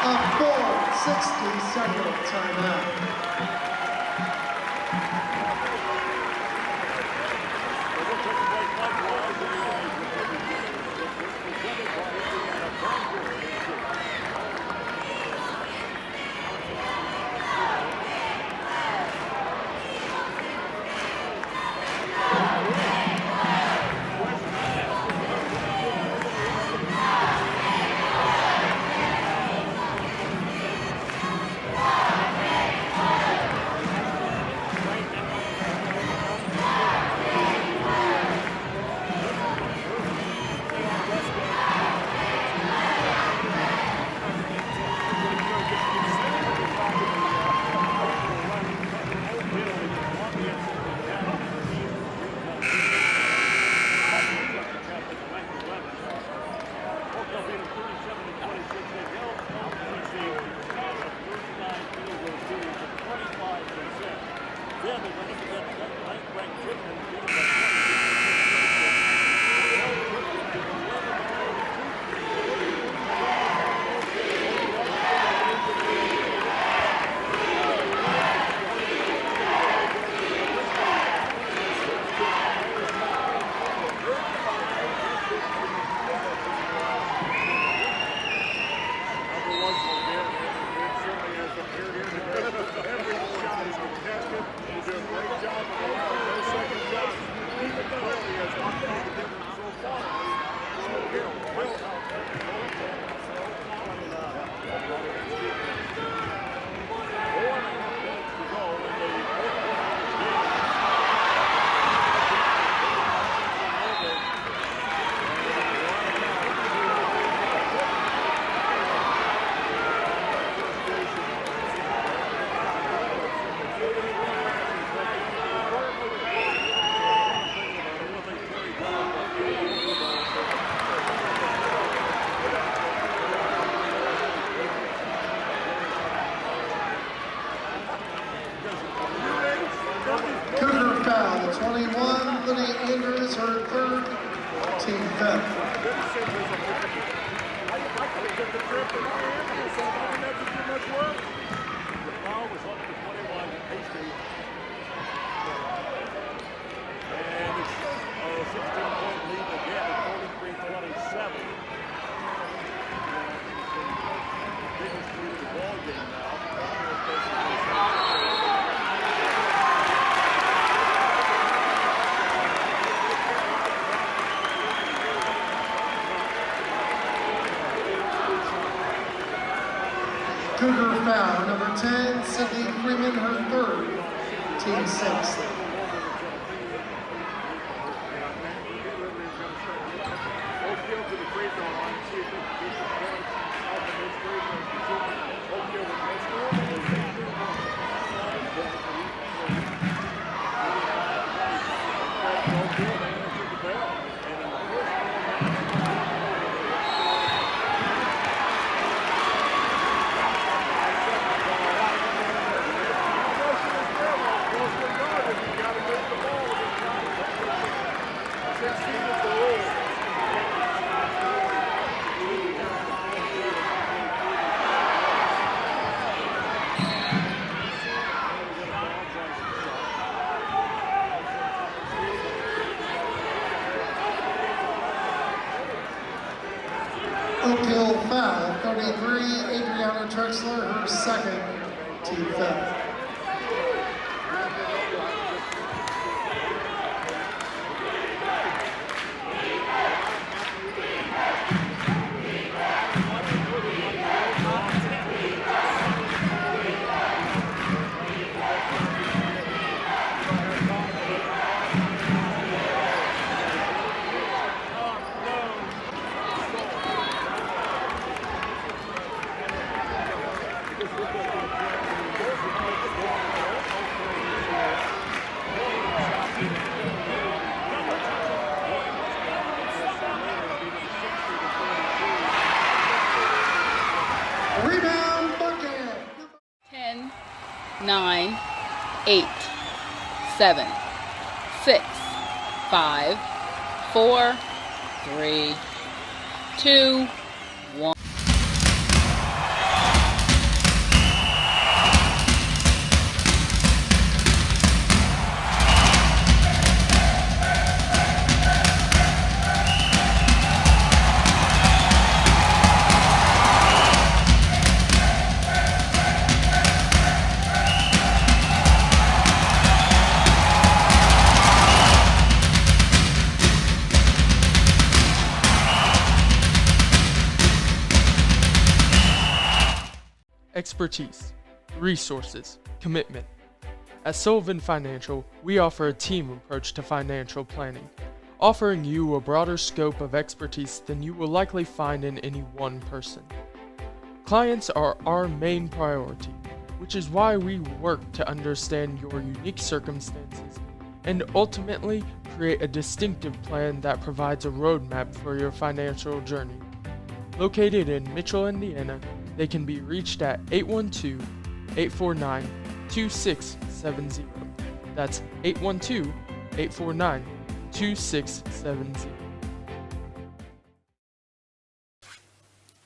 A full 60-second timeout. Cougar foul, 21, Lydia Andrews, her third, team foul. And it's a 16-point lead again at 43-27. Biggest lead of the ball game now. Cougar foul, number 10, Sydney Freeman, her third, team sixth. Oak Hill foul, 33, Adriana Trexler, her second, team foul. Rebound bucket. 10, 9, 8, 7, 6, 5, 4, 3, 2, 1. expertise, resources, commitment. At Sullivan Financial, we offer a team approach to financial planning, offering you a broader scope of expertise than you will likely find in any one person. Clients are our main priority, which is why we work to understand your unique circumstances and ultimately create a distinctive plan that provides a roadmap for your financial journey. Located in Mitchell, Indiana, they can be reached at 812-849-2670. That's 812-849-2670.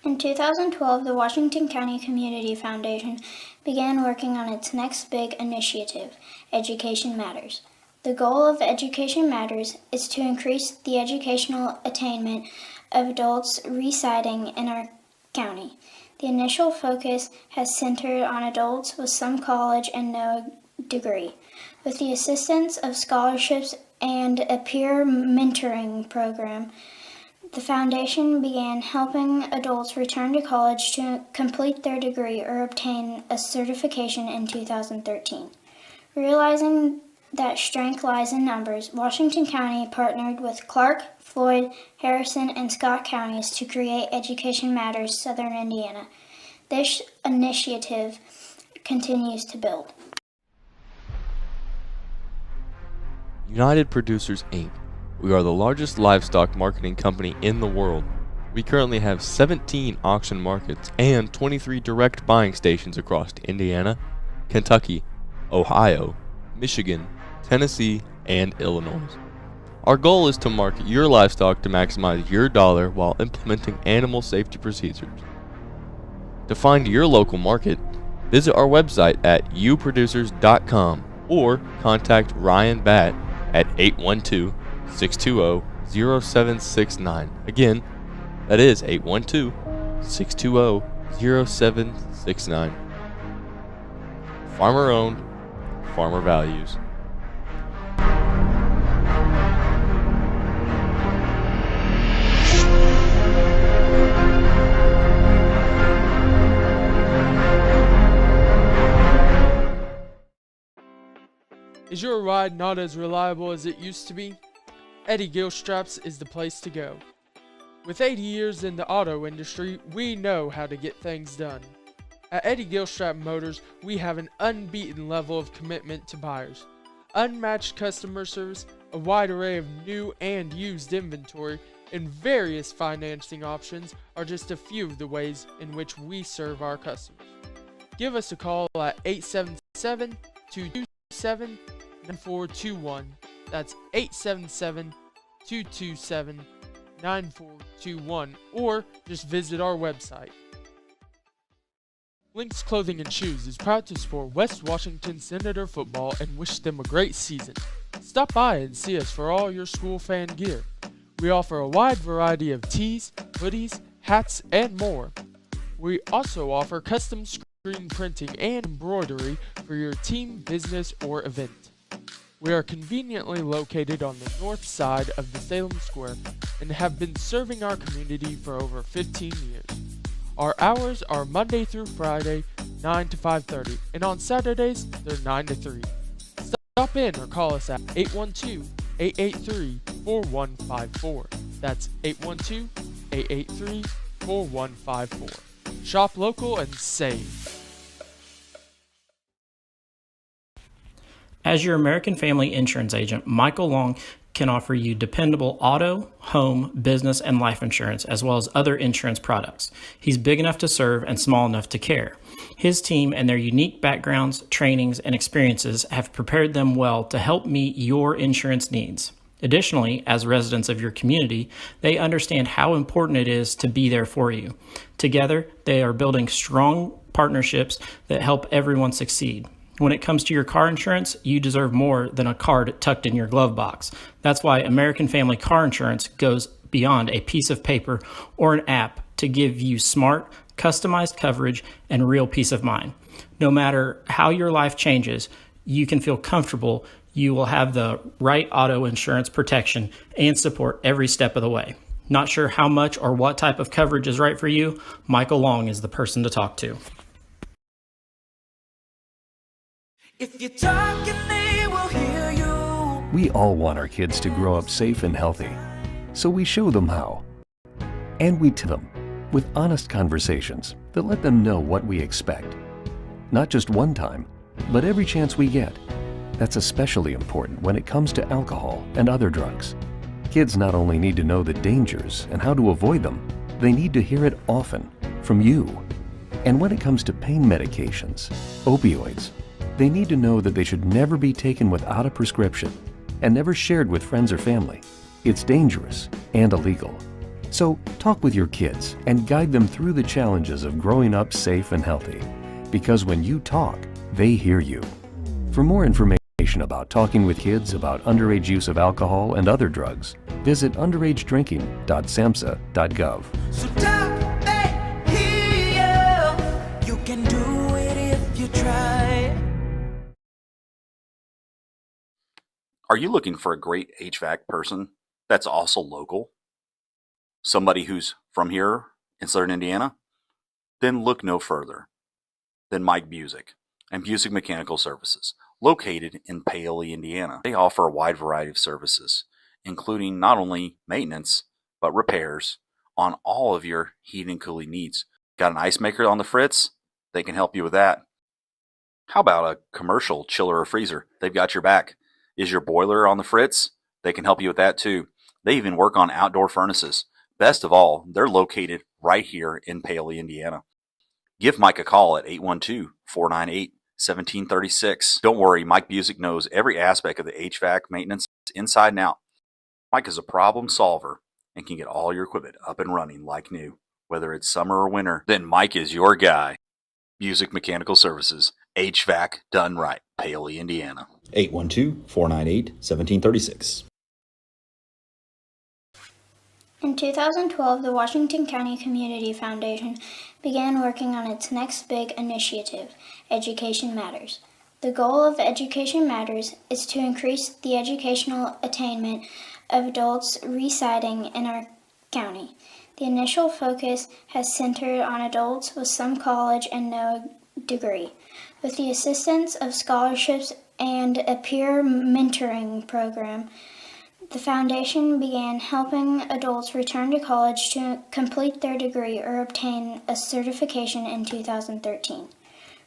In 2012, the Washington County Community Foundation began working on its next big initiative, Education Matters. The goal of Education Matters is to increase the educational attainment of adults residing in our county. The initial focus has centered on adults with some college and no degree. With the assistance of scholarships and a peer mentoring program, the foundation began helping adults return to college to complete their degree or obtain a certification in 2013. Realizing that strength lies in numbers, Washington County partnered with Clark, Floyd, Harrison, and Scott counties to create Education Matters Southern Indiana. This initiative continues to build. United Producers, Inc. We are the largest livestock marketing company in the world. We currently have 17 auction markets and 23 direct buying stations across Indiana, Kentucky, Ohio, Michigan, Tennessee, and Illinois. Our goal is to market your livestock to maximize your dollar while implementing animal safety procedures. To find your local market, visit our website at uproducers.com or contact Ryan Batt at 812-620-0769. Again, that is 812-620-0769. Farmer owned, farmer values. Is your ride not as reliable as it used to be? Eddie Gilstraps is the place to go. With 80 years in the auto industry, we know how to get things done. At Eddie Gilstrap Motors, we have an unbeaten level of commitment to buyers, unmatched customer service, a wide array of new and used inventory, and various financing options are just a few of the ways in which we serve our customers. Give us a call at 877-227-9421. That's 877-227-9421, or just visit our website. Lynx Clothing and Shoes is proud to support West Washington Senator football and wish them a great season. Stop by and see us for all your school fan gear. We offer a wide variety of tees, hoodies, hats, and more. We also offer custom screen printing and embroidery for your team, business, or event. We are conveniently located on the north side of the Salem Square and have been serving our community for over 15 years. Our hours are Monday through Friday, 9 to 5:30, and on Saturdays, they're 9 to 3. Stop in or call us at 812-883-4154. That's 812-883-4154. Shop local and save. As your American Family Insurance agent, Michael Long can offer you dependable auto, home, business, and life insurance, as well as other insurance products. He's big enough to serve and small enough to care. His team and their unique backgrounds, trainings, and experiences have prepared them well to help meet your insurance needs. Additionally, as residents of your community, they understand how important it is to be there for you. Together, they are building strong partnerships that help everyone succeed. When it comes to your car insurance, you deserve more than a card tucked in your glove box. That's why American Family Car Insurance goes beyond a piece of paper or an app to give you smart, customized coverage and real peace of mind. No matter how your life changes, you can feel comfortable you will have the right auto insurance protection and support every step of the way. Not sure how much or what type of coverage is right for you? Michael Long is the person to talk to. If you talk and they will hear you. We all want our kids to grow up safe and healthy, so we show them how. And we tell them with honest conversations that let them know what we expect. Not just one time, but every chance we get. That's especially important when it comes to alcohol and other drugs. Kids not only need to know the dangers and how to avoid them, they need to hear it often from you. And when it comes to pain medications, opioids, they need to know that they should never be taken without a prescription and never shared with friends or family. It's dangerous and illegal. So talk with your kids and guide them through the challenges of growing up safe and healthy. Because when you talk, they hear you. For more information about talking with kids about underage use of alcohol and other drugs, visit underagedrinking.samhsa.gov. So talk, they hear you. You can do it if you try. Are you looking for a great HVAC person that's also local? Somebody who's from here in Southern Indiana? Then look no further than Mike Busick and Busick Mechanical Services, located in Paoli, Indiana. They offer a wide variety of services, including not only maintenance, but repairs on all of your heating and cooling needs. Got an ice maker on the fritz? They can help you with that. How about a commercial chiller or freezer? They've got your back. Is your boiler on the fritz? They can help you with that too. They even work on outdoor furnaces. Best of all, they're located right here in Paoli, Indiana. Give Mike a call at 812-498-1736. Don't worry, Mike Busick knows every aspect of the HVAC maintenance inside and out. Mike is a problem solver and can get all your equipment up and running like new. Whether it's summer or winter, then Mike is your guy. Busick Mechanical Services, HVAC done right, Paoli, Indiana. 812-498-1736. In 2012, the Washington County Community Foundation began working on its next big initiative, Education Matters. The goal of Education Matters is to increase the educational attainment of adults residing in our county. The initial focus has centered on adults with some college and no degree. With the assistance of scholarships and a peer mentoring program, the foundation began helping adults return to college to complete their degree or obtain a certification in 2013.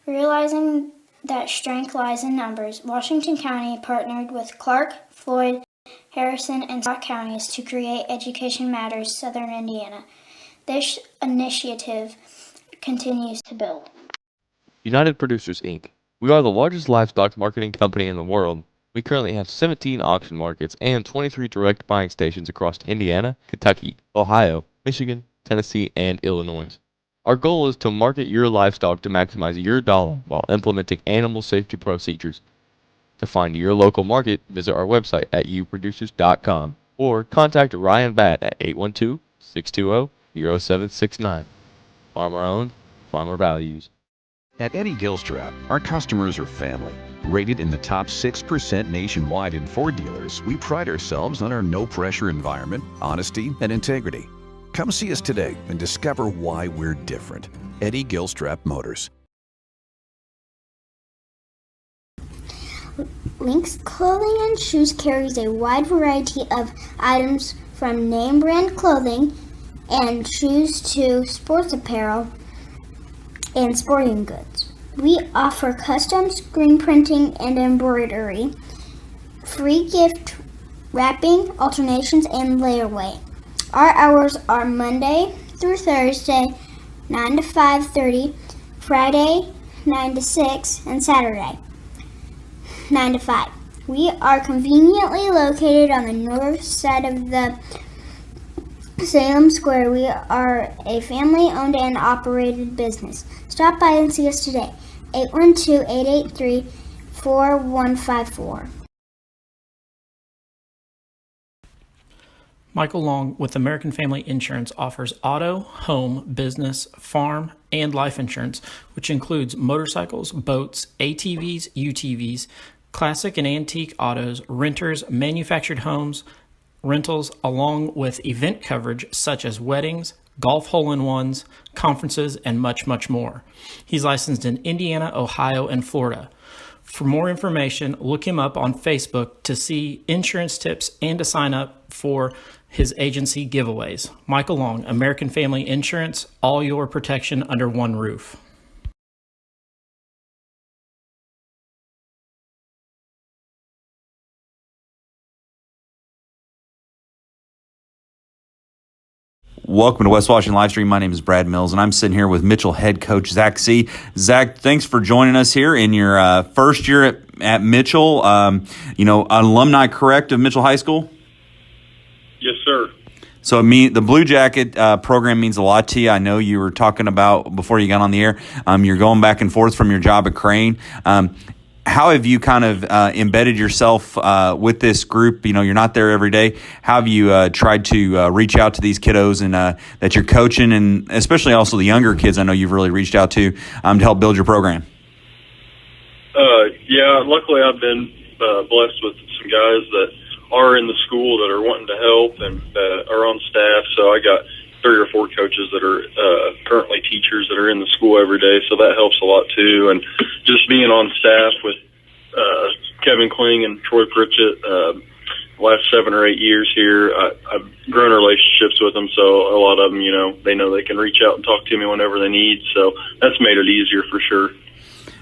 Realizing that strength lies in numbers, Washington County partnered with Clark, Floyd, Harrison, and Scott counties to create Education Matters Southern Indiana. This initiative continues to build. United Producers, Inc. We are the largest livestock marketing company in the world. We currently have 17 auction markets and 23 direct buying stations across Indiana, Kentucky, Ohio, Michigan, Tennessee, and Illinois. Our goal is to market your livestock to maximize your dollar while implementing animal safety procedures. To find your local market, visit our website at uproducers.com or contact Ryan Batt at 812-620-0769. Farmer owned, farmer values. At Eddie Gilstrap, our customers are family. Rated in the top 6% nationwide in Ford dealers, we pride ourselves on our no-pressure environment, honesty, and integrity. Come see us today and discover why we're different. Eddie Gilstrap Motors. Lynx Clothing and Shoes carries a wide variety of items from name brand clothing and shoes to sports apparel and sporting goods. We offer custom screen printing and embroidery, free gift wrapping, alternations, and layaway. Our hours are Monday through Thursday, 9 to 5:30, Friday, 9 to 6, and Saturday, 9 to 5. We are conveniently located on the north side of the Salem Square. We are a family-owned and operated business. Stop by and see us today. 812-883-4154. Michael Long with American Family Insurance offers auto, home, business, farm, and life insurance, which includes motorcycles, boats, ATVs, UTVs, classic and antique autos, renters, manufactured homes, rentals, along with event coverage such as weddings, golf hole-in-ones, conferences, and much, much more. He's licensed in Indiana, Ohio, and Florida. For more information, look him up on Facebook to see insurance tips and to sign up for his agency giveaways. Michael Long, American Family Insurance, all your protection under one roof. Welcome to West Washington Livestream. My name is Brad Mills, and I'm sitting here with Mitchell head coach Zach C. Zach, thanks for joining us here in your first year at Mitchell. An alumni, correct, of Mitchell High School? Yes, sir. So the Blue Jacket program means a lot to you. I know you were talking about before you got on the air. You're going back and forth from your job at Crane. How have you kind of embedded yourself with this group? You're not there every day. How have you tried to reach out to these kiddos and that you're coaching, and especially also the younger kids I know you've really reached out to help build your program? Luckily I've been blessed with some guys that are in the school that are wanting to help and that are on staff. So I got 3 or 4 coaches that are currently teachers that are in the school every day, so that helps a lot too. And just being on staff with Kevin Kling and Troy Pritchett the last 7 or 8 years here, I've grown relationships with them, so a lot of them, they know they can reach out and talk to me whenever they need, so that's made it easier for sure.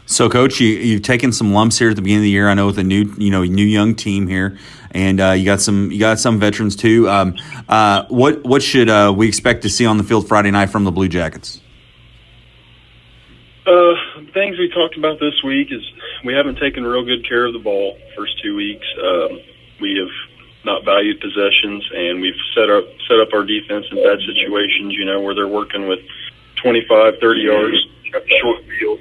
So, Coach, you've taken some lumps here at the beginning of the year. I know with a new young team here, and you got some veterans too. What should we expect to see on the field Friday night from the Blue Jackets? Things we talked about this week is we haven't taken real good care of the ball first 2 weeks. We have not valued possessions, and we've set up our defense in bad situations. Where they're working with 25, 30 yards short field.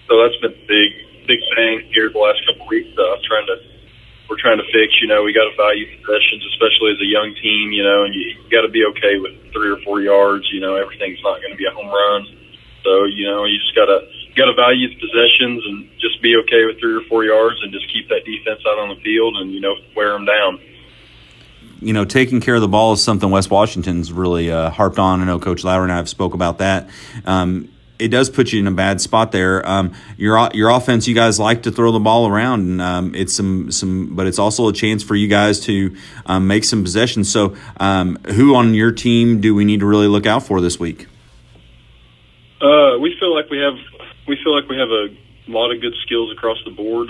So that's been a big thing here the last couple of weeks. We're trying to fix. We got to value possessions, especially as a young team. And you got to be okay with 3 or 4 yards. Everything's not going to be a home run. So you just got to value the possessions and just be okay with 3 or 4 yards and just keep that defense out on the field and wear them down. Taking care of the ball is something West Washington's really harped on. I know Coach Lowry and I have spoke about that. It does put you in a bad spot there. Your offense, you guys like to throw the ball around, and it's but it's also a chance for you guys to make some possessions. So, who on your team do we need to really look out for this week? We feel like we have a lot of good skills across the board.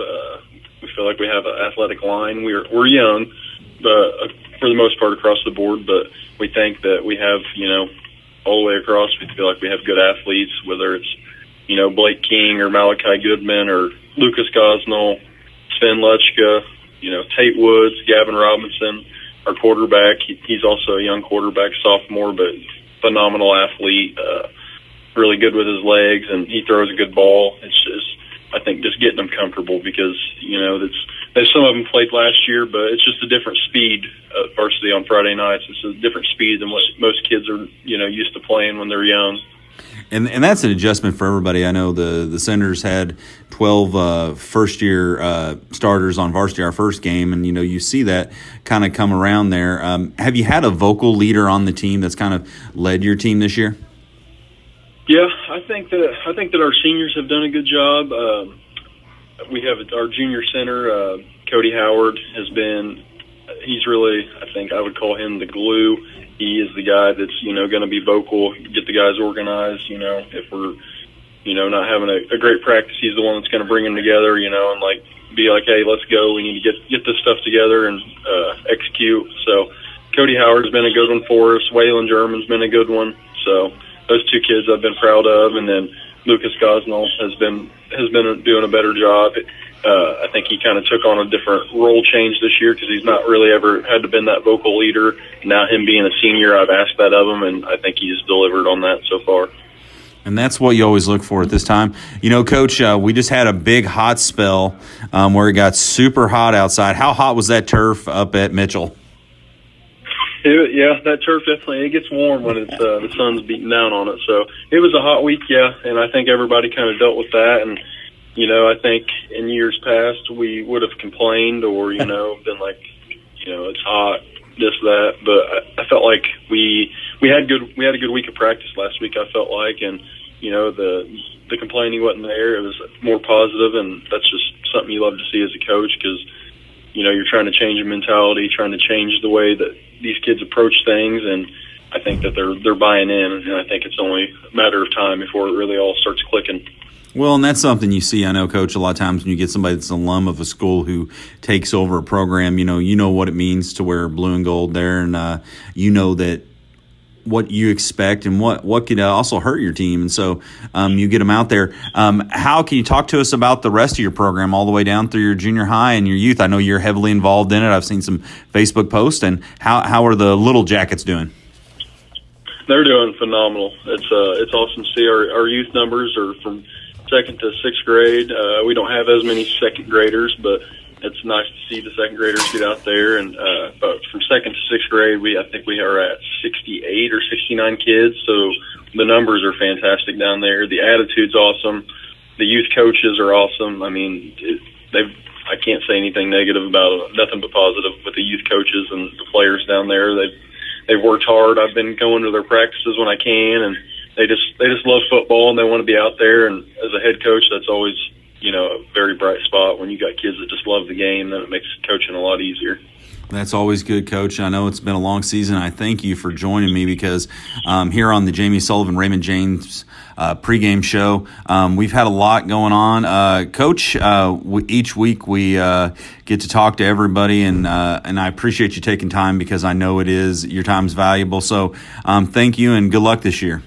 We feel like we have an athletic line. We're young, but for the most part across the board. But we think that we have all the way across. We feel like we have good athletes, whether it's, Blake King or Malachi Goodman or Lucas Gosnell, Sven Lechka, Tate Woods, Gavin Robinson, our quarterback. He's also a young quarterback, sophomore, but phenomenal athlete, really good with his legs, and he throws a good ball. It's just, I think, just getting them comfortable because, some of them played last year, but it's just a different speed varsity on Friday nights. It's a different speed than what most kids are, used to playing when they're young. And that's an adjustment for everybody. I know the Senators had 12 first-year starters on varsity our first game, and, you see that kind of come around there. Have you had a vocal leader on the team that's kind of led your team this year? Yeah, I think that our seniors have done a good job. We have our junior center, Cody Howard, he's really, I think I would call him the glue. He is the guy that's, going to be vocal, get the guys organized, if we're, not having a great practice, he's the one that's going to bring them together, and be like, hey, let's go. We need to get this stuff together and execute. So Cody Howard's been a good one for us. Waylon German's been a good one. So those 2 kids I've been proud of, and then Lucas Gosnell has been doing a better job. I think he kind of took on a different role change this year because he's not really ever had to been that vocal leader. Now him being a senior, I've asked that of him, and I think he's delivered on that so far. And that's what you always look for at this time. Coach, we just had a big hot spell where it got super hot outside. How hot was that turf up at Mitchell? That turf definitely, it gets warm when it's the sun's beating down on it. So it was a hot week, and I think everybody kind of dealt with that. And, I think in years past we would have complained or, been like, it's hot, this, that. But I felt like we had a good week of practice last week, I felt like. And, the complaining wasn't there. It was more positive, and that's just something you love to see as a coach, because you're trying to change a mentality, trying to change the way that these kids approach things, and I think that they're buying in, and I think it's only a matter of time before it really all starts clicking. Well, and that's something you see, I know, Coach, a lot of times when you get somebody that's an alum of a school who takes over a program, you know what it means to wear blue and gold there, and you know that what you expect and what could also hurt your team. And so you get them out there. How can you talk to us about the rest of your program all the way down through your junior high and your youth? I know you're heavily involved in it. I've seen some Facebook posts. And how are the Little Jackets doing? They're doing phenomenal. It's awesome to see our youth numbers are from 2nd to 6th grade. We don't have as many second graders, but it's nice to see the second graders get out there. And but from 2nd to 6th grade, I think we are at 68 or 69 kids. So the numbers are fantastic down there. The attitude's awesome. The youth coaches are awesome. I mean, I can't say anything negative about it. Nothing but positive with the youth coaches and the players down there. They've worked hard. I've been going to their practices when I can, and they just love football and they want to be out there. And as a head coach, that's always a very bright spot. When you got kids that just love the game, then it makes coaching a lot easier. That's always good, Coach. I know it's been a long season. I thank you for joining me because here on the Jamie Sullivan Raymond James pregame show, we've had a lot going on. Coach, each week we get to talk to everybody, and I appreciate you taking time because I know your time's valuable. So thank you and good luck this year.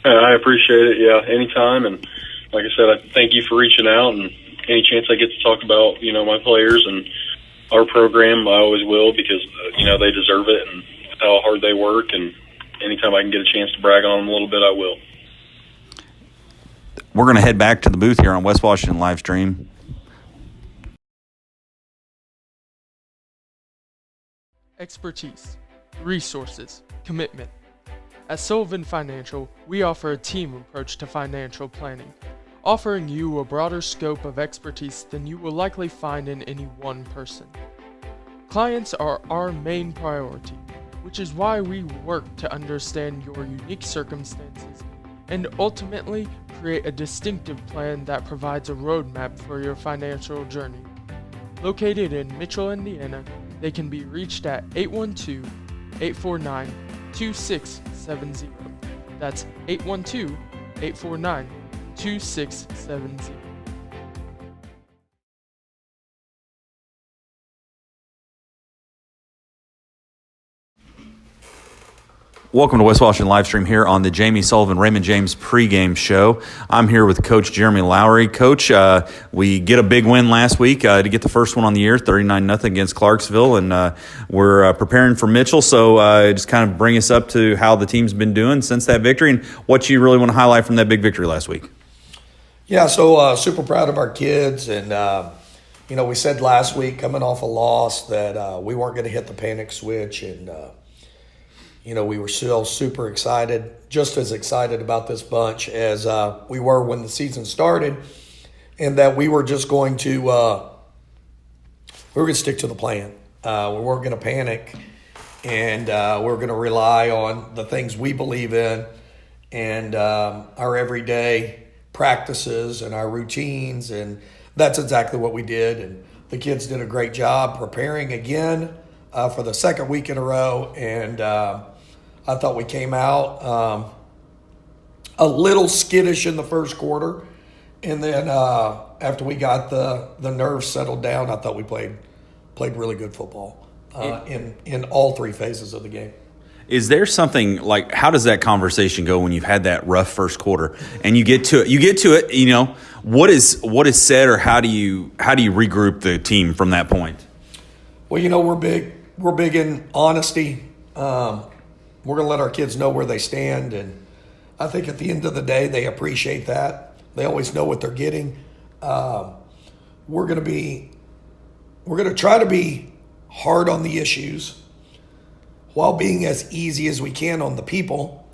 I appreciate it. Yeah, anytime. And like I said, I thank you for reaching out, and any chance I get to talk about, my players and our program, I always will, because, they deserve it and how hard they work, and anytime I can get a chance to brag on them a little bit, I will. We're going to head back to the booth here on West Washington Live Stream. Expertise, resources, commitment. At Sullivan Financial, we offer a team approach to financial planning, offering you a broader scope of expertise than you will likely find in any one person. Clients are our main priority, which is why we work to understand your unique circumstances and ultimately create a distinctive plan that provides a roadmap for your financial journey. Located in Mitchell, Indiana, they can be reached at 812-849-2670. That's 812-849-2670. Welcome to West Washington Live Stream here on the Jamie Sullivan Raymond James pregame show. I'm here with Coach Jeremy Lowry. Coach, we get a big win last week to get the first one on the year, 39-0 against Clarksville, and we're preparing for Mitchell. So just kind of bring us up to how the team's been doing since that victory and what you really want to highlight from that big victory last week. Yeah, so super proud of our kids. And, we said last week coming off a loss that we weren't going to hit the panic switch, and we were still super excited, just as excited about this bunch as we were when the season started, and that we were just going to stick to the plan. We weren't going to panic, and we're going to rely on the things we believe in and our everyday practices and our routines, and that's exactly what we did. And the kids did a great job preparing again for the second week in a row, and I thought we came out a little skittish in the first quarter, and then after we got the nerves settled down, I thought we played really good football in all three phases of the game. Is there something like, how does that conversation go when you've had that rough first quarter and you get to it? What is said, or how do you regroup the team from that point? Well, we're big in honesty. We're going to let our kids know where they stand, and I think at the end of the day, they appreciate that. They always know what they're getting. We're going to try to be hard on the issues while being as easy as we can on the people.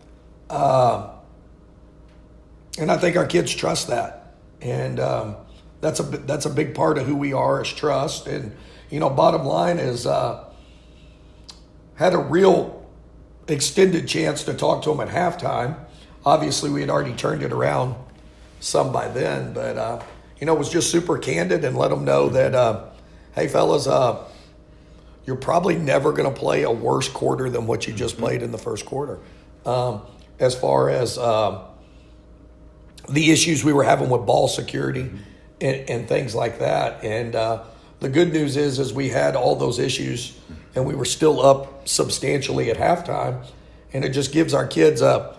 And I think our kids trust that. And that's a big part of who we are, is trust. And, bottom line is had a real extended chance to talk to them at halftime. Obviously, we had already turned it around some by then, but, was just super candid and let them know that, hey, fellas, you're probably never going to play a worse quarter than what you just played in the first quarter. As far as the issues we were having with ball security and things like that. And the good news is we had all those issues and we were still up substantially at halftime. And it just gives our kids a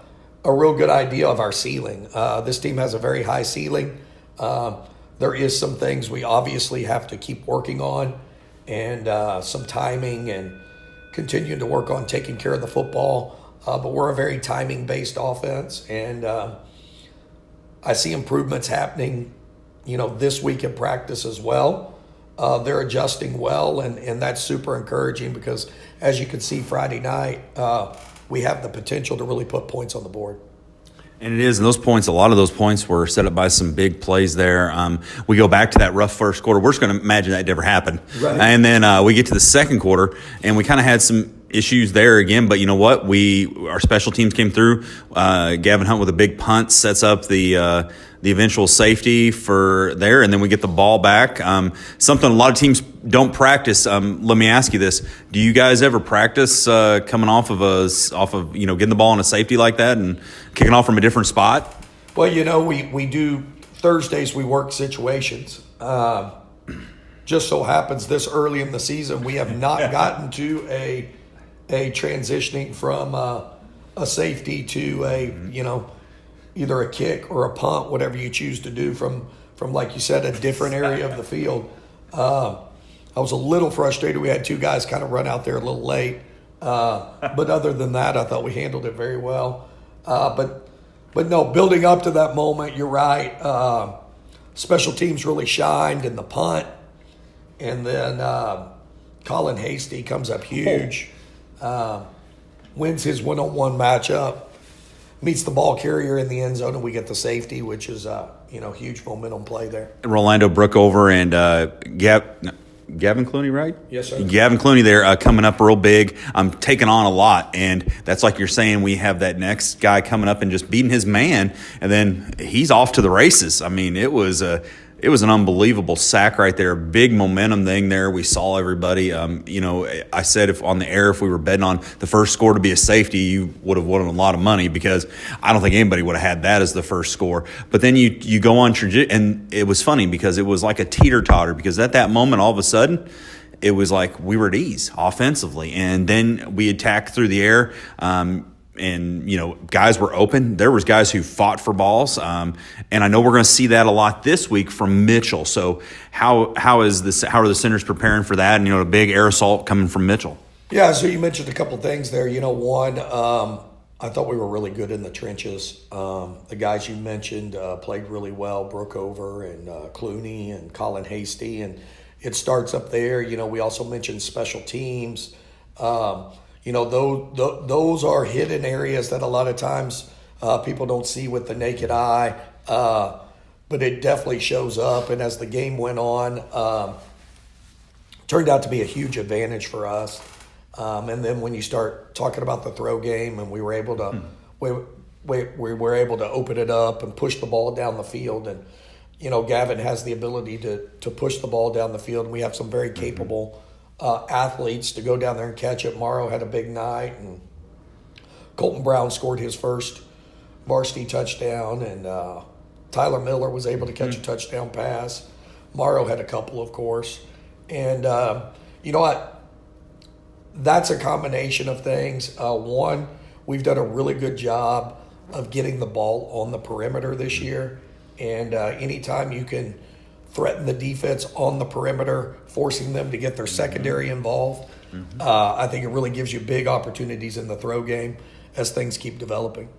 real good idea of our ceiling. This team has a very high ceiling. There is some things we obviously have to keep working on, and some timing and continuing to work on taking care of the football. But we're a very timing-based offense, and I see improvements happening, this week in practice as well. They're adjusting well, and that's super encouraging because, as you can see Friday night, we have the potential to really put points on the board. And it is, and those points, a lot of those points were set up by some big plays there. We go back to that rough first quarter. We're just going to imagine that never happened. Right. And then we get to the second quarter, and we kind of had some issues there again. But you know what? Our special teams came through. Gavin Hunt with a big punt sets up the eventual safety for there, and then we get the ball back. Something a lot of teams don't practice. Let me ask you this: do you guys ever practice coming off of getting the ball on a safety like that and kicking off from a different spot? Well, we do Thursdays. We work situations. Just so happens this early in the season, we have not gotten to a transitioning from a safety to either a kick or a punt, whatever you choose to do from like you said, a different area of the field. I was a little frustrated. We had two guys kind of run out there a little late. But other than that, I thought we handled it very well. But no, building up to that moment, you're right. Special teams really shined in the punt. And then Colin Hasty comes up huge, wins his one-on-one matchup, meets the ball carrier in the end zone, and we get the safety, which is huge momentum play there. Rolando Brookover and Gavin Clooney, right? Yes, sir. Gavin Clooney there coming up real big. I'm taking on a lot, and that's like you're saying. We have that next guy coming up and just beating his man, and then he's off to the races. I mean, it was an unbelievable sack right there. Big momentum thing there. We saw everybody. I said if on the air, if we were betting on the first score to be a safety, you would have won a lot of money because I don't think anybody would have had that as the first score. But then you go on, and it was funny because it was like a teeter-totter because at that moment, all of a sudden, it was like we were at ease offensively. And then we attacked through the air. And guys were open. There was guys who fought for balls, and I know we're going to see that a lot this week from Mitchell. So how are the centers preparing for that? And a big air assault coming from Mitchell. Yeah, so you mentioned a couple things there. One, I thought we were really good in the trenches. The guys you mentioned played really well, Brookover and Clooney and Colin Hasty, and it starts up there. We also mentioned special teams. Those are hidden areas that a lot of times people don't see with the naked eye, but it definitely shows up. And as the game went on, turned out to be a huge advantage for us. And then when you start talking about the throw game, and we were able to we were able to open it up and push the ball down the field. And Gavin has the ability to push the ball down the field, and we have some very capable athletes to go down there and catch it. Morrow had a big night, and Colton Brown scored his first varsity touchdown, and Tyler Miller was able to catch a touchdown pass. Morrow had a couple, of course. And that's a combination of things. One, we've done a really good job of getting the ball on the perimeter this year, and anytime you can threaten the defense on the perimeter, forcing them to get their secondary involved. I think it really gives you big opportunities in the throw game as things keep developing.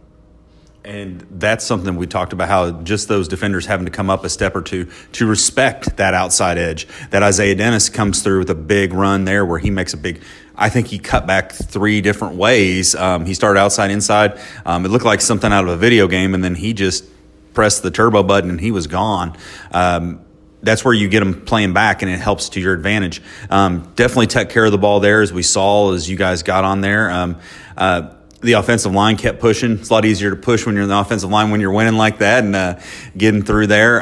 And that's something we talked about, how just those defenders having to come up a step or two to respect that outside edge. That Isaiah Dennis comes through with a big run there where he makes I think he cut back 3 different ways. He started outside, inside. It looked like something out of a video game, and then he just pressed the turbo button and he was gone. That's where you get them playing back, and it helps to your advantage. Definitely took care of the ball there, as we saw as you guys got on there. the offensive line kept pushing. It's a lot easier to push when you're in the offensive line when you're winning like that and getting through there.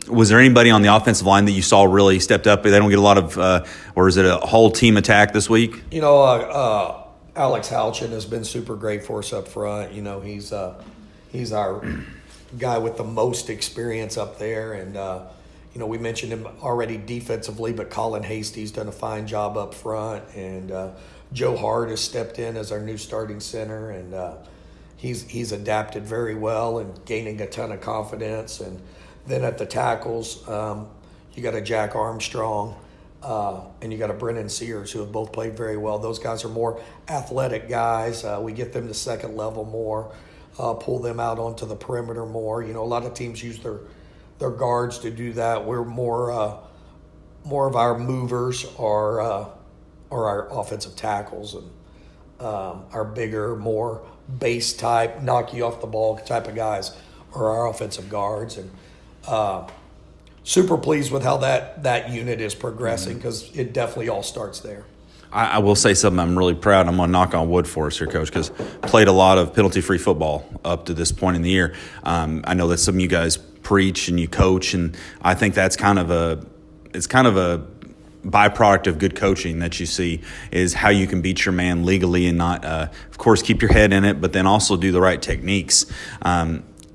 Was there anybody on the offensive line that you saw really stepped up? They don't get a lot of, or is it a whole team attack this week? You know, Alex Halchin has been super great for us up front. You know, he's our guy with the most experience up there. And, you know, we mentioned him already defensively, but Colin Hasty's done a fine job up front. And Joe Hart has stepped in as our new starting center. And he's adapted very well and gaining a ton of confidence. And then at the tackles, you got a Jack Armstrong. And you got a Brennan Sears who have both played very well. Those guys are more athletic guys. We get them to second level more, pull them out onto the perimeter more. You know, a lot of teams use their guards to do that. We're more of our movers are our offensive tackles, and our bigger, more base type, knock you off the ball type of guys are our offensive guards. And super pleased with how that unit is progressing, because it definitely all starts there. I will say something I'm really proud. I'm going to knock on wood for us here, Coach, because played a lot of penalty-free football up to this point in the year. I know that some of you guys preach and you coach, and I think that's kind of a byproduct of good coaching that you see, is how you can beat your man legally and not, of course, keep your head in it, but then also do the right techniques.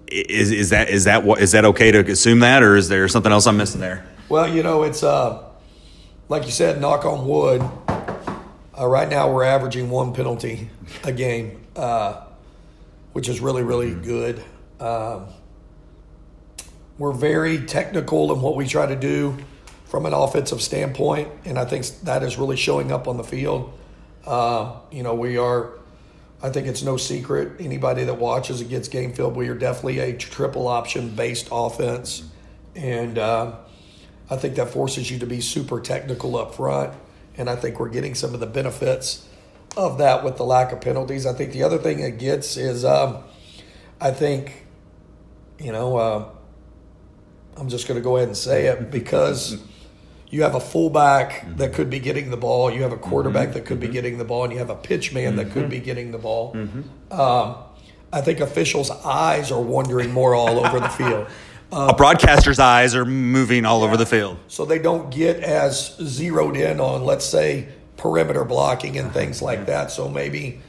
Is that okay to assume that, or is there something else I'm missing there? Well, you know, it's like you said, knock on wood. Right now we're averaging 1 penalty a game, which is really, really good. We're very technical in what we try to do from an offensive standpoint, and I think that is really showing up on the field. You know, I think it's no secret, anybody that watches against Game Field, we are definitely a triple option based offense. And I think that forces you to be super technical up front. And I think we're getting some of the benefits of that with the lack of penalties. I think the other thing it gets is, I think, you know, I'm just going to go ahead and say it, because you have a fullback that could be getting the ball, you have a quarterback that could be getting the ball, and you have a pitch man that could be getting the ball. I think officials' eyes are wandering more all over the field. A broadcaster's eyes are moving all over the field. So they don't get as zeroed in on, let's say, perimeter blocking and things like that. So maybe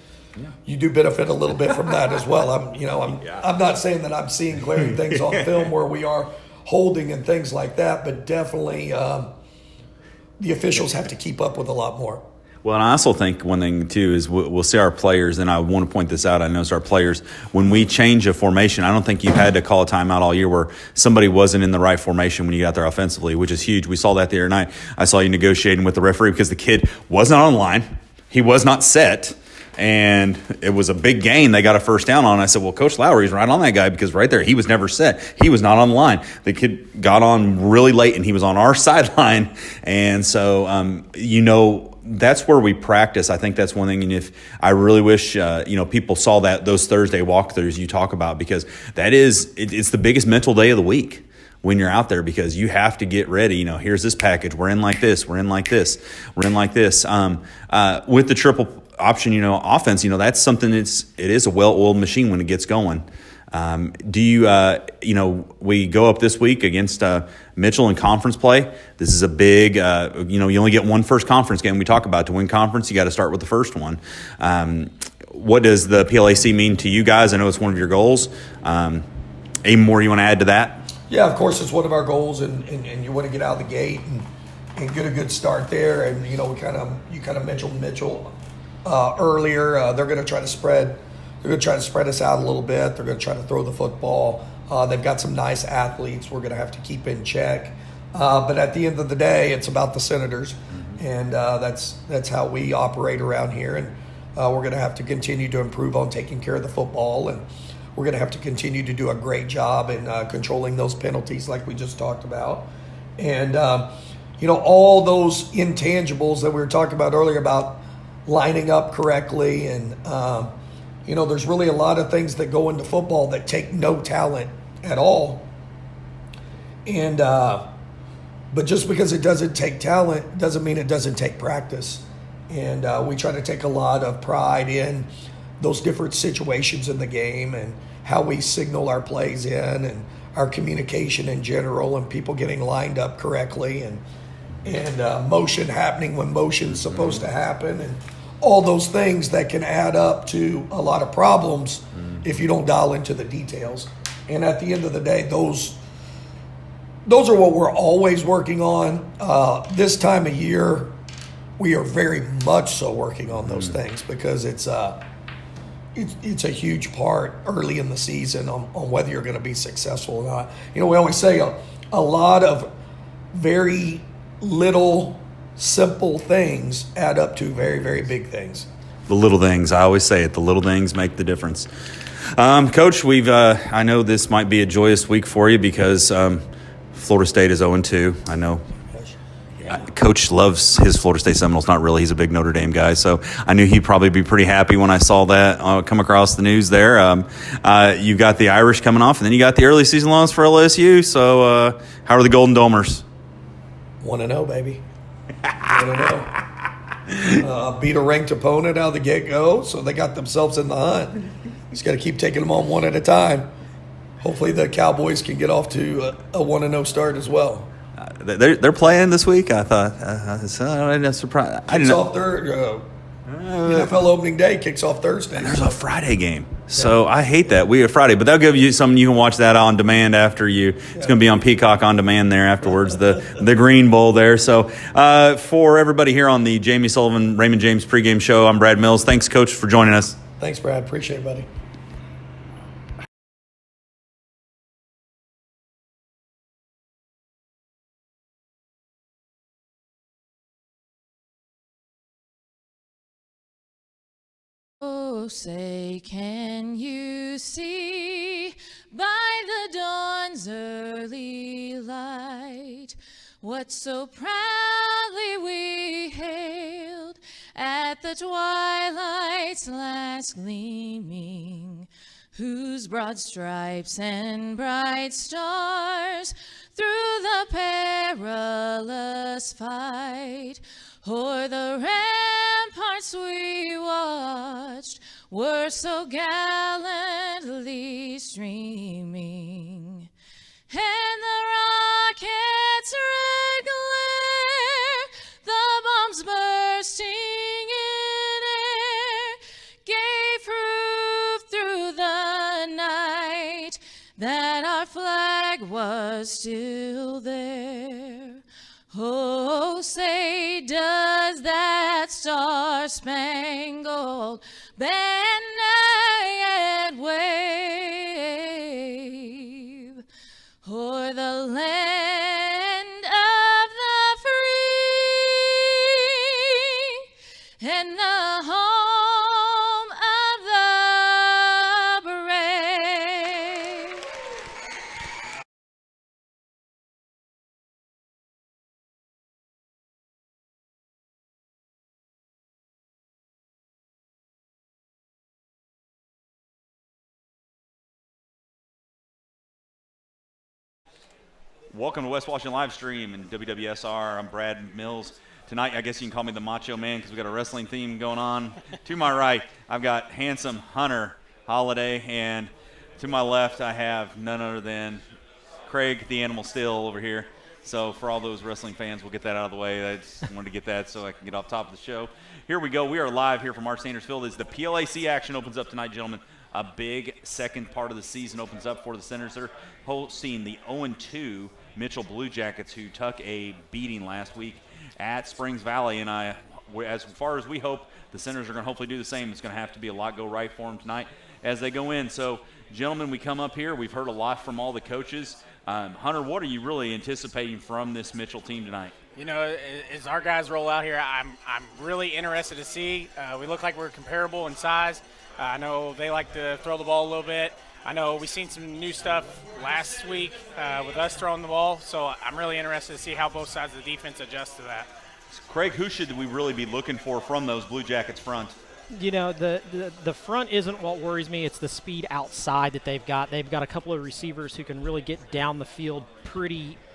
you do benefit a little bit from that as well. I'm not saying that I'm seeing glaring things on film where we are holding and things like that, but definitely the officials have to keep up with a lot more. Well, and I also think one thing, too, is we'll see our players, and I want to point this out. I noticed our players, when we change a formation, I don't think you've had to call a timeout all year where somebody wasn't in the right formation when you got there offensively, which is huge. We saw that the other night. I saw you negotiating with the referee because the kid was not on line. He was not set. And it was a big gain. They got a first down on. I said, well, Coach Lowry's right on that guy, because right there, he was never set. He was not on the line. The kid got on really late, and he was on our sideline. And so, you know, that's where we practice. I think that's one thing. And if I really wish, people saw those Thursday walkthroughs you talk about, because it's the biggest mental day of the week when you're out there, because you have to get ready. You know, here's this package. We're in like this. We're in like this. We're in like this. With the triple option, offense, that's something it is a well-oiled machine when it gets going. Do you, we go up this week against Mitchell in conference play. This is a big, you only get one first conference game. We talk about to win conference, you got to start with the first one. What does the PLAC mean to you guys? I know it's one of your goals. Any more you want to add to that? Yeah, of course, it's one of our goals, and you want to get out of the gate and get a good start there. And, you kind of mentioned Mitchell earlier. They're going to try to spread. They're going to try to spread us out a little bit. They're going to try to throw the football. They've got some nice athletes we're going to have to keep in check. But at the end of the day, it's about the Senators, and that's how we operate around here. And we're going to have to continue to improve on taking care of the football, and we're going to have to continue to do a great job in controlling those penalties like we just talked about. And, all those intangibles that we were talking about earlier about lining up correctly and there's really a lot of things that go into football that take no talent at all. And but just because it doesn't take talent doesn't mean it doesn't take practice. And we try to take a lot of pride in those different situations in the game and how we signal our plays in and our communication in general and people getting lined up correctly and motion happening when motion is supposed to happen and all those things that can add up to a lot of problems if you don't dial into the details. And at the end of the day, those are what we're always working on. This time of year, we are very much so working on those things because it's a huge part early in the season on whether you're going to be successful or not. You know, we always say a lot of very little simple things add up to very, very big things. The little things. I always say it. The little things make the difference. Coach, I know this might be a joyous week for you because Florida State is 0-2. I know Coach loves his Florida State Seminoles. Not really. He's a big Notre Dame guy. So I knew he'd probably be pretty happy when I saw that come across the news there. You've got the Irish coming off, and then you got the early season loss for LSU. So how are the Golden Domers? 1-0, baby. 1-0. Beat a ranked opponent out of the get-go, so they got themselves in the hunt. Just got to keep taking them on one at a time. Hopefully the Cowboys can get off to a 1-0 start as well. They're playing this week. I thought I'm surprised. I didn't know. Off their NFL opening day kicks off Thursday. And there's a Friday game, so I hate that. We have Friday, but they'll give you something you can watch that on demand after you. It's going to be on Peacock on demand there afterwards. The Green Bowl there. So for everybody here on the Jamie Sullivan Raymond James pregame show, I'm Brad Mills. Thanks, Coach, for joining us. Thanks, Brad. Appreciate it, buddy. Oh, say, can you see by the dawn's early light what so proudly we hailed at the twilight's last gleaming, whose broad stripes and bright stars through the perilous fight o'er the ramparts we watched were so gallantly streaming, and the rocket's red glare, the bombs bursting in air, gave proof through the night that our flag was still there. Oh, say, does that star-spangled banner yet wave o'er the land of the free and the home of the brave? Welcome to West Washington live stream and WWSR. I'm Brad Mills. Tonight, I guess you can call me the Macho Man because we got a wrestling theme going on. To my right, I've got handsome Hunter Holiday, and to my left, I have none other than Craig the Animal Still over here. So for all those wrestling fans, we'll get that out of the way. I just wanted to get that so I can get off top of the show. Here we go. We are live here from Art Sanders Field as the PLAC action opens up tonight, gentlemen. A big second part of the season opens up for the Senators. They're hosting the 0-2 Mitchell Blue Jackets, who took a beating last week at Springs Valley. And as far as we hope, the Senators are going to hopefully do the same. It's going to have to be a lot go right for them tonight as they go in. So, gentlemen, we come up here. We've heard a lot from all the coaches. Hunter, what are you really anticipating from this Mitchell team tonight? You know, as our guys roll out here, I'm really interested to see. We look like we're comparable in size. I know they like to throw the ball a little bit. I know we've seen some new stuff last week with us throwing the ball, so I'm really interested to see how both sides of the defense adjust to that. Craig, who should we really be looking for from those Blue Jackets front? You know, the front isn't what worries me. It's the speed outside that they've got. They've got a couple of receivers who can really get down the field pretty –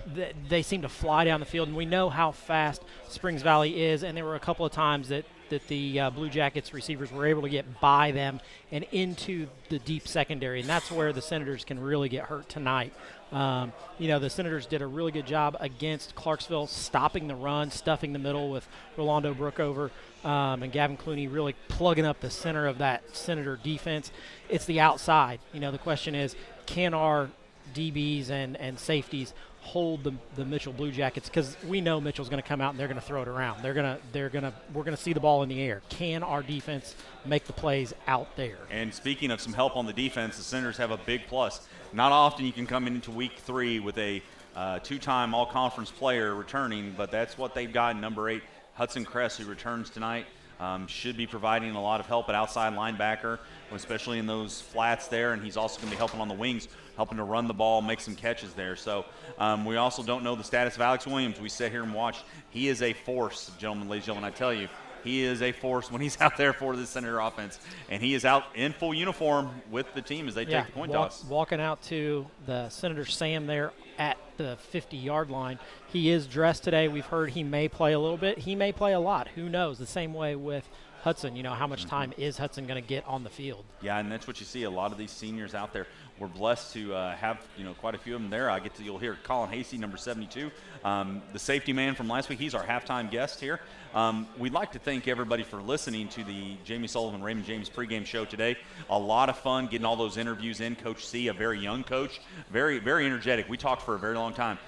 they seem to fly down the field, and we know how fast Springs Valley is, and there were a couple of times that that the Blue Jackets receivers were able to get by them and into the deep secondary, and that's where the Senators can really get hurt tonight. The Senators did a really good job against Clarksville, stopping the run, stuffing the middle with Rolando Brookover and Gavin Clooney really plugging up the center of that Senator defense. It's the outside. The question is, can our DBs and safeties hold the Mitchell Blue Jackets? Because we know Mitchell's going to come out and they're going to throw it around. We're going to see the ball in the air. Can our defense make the plays out there? And speaking of some help on the defense, the Senators have a big plus. Not often you can come into week 3 with a two-time all-conference player returning, but that's what they've got in number 8, Hudson Kress, who returns tonight. Should be providing a lot of help at outside linebacker, especially in those flats there, and he's also going to be helping on the wings, helping to run the ball, make some catches there. So we also don't know the status of Alex Williams. We sit here and watch. He is a force, gentlemen, ladies and gentlemen. I tell you, he is a force when he's out there for the Senator offense, and he is out in full uniform with the team as they take the coin toss. Walking out to the Senator Sam there at the 50-yard line. He is dressed today. We've heard he may play a little bit. He may play a lot. Who knows? The same way with Hudson. How much time is Hudson going to get on the field? Yeah, and that's what you see. A lot of these seniors out there. We're blessed to have quite a few of them there. You'll hear Colin Hasty, number 72, the safety man from last week. He's our halftime guest here. We'd like to thank everybody for listening to the Jamie Sullivan Raymond James pregame show today. A lot of fun getting all those interviews in. Coach C, a very young coach, very, very energetic. We talked for a very long time.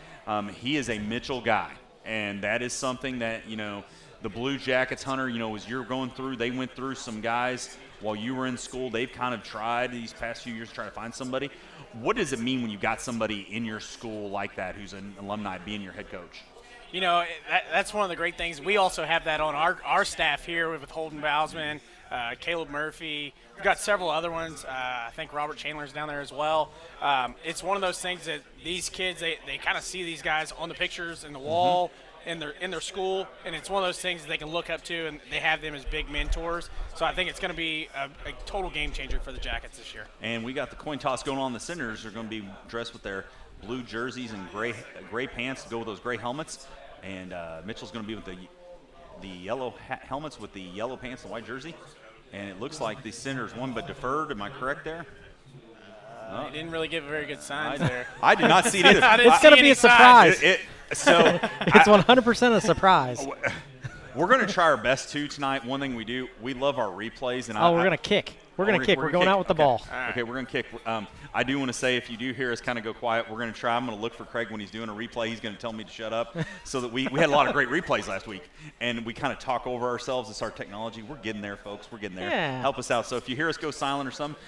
He is a Mitchell guy, and that is something that, the Blue Jackets, Hunter, as you're going through, they went through some guys while you were in school. They've kind of tried these past few years to try to find somebody. What does it mean when you got somebody in your school like that who's an alumni being your head coach? That's one of the great things. We also have that on our staff here with Holden Bousman, Caleb Murphy. We've got several other ones. I think Robert Chandler's down there as well. It's one of those things that these kids, they kind of see these guys on the pictures in the wall, in their school, and it's one of those things that they can look up to, and they have them as big mentors. So I think it's going to be a total game changer for the Jackets this year. And we got the coin toss going on. The Senators are going to be dressed with their blue jerseys and gray pants to go with those gray helmets, and Mitchell's going to be with the yellow helmets with the yellow pants and white jersey. And it looks like the Senators won but deferred. Am I correct there? They didn't really give very good signs there. I did not see it either. It's going to be a surprise. It's 100% a surprise. We're going to try our best too tonight. One thing we do, we love our replays. And we're going to kick. We're going to kick. We're going out with the ball. Okay, we're going to kick. I do want to say, if you do hear us kind of go quiet, we're going to try. I'm going to look for Craig when he's doing a replay. He's going to tell me to shut up. So that we had a lot of great replays last week, and we kind of talk over ourselves. It's our technology. We're getting there, folks. We're getting there. Yeah. Help us out. So if you hear us go silent or something,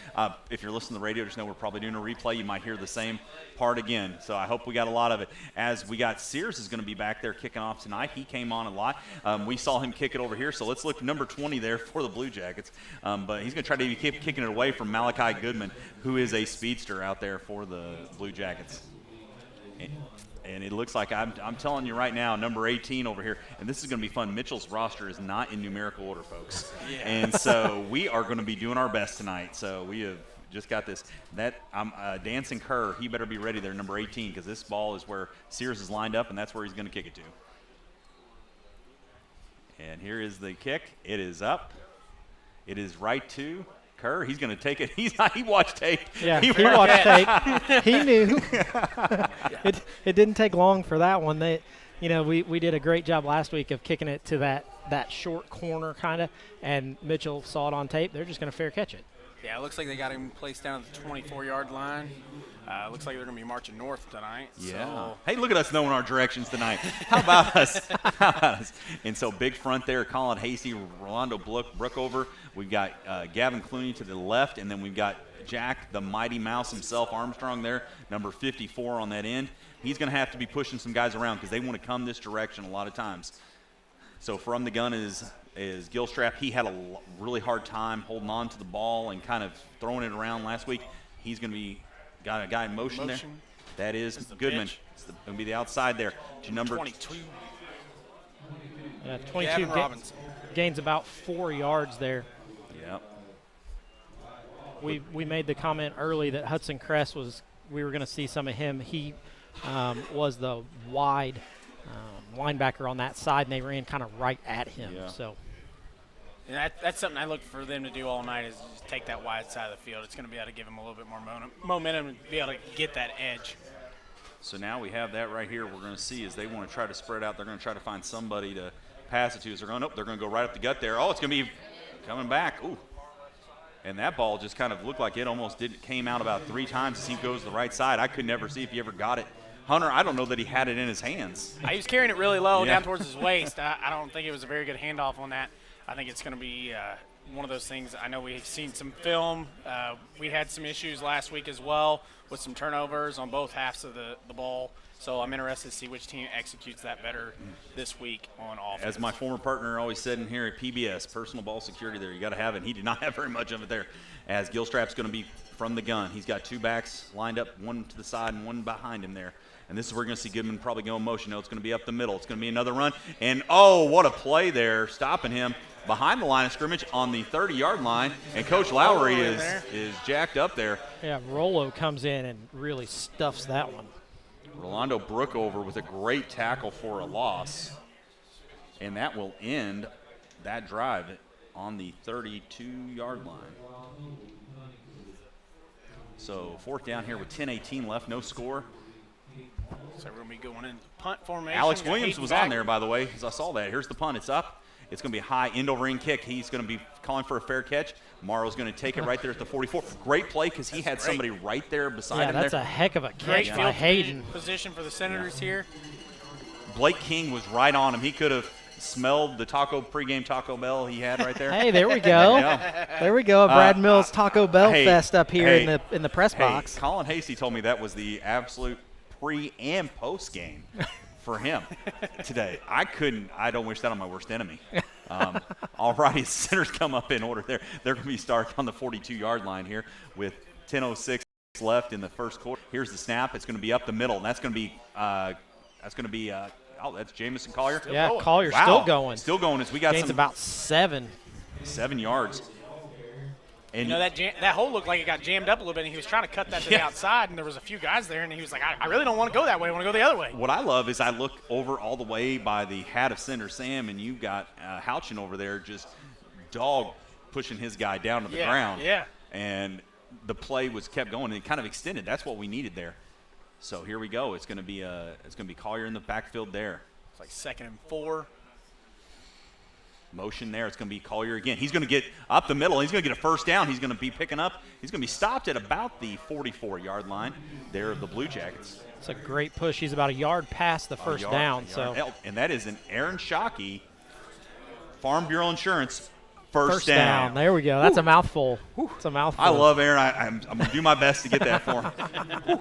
if you're listening to the radio, just know we're probably doing a replay. You might hear the same part again. So I hope we got a lot of it. As we got Sears is going to be back there kicking off tonight. He came on a lot. We saw him kick it over here. So let's look number 20 there for the Blue Jackets. But he's going to try to keep kicking it away from Malachi Goodman, who is a speedster out there for the Blue Jackets. And it looks like, I'm telling you right now, number 18 over here, and this is going to be fun. Mitchell's roster is not in numerical order, folks. Yeah. And so we are going to be doing our best tonight. So we have just got this. Dancing Kerr, he better be ready there, number 18, because this ball is where Sears is lined up, and that's where he's going to kick it to. And here is the kick. It is up. It is right to Kerr. He's going to take it. He watched tape. Yeah, he watched tape. He knew. It didn't take long for that one. We did a great job last week of kicking it to that short corner kind of, and Mitchell saw it on tape. They're just going to fair catch it. Yeah, it looks like they got him placed down at the 24-yard line. Looks like they're going to be marching north tonight. Yeah. So. Hey, look at us knowing our directions tonight. How about us? And so big front there, Colin Hasty, Rolando Brookover. We've got Gavin Clooney to the left, and then we've got Jack, the Mighty Mouse himself, Armstrong there, number 54 on that end. He's going to have to be pushing some guys around because they want to come this direction a lot of times. So from the gun is Gilstrap. He had a really hard time holding on to the ball and kind of throwing it around last week. He's going to be got a guy in motion there. That is Goodman. It's going to be the outside there to number 22. 22 gains about 4 yards there. Yep. We made the comment early that Hudson Kress we were going to see some of him. He was the wide linebacker on that side, and they ran kind of right at him. Yeah. So And that's something I look for them to do all night is just take that wide side of the field. It's going to be able to give them a little bit more momentum and be able to get that edge. So now we have that right here. We're going to see as they want to try to spread out. They're going to try to find somebody to pass it to. As they're going up, they're going to go right up the gut there. Oh, it's going to be coming back. Ooh. And that ball just kind of looked like it almost came out about 3 times as he goes to the right side. I could never see if he ever got it. Hunter, I don't know that he had it in his hands. He was carrying it really low down towards his waist. I don't think it was a very good handoff on that. I think it's going to be one of those things. I know we've seen some film. We had some issues last week as well with some turnovers on both halves of the ball. So I'm interested to see which team executes that better this week on offense. As my former partner always said in here at PBS, personal ball security there, you got to have it. And he did not have very much of it there. As Gilstrap's going to be from the gun. He's got 2 backs lined up, one to the side and one behind him there. And this is where we're going to see Goodman probably go in motion. No, it's going to be up the middle. It's going to be another run. And, oh, what a play there, stopping him behind the line of scrimmage on the 30-yard line. And Coach Lowry is jacked up there. Yeah, Rollo comes in and really stuffs that one. Rolando Brookover with a great tackle for a loss. And that will end that drive on the 32-yard line. So 4th down here with 10:18 left, no score. So we're going to be going in punt formation. Alex Williams was on there, by the way, as I saw that. Here's the punt. It's up. It's going to be a high end-over-end kick. He's going to be calling for a fair catch. Morrow's going to take it right there at the 44. Great play because he had somebody right there beside him. Yeah, that's a heck of a catch Great by Hayden. Position for the Senators here. Blake King was right on him. He could have smelled the pregame Taco Bell he had right there. Hey, there we go. Yeah. There we go. Brad Mills Taco Bell Fest up here in the press box. Colin Hasty told me that was the absolute pre and post game for him today. I don't wish that on my worst enemy. All righty, Senators come up in order there. They're going to be starting on the 42-yard line here with 10:06 left in the first quarter. Here's the snap. It's going to be up the middle, and that's going to be that's Jamison Collier. Yeah, Collier's still going. Still going as we got Gains about 7 yards. And that hole looked like it got jammed up a little bit, and he was trying to cut that to the outside, and there was a few guys there, and he was like, I really don't want to go that way. I want to go the other way. What I love is I look over all the way by the hat of Senator Sam, and you've got Houchin over there just dog pushing his guy down to the ground. Yeah. And the play was kept going, and it kind of extended. That's what we needed there. So here we go. It's going to be Collier in the backfield there. It's like 2nd and 4. Motion there. It's going to be Collier again. He's going to get up the middle. He's going to get a first down. He's going to be picking up. He's going to be stopped at about the 44-yard line there of the Blue Jackets. It's a great push. He's about a yard past the first down. And that is an Aaron Shockey, Farm Bureau Insurance, first down. There we go. That's a mouthful. It's a mouthful. I love Aaron. I'm going to do my best to get that for him.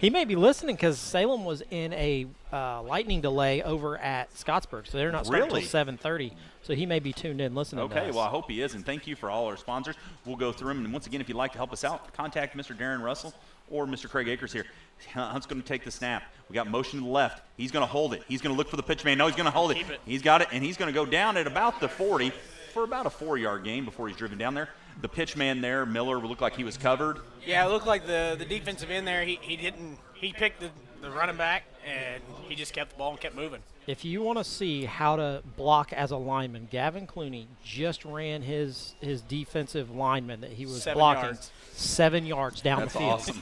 He may be listening because Salem was in a lightning delay over at Scottsburg, so they're not starting until 7:30. So he may be tuned in listening to us. Okay, well, I hope he is, and thank you for all our sponsors. We'll go through them, and once again, if you'd like to help us out, contact Mr. Darren Russell or Mr. Craig Akers here. Hunt's going to take the snap. We got motion to the left. He's going to hold it. He's going to look for the pitch man. No, he's going to hold it. He's got it, and he's going to go down at about the 40 for about a 4-yard gain before he's driven down there. The pitch man there, Miller, looked like he was covered. Yeah, it looked like the defensive end there, he picked the running back, and he just kept the ball and kept moving. If you want to see how to block as a lineman, Gavin Clooney just ran his defensive lineman that he was 7 blocking yards. 7 yards down That's the field. awesome.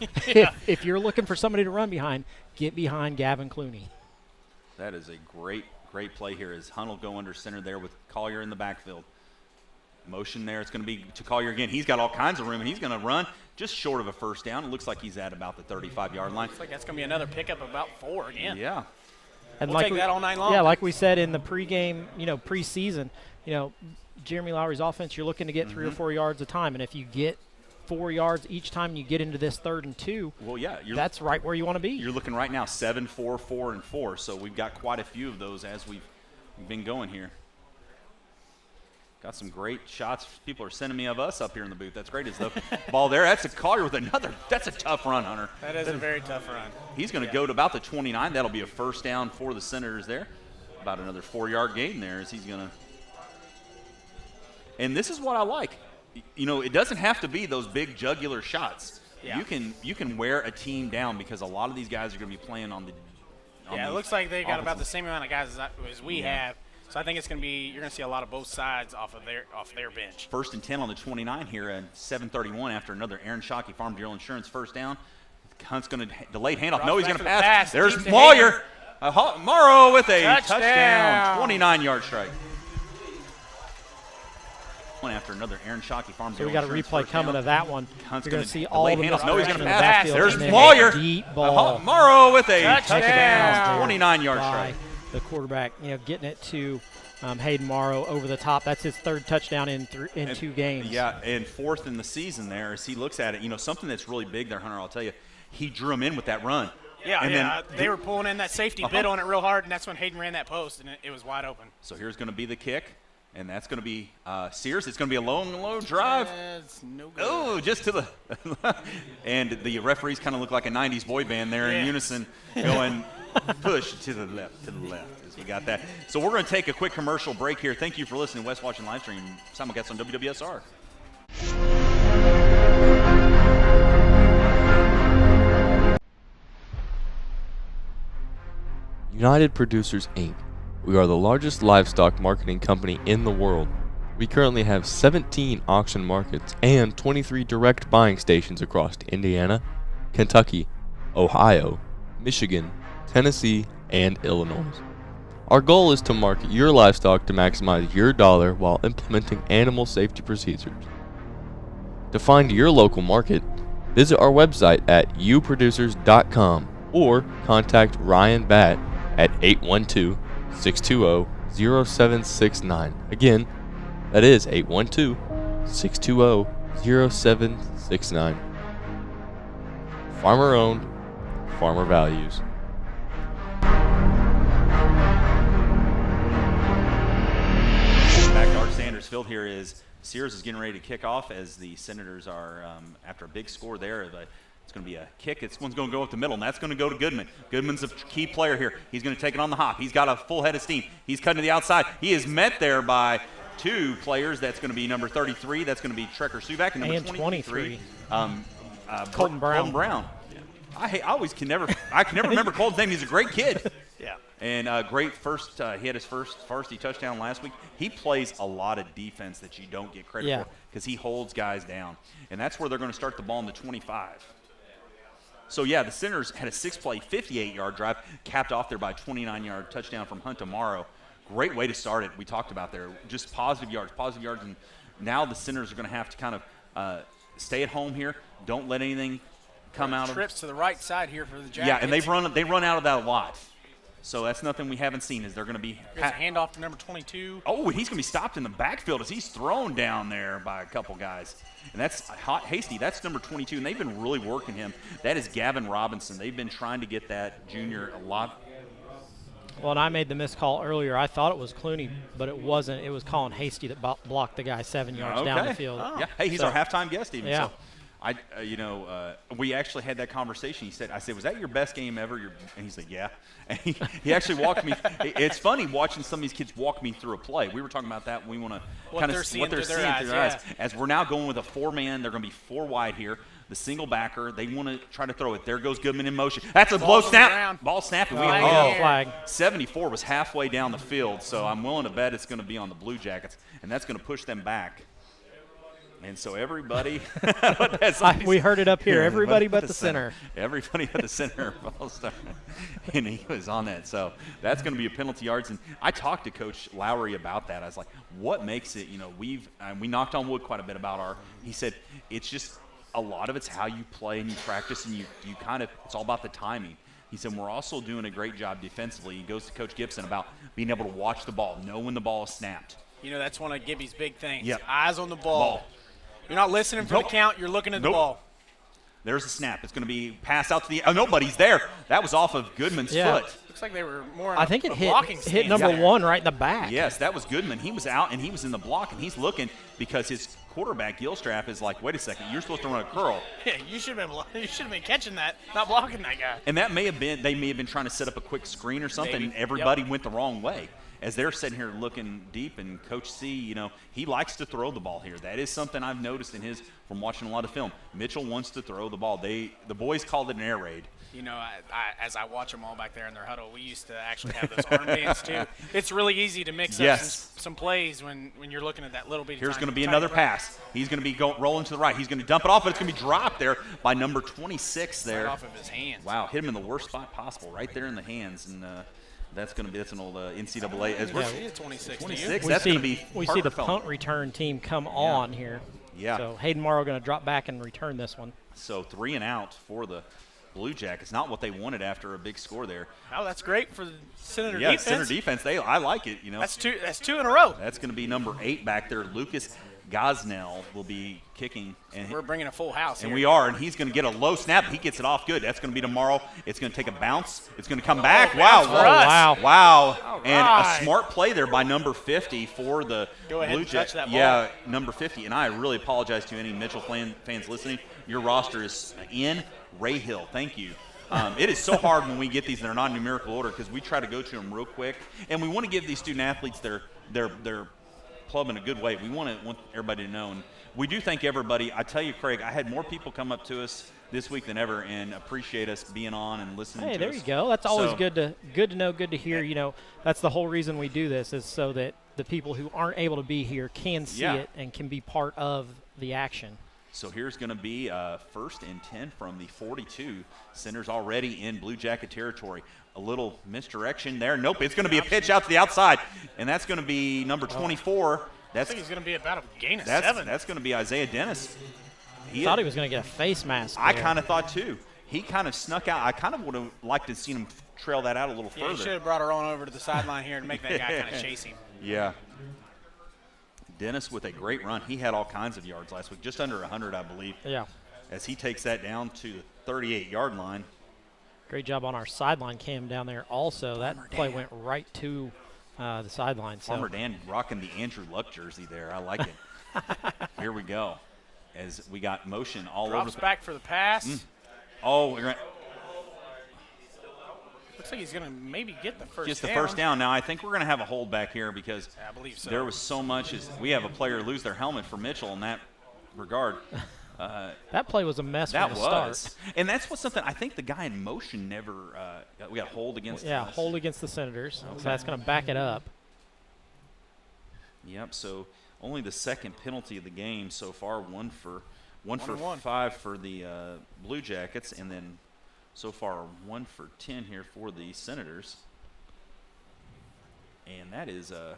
If you're looking for somebody to run behind, get behind Gavin Clooney. That is a great play here as Hunt will go under center there with Collier in the backfield. Motion there. It's going to be to Collier again. He's got all kinds of room, and he's going to run just short of a first down. It looks like he's at about the 35-yard line. Looks like that's going to be another pickup of about 4 again. Yeah. And we'll take that all night long. Yeah, like we said in the pregame, preseason, Jeremy Lowry's offense, you're looking to get 3 or 4 yards a time, and if you get 4 yards each time you get into this 3rd and 2, well, yeah, that's right where you want to be. You're looking right now 7, 4, 4, and 4. So we've got quite a few of those as we've been going here. Got some great shots. People are sending me of us up here in the booth. That's great. Is the ball there? That's a Collier with another. That's a tough run, Hunter. That is a very tough run. He's going to go to about the 29. That'll be a first down for the Senators there. About another 4-yard gain there as he's going to. And this is what I like. It doesn't have to be those big jugular shots. Yeah. You can wear a team down because a lot of these guys are going to be playing on the. It looks like they got about the same amount of guys as we have. So I think it's going to be, you're going to see a lot of both sides off their bench. 1st and 10 on the 29 here at 7:31 after another Aaron Shockey Farm Bureau Insurance first down. Hunt's going to delayed handoff. No, he's going to pass. There's Moyer. Morrow with a touchdown. 29-yard strike. After another Aaron Shockey Farm So Bureau we got a Insurance replay first coming down. of that one. Hunt's You're going to see delayed all of them. handoff. No, he's going to in the pass. backfield, There's and then Moyer. Deep ball. Morrow with a touchdown. 29-yard by strike. The quarterback, getting it to Hayden Morrow over the top. That's his 3rd touchdown in 2 games. Yeah, and 4th in the season there as he looks at it. Something that's really big there, Hunter, I'll tell you, he drew him in with that run. Yeah, and then they were pulling in that safety bid on it real hard, and that's when Hayden ran that post, and it was wide open. So here's going to be the kick, and that's going to be Sears. It's going to be a low drive. It's no good. Oh, just to the – and the referees kind of look like a 90s boy band there in unison going push to the left, as we got that. So we're going to take a quick commercial break here. Thank you for listening to West Washington Livestream simulcast on WWSR. United Producers Inc. We are the largest livestock marketing company in the world. We currently have 17 auction markets and 23 direct buying stations across Indiana, Kentucky, Ohio, Michigan, Tennessee, and Illinois. Our goal is to market your livestock to maximize your dollar while implementing animal safety procedures. To find your local market, visit our website at uproducers.com or contact Ryan Batt at 812-620-0769. Again, that is 812-620-0769. Farmer owned, farmer values. Back to Art Sanders Field here is Sears is getting ready to kick off as the Senators are after a big score there. It's going to be a kick. This one's going to go up the middle, and that's going to go to Goodman. Goodman's a key player here. He's going to take it on the hop. He's got a full head of steam. He's cutting to the outside. He is met there by 2 players. That's going to be number 33. That's going to be Trekker Subak, and number 23. Colton Brown. Colton Brown. I always can never remember Colton's name. He's a great kid. Yeah. And great first. He had his first varsity touchdown last week. He plays a lot of defense that you don't get credit for because he holds guys down, and that's where they're going to start the ball in the 25. So, yeah, the Senators had a 6-play, 58-yard drive, capped off there by a 29-yard touchdown from Hunt Morrow. Great way to start it. We talked about there. Just positive yards. And now the Senators are going to have to kind of stay at home here. Don't let anything come out of it. Trips to the right side here for the Jackets. Yeah, and they run out of that a lot. So that's nothing we haven't seen is they're going to be – There's a handoff to number 22. Oh, he's going to be stopped in the backfield as he's thrown down there by a couple guys. And that's Hasty. That's number 22, and they've been really working him. That is Gavin Robinson. They've been trying to get that junior a lot. Well, and I made the missed call earlier. I thought it was Clooney, but it wasn't. It was Colin Hasty that blocked the guy 7 yards down the field. Oh. Yeah, hey, he's our halftime guest even. Yeah. So we actually had that conversation. I said, was that your best game ever? And he said, yeah. And he actually walked me. It's funny watching some of these kids walk me through a play. We were talking about that. We want to kind of what they're seeing through their eyes. As we're now going with a 4-man, they're going to be 4 wide here. The single backer, they want to try to throw it. There goes Goodman in motion. That's a blow snap. Ball snap. Flag. 74 was halfway down the field, so I'm willing to bet it's going to be on the Blue Jackets, and that's going to push them back. And so everybody – we heard it up here. Everybody but the center. Everybody but the center. And he was on that. So that's going to be a penalty yards. And I talked to Coach Lowry about that. I was like, what makes it – we knocked on wood quite a bit about he said it's just a lot of it's how you play and you practice and you kind of – it's all about the timing. He said we're also doing a great job defensively. He goes to Coach Gibson about being able to watch the ball, know when the ball is snapped. That's one of Gibby's big things. Yep. Eyes on the ball. You're not listening for the count. You're looking at the ball. There's a snap. It's going to be passed out to the – oh, nobody's there. That was off of Goodman's foot. Looks like they were more in I think it blocking hit number 1 right in the back. Yes, that was Goodman. He was out, and he was in the block, and he's looking because his quarterback, Gilstrap, is like, wait a second, you're supposed to run a curl. Yeah, you should have been catching that, not blocking that guy. And that may have been – they may have been trying to set up a quick screen or something, and everybody went the wrong way. As they're sitting here looking deep, and Coach C, he likes to throw the ball here. That is something I've noticed from watching a lot of film. Mitchell wants to throw the ball. The boys called it an air raid. You know, as I watch them all back there in their huddle, we used to actually have those armbands too. It's really easy to mix up some plays when you're looking at that little bit. Here's going to be another pass. He's going to be rolling to the right. He's going to dump it off, but it's going to be dropped there by number 26 there. Right off of his hands. Wow, hit him in the worst spot possible, right there in the hands, and that's an old NCAA. As we're 26. 26. That's going to be. We see the punt return team come on here. Yeah. So Hayden Morrow going to drop back and return this one. So 3 and out for the Blue Jackets. Not what they wanted after a big score there. Oh, that's great for the Senator defense. defense. Senator defense. I like it. You know. That's two in a row. That's going to be number 8 back there. Lucas Gosnell will be kicking. And we're bringing a full house and here. we are, and he's going to get a low snap. He gets it off good. That's going to be tomorrow. It's going to take a bounce. It's going to come back. Wow. All And right. a smart play there by number 50 for the Go ahead Blue and touch that ball. Yeah, number 50. And I really apologize to any Mitchell fans listening. Your roster is in. Ray Hill, thank you. It is so hard when we get these in their non-numerical order because we try to go to them real quick, and we want to give these student athletes their club in a good way. We want everybody to know, and we do thank everybody. I tell you, Craig, I had more people come up to us this week than ever and appreciate us being on and listening. Hey, to there us. you go. That's always good to know, good to hear. You know, that's the whole reason we do this is so that the people who aren't able to be here can see it and can be part of the action. So here's going to be 1st and 10 from the 42. Center's already in Blue Jacket territory. A little misdirection there. Nope, it's going to be a pitch out to the outside, and that's going to be number 24. I think he's going to be about a gain of 7. That's going to be Isaiah Dennis. Thought he was going to get a face mask. I kind of thought too. He kind of snuck out. I kind of would have liked to have seen him trail that out a little Yeah, further. he should have brought her on over to the sideline here and make that guy kind of chase him. Yeah. Dennis with a great run. He had all kinds of yards last week, just under 100, I believe. Yeah. As he takes that down to the 38-yard line. Great job on our sideline cam down there also. That play went right to the sideline. Farmer Dan rocking the Andrew Luck jersey there. I like it. Here we go. As we got motion all over. Drops back for the pass. Oh, we're going to. Looks like he's going to maybe get the first down. Just the first down. Now, I think we're going to have a hold back here because I believe so. there was so much. We have a player lose their helmet for Mitchell in that regard. That play was a mess that from the was. start. And that's what something I think the guy in motion never we got hold against us. Hold against the Senators. Okay. So that's going to back it up. Yep, so only the second penalty of the game so far, one for 1 5 for the Blue Jackets, and then so far 1 for 10 here for the Senators. And that is a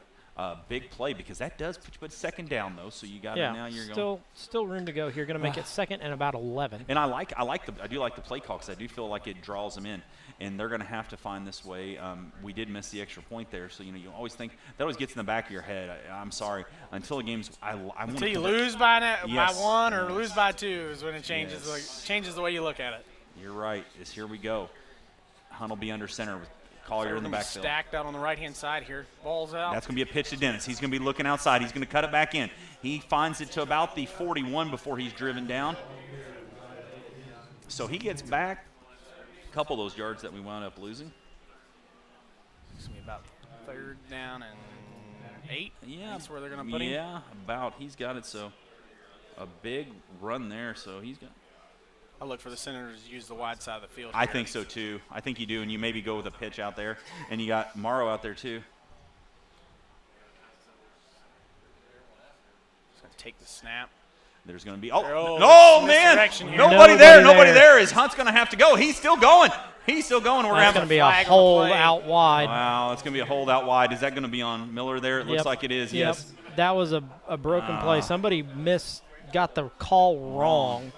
big play because that does put you at second down though, so you got it now. You're still room to go here. Going to make it 2nd and about 11. And I do like the play call because I do feel like it draws them in, and they're going to have to find this way. We did miss the extra point there, so you always think that always gets in the back of your head. I'm sorry until the game's. Until you lose by 1 or yes. lose by 2 is when it changes. Changes the way you look at it. You're right. Here we go. Hunt will be under center with Collier in the backfield. Stacked out on the right-hand side here. Ball's out. That's going to be a pitch to Dennis. He's going to be looking outside. He's going to cut it back in. He finds it to about the 41 before he's driven down. So he gets back a couple of those yards that we wound up losing. It's going to be about 3rd down and 8. Yeah. That's where they're going to put him. Yeah, about. He's got it. So a big run there. So he's got. I look for the Senators to use the wide side of the field. I think so too. I think you do, and you maybe go with a pitch out there, and you got Morrow out there too. Just going to take the snap. There's going to be man! Nobody there. Is Hunt's going to have to go? He's still going. We're going to have to be a hold out wide. Wow, it's going to be a hold out wide. Is that going to be on Miller there? It looks like it is. Yep. Yes. That was a broken play. Somebody got the call wrong.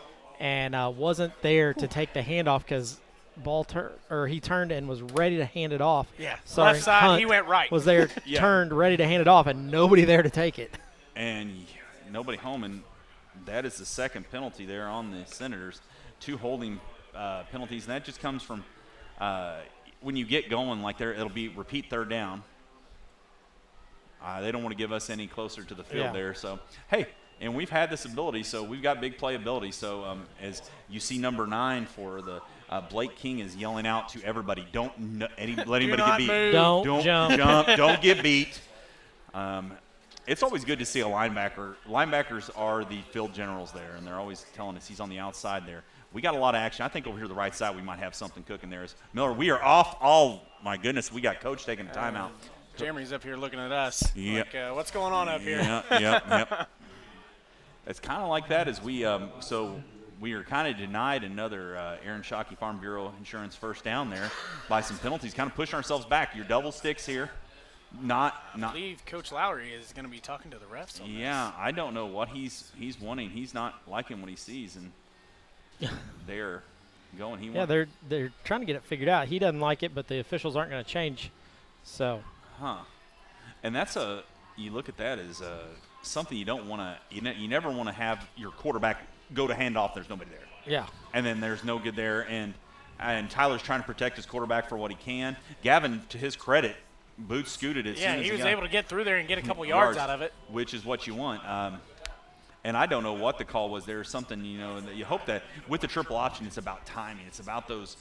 And wasn't there to take the handoff because he turned and was ready to hand it off. Yeah, Sorry, left side, Hunt he went right. Was there, turned, ready to hand it off, and nobody there to take it. And nobody home, and that is the second penalty there on the Senators. 2 holding penalties, and that just comes from when you get going like there, it'll be repeat 3rd down. They don't want to give us any closer to the field there. So, hey. And we've had this ability, so we've got big play ability. So as you see number 9 for the Blake King is yelling out to everybody, don't let anybody get beat. Don't jump. Don't get beat. It's always good to see a linebacker. Linebackers are the field generals there, and they're always telling us he's on the outside there. we got a lot of action. I think over here the right side we might have something cooking there. As Miller, we are off. Oh, my goodness, we got Coach taking a timeout. Jeremy's up here looking at us. Yep. Like, what's going on up here? Yep. It's kind of like that as we so we are kind of denied another Aaron Shockey Farm Bureau Insurance first down there by some penalties, kind of pushing ourselves back. Your double sticks here. I believe Coach Lowry is going to be talking to the refs on this. I don't know what he's wanting. He's not liking what he sees, and they're going. They're trying to get it figured out. He doesn't like it, but the officials aren't going to change. So. And that's you look at that as something you don't want to. You never want to have your quarterback go to handoff. There's nobody there. Yeah. And then there's no good there, and Tyler's trying to protect his quarterback for what he can. Gavin, to his credit, boots scooted it. Yeah, he was able to get through there and get a couple yards out of it, which is what you want. And I don't know what the call was. There's something, that you hope that with the triple option, it's about timing. It's about those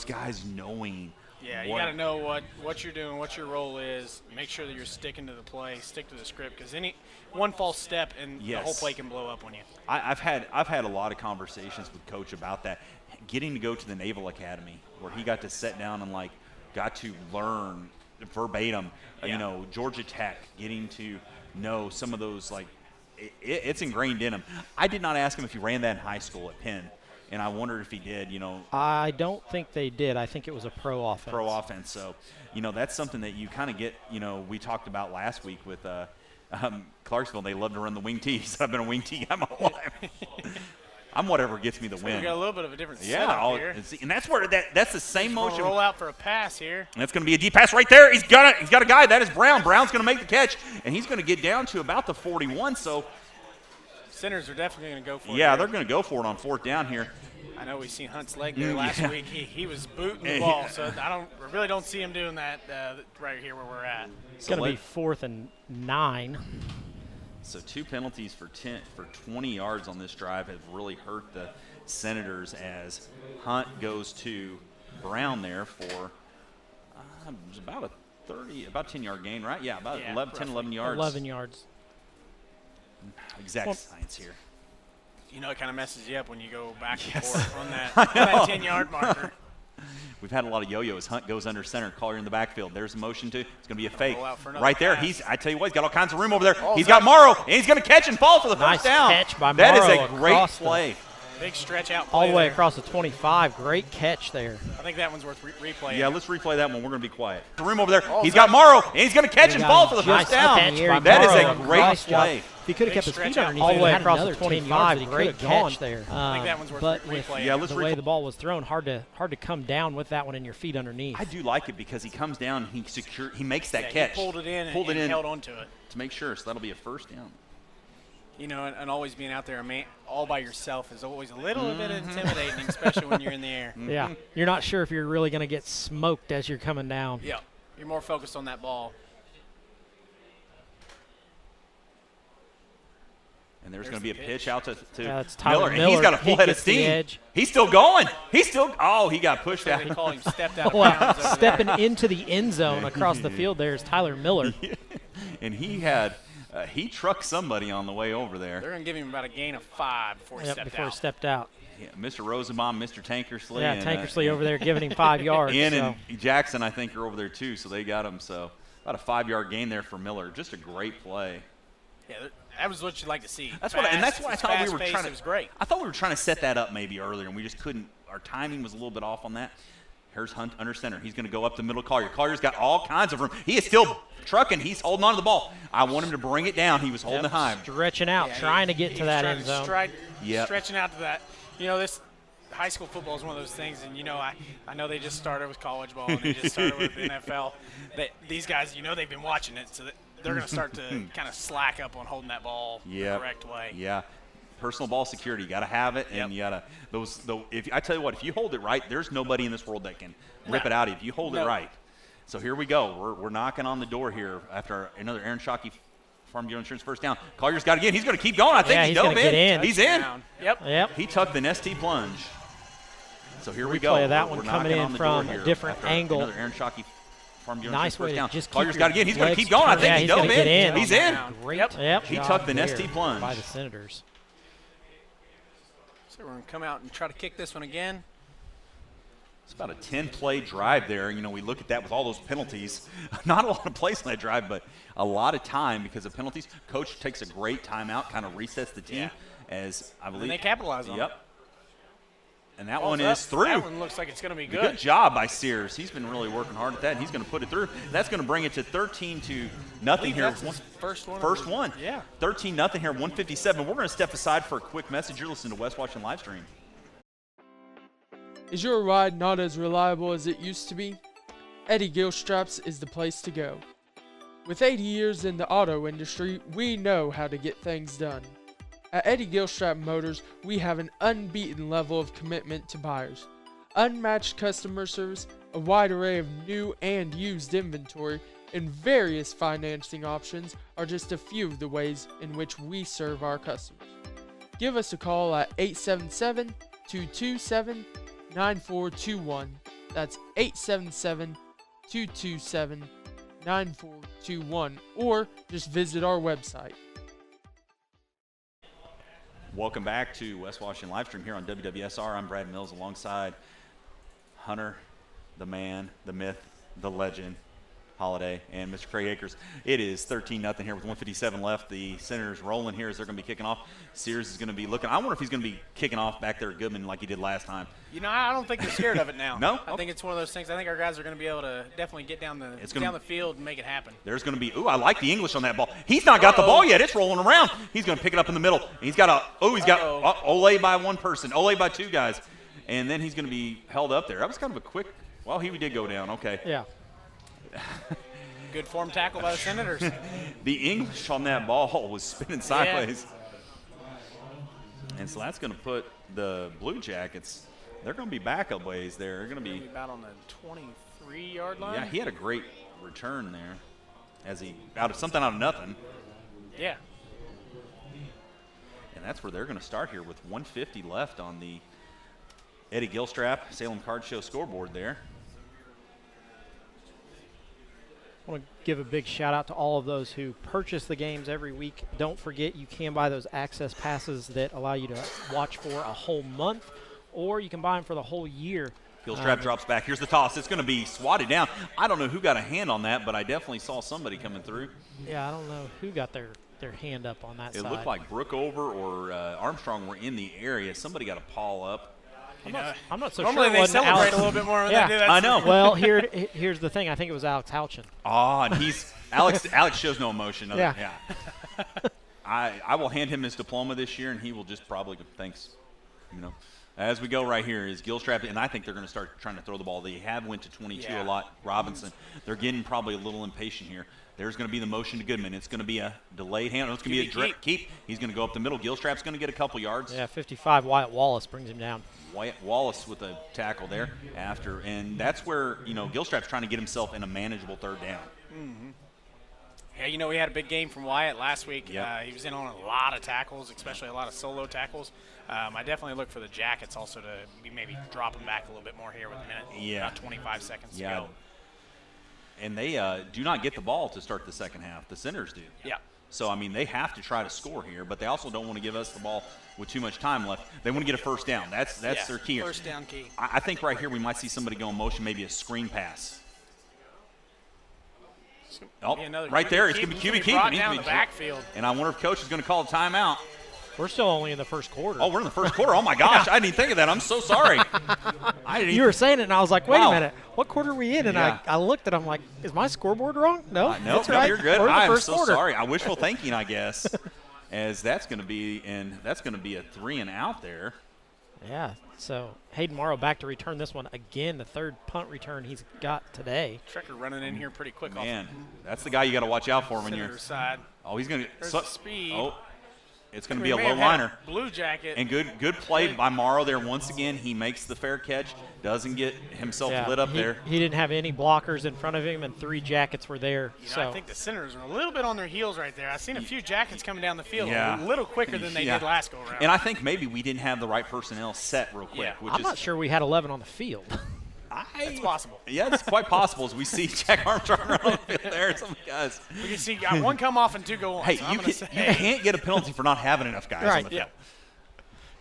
guys knowing. Yeah, you got to know what you're doing, what your role is. Make sure that you're sticking to the play, stick to the script, because any one false step and the whole play can blow up on you. I've had a lot of conversations with Coach about that. Getting to go to the Naval Academy where he got to sit down and got to learn verbatim. Georgia Tech, getting to know some of those it's ingrained in him. I did not ask him if he ran that in high school at Penn. And I wondered if he did, I don't think they did. I think it was a pro offense. So, that's something that you kind of get, we talked about last week with Clarksville. They love to run the wing tee. He said, I've been a wing tee guy my whole life. I'm whatever gets me the win. We got a little bit of a different setup here. And that's where that's the same motion. Roll out for a pass here. And that's going to be a deep pass right there. He's got a guy. That is Brown. Brown's going to make the catch, and he's going to get down to about the 41. So Centers are definitely going to go for it. Yeah, they're going to go for it on fourth down here. I know we've seen Hunt's leg there last week. He was booting the ball, so I really don't see him doing that right here where we're at. It's going to be 4th and 9. So 2 penalties for 20 yards on this drive have really hurt the Senators as Hunt goes to Brown there for about a 10-yard gain, right? Yeah, about 11 yards. 11 yards. Exact science here. It kind of messes you up when you go back and forth on that 10-yard marker. We've had a lot of yo-yos. Hunt goes under center. Collier in the backfield. There's a motion it's going to be a fake. Right there. I tell you what, he's got all kinds of room over there. He's got Morrow, and he's going to catch and fall for the first down. Nice catch by Morrow. That is a great play. Big stretch out play all the way there. Across the 25. Great catch there. I think that one's worth replaying. Yeah, let's replay that one. We're going to be quiet. The room over there. He's got Morrow, and he's going to catch and fall for the first down. That is a great play. If he could have kept his feet underneath, all the way across the 25, great catch there. I think that one's worth but replaying. With the way the ball was thrown, hard to come down with that one in your feet underneath. I do like it because he comes down, he makes that catch. He pulled it in and held onto it. To make sure, so that'll be a first down. And always being out there all by yourself is always a little bit intimidating, especially when you're in the air. Yeah, you're not sure if you're really going to get smoked as you're coming down. Yeah, you're more focused on that ball. And there's going to be a pitch out to Miller, and he's got a full head of steam. He's still going. He got pushed out. They call him stepped out of bounds. Stepping into the end zone across the field there is Tyler Miller. And he trucked somebody on the way over there. They're going to give him about a gain of 5 before he stepped out. Yeah, Mr. Rosenbaum, Mr. Tankersley. Yeah, Tankersley over there giving him 5 yards. And Jackson, I think, are over there too, so they got him. So about a 5-yard gain there for Miller. Just a great play. Yeah, that was what you'd like to see. That's what I thought we were trying to. It was great. I thought we were trying to set that up maybe earlier, and we just couldn't. Our timing was a little bit off on that. Here's Hunt under center. He's going to go up the middle. Collier's got all kinds of room. He is still trucking. He's holding on to the ball. I want him to bring it down. He was holding it high. Stretching out, trying to get to that end zone. Stretching out to that. This high school football is one of those things, and I know they just started with college ball and they just started with NFL. These guys, they've been watching it, so they're going to start to kind of slack up on holding that ball the correct way. Yeah. Personal ball security, you got to have it, and you got to I tell you what, if you hold it right, there's nobody in this world that can rip it out of you if you hold it right. So here we go. We're knocking on the door here after another Aaron Shockey Farm Bureau Insurance first down. Collier's got to get. He's going to keep going. I think he's dove in. He's in. Yep. He tucked an ST plunge. So here we Replay go. of that one coming in from a different angle. Another Aaron Shockey Farm Bureau Nice Insurance way first to just down. Collier's got to get. He's going to keep going. I think he dove in. He's in. Yep. He tucked an ST plunge by the Senators. So So we're going to come out and try to kick this one again. It's about a 10-play drive there. You know, we look at that with all those penalties. Not a lot of plays on that drive, but a lot of time because of penalties. Coach takes a great timeout, kind of resets the team as I believe. And they capitalize on it. Yep. And that Ball's one up. is through. That one looks like it's going to be good. Good job by Sears. He's been really working hard at that. He's going to put it through. That's going to bring it to 13-0 here. That's his first one. First one. Yeah. 13-0 here, 157. We're going to step aside for a quick message. You're listening to West Washington Livestream. Is your ride not as reliable as it used to be? Eddie Gilstraps is the place to go. With 80 years in the auto industry, we know how to get things done. At Eddie Gilstrap Motors, we have an unbeaten level of commitment to buyers, unmatched customer service, a wide array of new and used inventory, and various financing options are just a few of the ways in which we serve our customers. Give us a call at 877-227-9421. That's 877-227-9421, or just visit our website. Welcome back to West Washington Livestream here on WWSR. I'm Brad Mills alongside Hunter, the man, the myth, the legend, Holiday, and Mr. Craig Akers. It is 13-0 here with 157 left. The Senators rolling here as they're going to be kicking off. Sears is going to be looking. I wonder if he's going to be kicking off back there at Goodman like he did last time. You know, I don't think they're scared of it now. No? I think it's one of those things. I think our guys are going to be able to definitely get down the field and make it happen. There's going to be, I like the English on that ball. He's not got the ball yet. It's rolling around. He's going to pick it up in the middle. He's got Ole by one person, Ole by two guys. And then he's going to be held up there. That was kind of a quick, well, he did go down. Okay. Yeah. Good form tackle by the Senators. The English on that ball was spinning sideways. Yeah. And so that's going to put the Blue Jackets, they're going to be back a ways there. They're going to be about on the 23-yard line. Yeah, he had a great return there as he out of nothing. Yeah. And that's where they're going to start here with 150 left on the Eddie Gilstrap Salem Card Show scoreboard there. I want to give a big shout out to all of those who purchase the games every week. Don't forget you can buy those access passes that allow you to watch for a whole month, or you can buy them for the whole year. Gilstrap drops back. Here's the toss. It's going to be swatted down. I don't know who got a hand on that, but I definitely saw somebody coming through. Yeah, I don't know who got their hand up on that side. It looked like Brookover or Armstrong were in the area. Somebody got a paw up. I'm not so normally sure. Normally they celebrate a little bit more when they do that. I know. Well, here's the thing. I think it was Alex Houchin. And he's Alex shows no emotion. Yeah. I will hand him his diploma this year, and he will just probably go, thanks. You know, as we go right here is Gilstrap, and I think they're going to start trying to throw the ball. They have went to 22 a lot. Robinson, they're getting probably a little impatient here. There's going to be the motion to Goodman. It's going to be a delayed hand. It's going to be a direct keep. He's going to go up the middle. Gilstrap's going to get a couple yards. Yeah, 55. Wyatt Wallace brings him down. Wyatt Wallace with a tackle there after, and that's where, you know, Gilstrap's trying to get himself in a manageable third down. Mm-hmm. Yeah, you know, we had a big game from Wyatt last week. Yep. He was in on a lot of tackles, especially a lot of solo tackles. I definitely look for the Jackets also to maybe drop them back a little bit more here with a minute, about 25 seconds to go. And they do not get the ball to start the second half. The Senators do. Yeah. So, I mean, they have to try to score here, but they also don't want to give us the ball with too much time left. They want to get a first down. That's their key here. First down key. I think right here we might see somebody go in motion, maybe a screen pass. Right there. It's going to be QB keep. Brought down the backfield. And I wonder if Coach is going to call a timeout. We're still only in the first quarter. Oh, we're in the first quarter. Oh, my gosh. I didn't even think of that. I'm so sorry. You were saying it, and I was like, wait a minute. What quarter are we in? And I looked at it. I'm like, is my scoreboard wrong? No, no, right. You're good. I'm so sorry. Wishful thinking, I guess, as that's going to be a 3-and-out there. Yeah, so Hayden Morrow back to return this one again, the third punt return he's got today. Trekker running in here pretty quick. Man, that's the guy you got to watch out for when you're – side. Oh, he's going to – speed. Oh. It's going to be a low liner. Blue Jacket. And good play by Morrow there once again. He makes the fair catch, doesn't get himself lit up there. He didn't have any blockers in front of him, and 3 Jackets were there. I think the Senators are a little bit on their heels right there. I've seen a few Jackets coming down the field a little quicker than they did last go-around. And I think maybe we didn't have the right personnel set real quick. Yeah. I'm not sure we had 11 on the field. It's possible. Yeah, it's quite possible as we see Jack Armstrong run on the field there. Some guys. We can see one come off and 2 go on. Hey, so you can't get a penalty for not having enough guys on the field.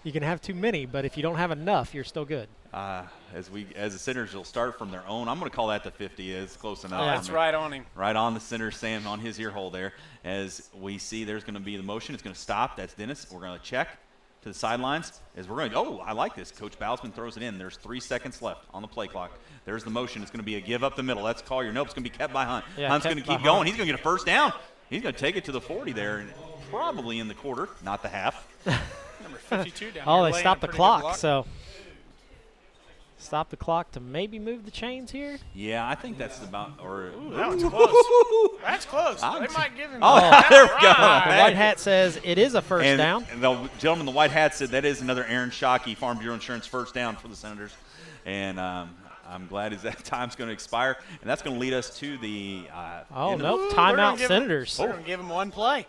You can have too many, but if you don't have enough, you're still good. As the Senators will start from their own, I'm going to call that the 50. It's close enough. Oh, that's right on him. Right on the center, Sam, on his ear hole there. As we see, there's going to be the motion. It's going to stop. That's Dennis. We're going to check to the sidelines. As we're going, oh, I like this. Coach Bousman throws it in. There's 3 seconds left on the play clock. There's the motion. It's going to be a give up the middle. That's Collier. Nope, it's going to be kept by Hunt. Yeah, Hunt's going to kept by keep going. Hunt. He's going to get a first down. He's going to take it to the 40 there, and probably in the quarter, not the half. Number 52 down Oh, here they laying stopped a the pretty good clock, block. so stop the clock to maybe move the chains here. Yeah, I think that's about. Or Ooh, that was close. That's close. They might give him. Oh, there we go. The white hat says it is a first down. And the gentleman in the white hat said that is another Aaron Shockey, Farm Bureau Insurance first down for the Senators. And I'm glad that time's going to expire. And that's going to lead us to the nope, timeout Senators. We're going to give him one play.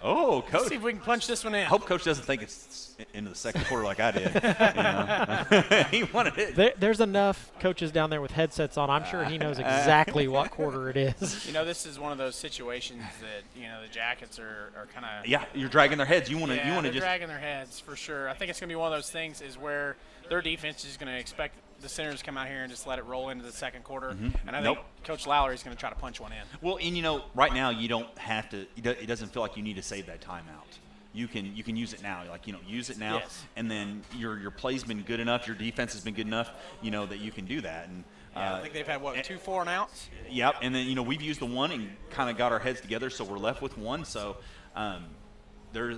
Oh, Coach. Let's see if we can punch this one in. I hope Coach doesn't think it's into the second quarter like I did. He wanted it. There's enough coaches down there with headsets on. I'm sure he knows exactly what quarter it is. You know, this is one of those situations that, the Jackets are kind of. Yeah, you're dragging their heads. You want to they're just dragging their heads for sure. I think it's going to be one of those things is where their defense is going to expect the Senators to come out here and just let it roll into the second quarter. And I think Coach Lowry is going to try to punch one in. Well, and right now you don't have to. It doesn't feel like you need to save that timeout. You can use it now. Use it now, Yes. and then your play's been good enough. Your defense has been good enough. That you can do that. And I think they've had 2 4-and-outs. Yep. And then we've used the one and kind of got our heads together, so we're left with one. So.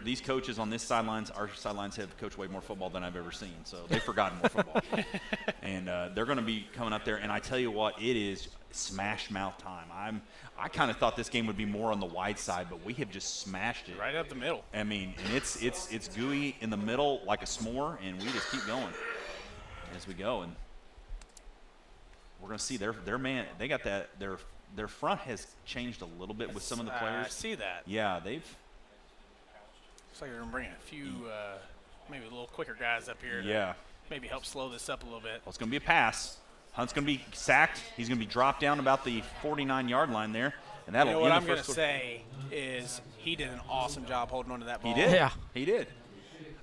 These coaches on this sidelines, our sidelines have coached way more football than I've ever seen. So they've forgotten more football. And they're going to be coming up there. And I tell you what, it is smash mouth time. I kind of thought this game would be more on the wide side, but we have just smashed it. Right up the middle. I mean, and it's gooey in the middle like a s'more, and we just keep going as we go. And we're going to see their man. They got that. Their front has changed a little bit with some of the players. I see that. Yeah, they've. Looks like they're going to bring a few, maybe a little quicker guys up here Yeah. to maybe help slow this up a little bit. Well, it's going to be a pass. Hunt's going to be sacked. He's going to be dropped down about the 49-yard line there, and that'll what end I'm the going to first say is he did an awesome job holding on to that ball. He did. Yeah. He did.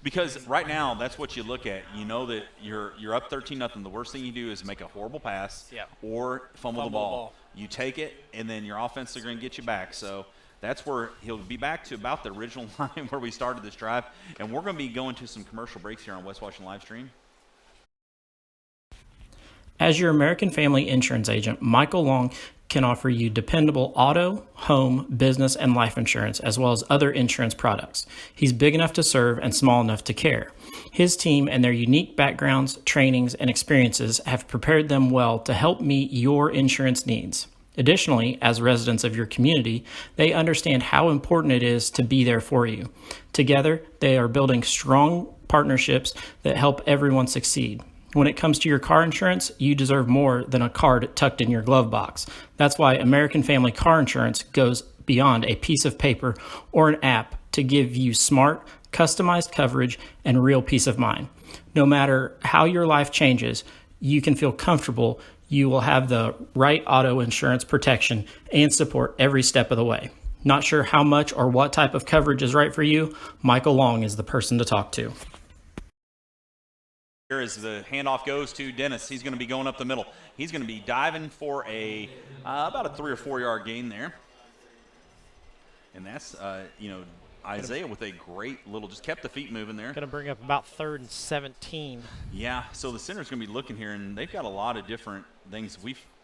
Because right now, that's what you look at. You know that you're up 13-0. The worst thing you do is make a horrible pass or fumble the ball. You take it, and then your offense are going to get you back. So that's where he'll be back to about the original line where we started this drive. And we're going to be going to some commercial breaks here on West Washington Live Stream. As your American Family Insurance agent, Michael Long can offer you dependable auto, home, business, and life insurance, as well as other insurance products. He's big enough to serve and small enough to care. His team and their unique backgrounds, trainings, and experiences have prepared them well to help meet your insurance needs. Additionally, as residents of your community, they understand how important it is to be there for you. Together, they are building strong partnerships that help everyone succeed. When it comes to your car insurance, you deserve more than a card tucked in your glove box. That's why American Family Car Insurance goes beyond a piece of paper or an app to give you smart, customized coverage and real peace of mind. No matter how your life changes, you can feel comfortable you will have the right auto insurance protection and support every step of the way. Not sure how much or what type of coverage is right for you? Michael Long is the person to talk to. Here as the handoff goes to Dennis. He's going to be going up the middle. He's going to be diving for about a 3 or 4 yard gain there. And that's, Isaiah with a great little, just kept the feet moving there. Going to bring up about 3rd and 17. Yeah, so the center's going to be looking here, and they've got a lot of different things.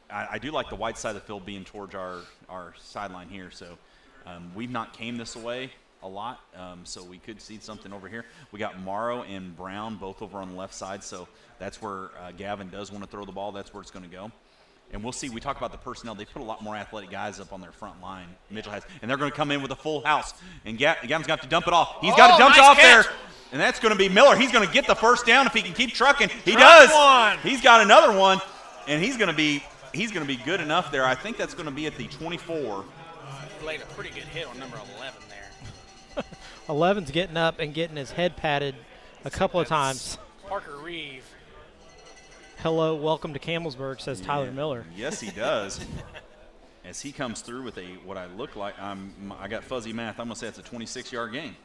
I do like the white side of the field being towards our sideline here. So we've not came this way a lot, so we could see something over here. We got Morrow and Brown both over on the left side, so that's where Gavin does want to throw the ball. That's where it's going to go. And we'll see. We talk about the personnel. They put a lot more athletic guys up on their front line. Mitchell has. And they're going to come in with a full house. And Gavin's going to have to dump it off. He's got to dump it off there. And that's going to be Miller. He's going to get the first down if he can keep trucking. He does. He's got another one. And he's going to be good enough there. I think that's going to be at the 24. He laid a pretty good hit on number 11 there. 11's getting up and getting his head patted a couple of times. Parker Reeve. Hello, welcome to Campbellsburg, says Tyler Miller. Yes, he does. As he comes through with what I look like, I got fuzzy math. I'm going to say it's a 26-yard gain.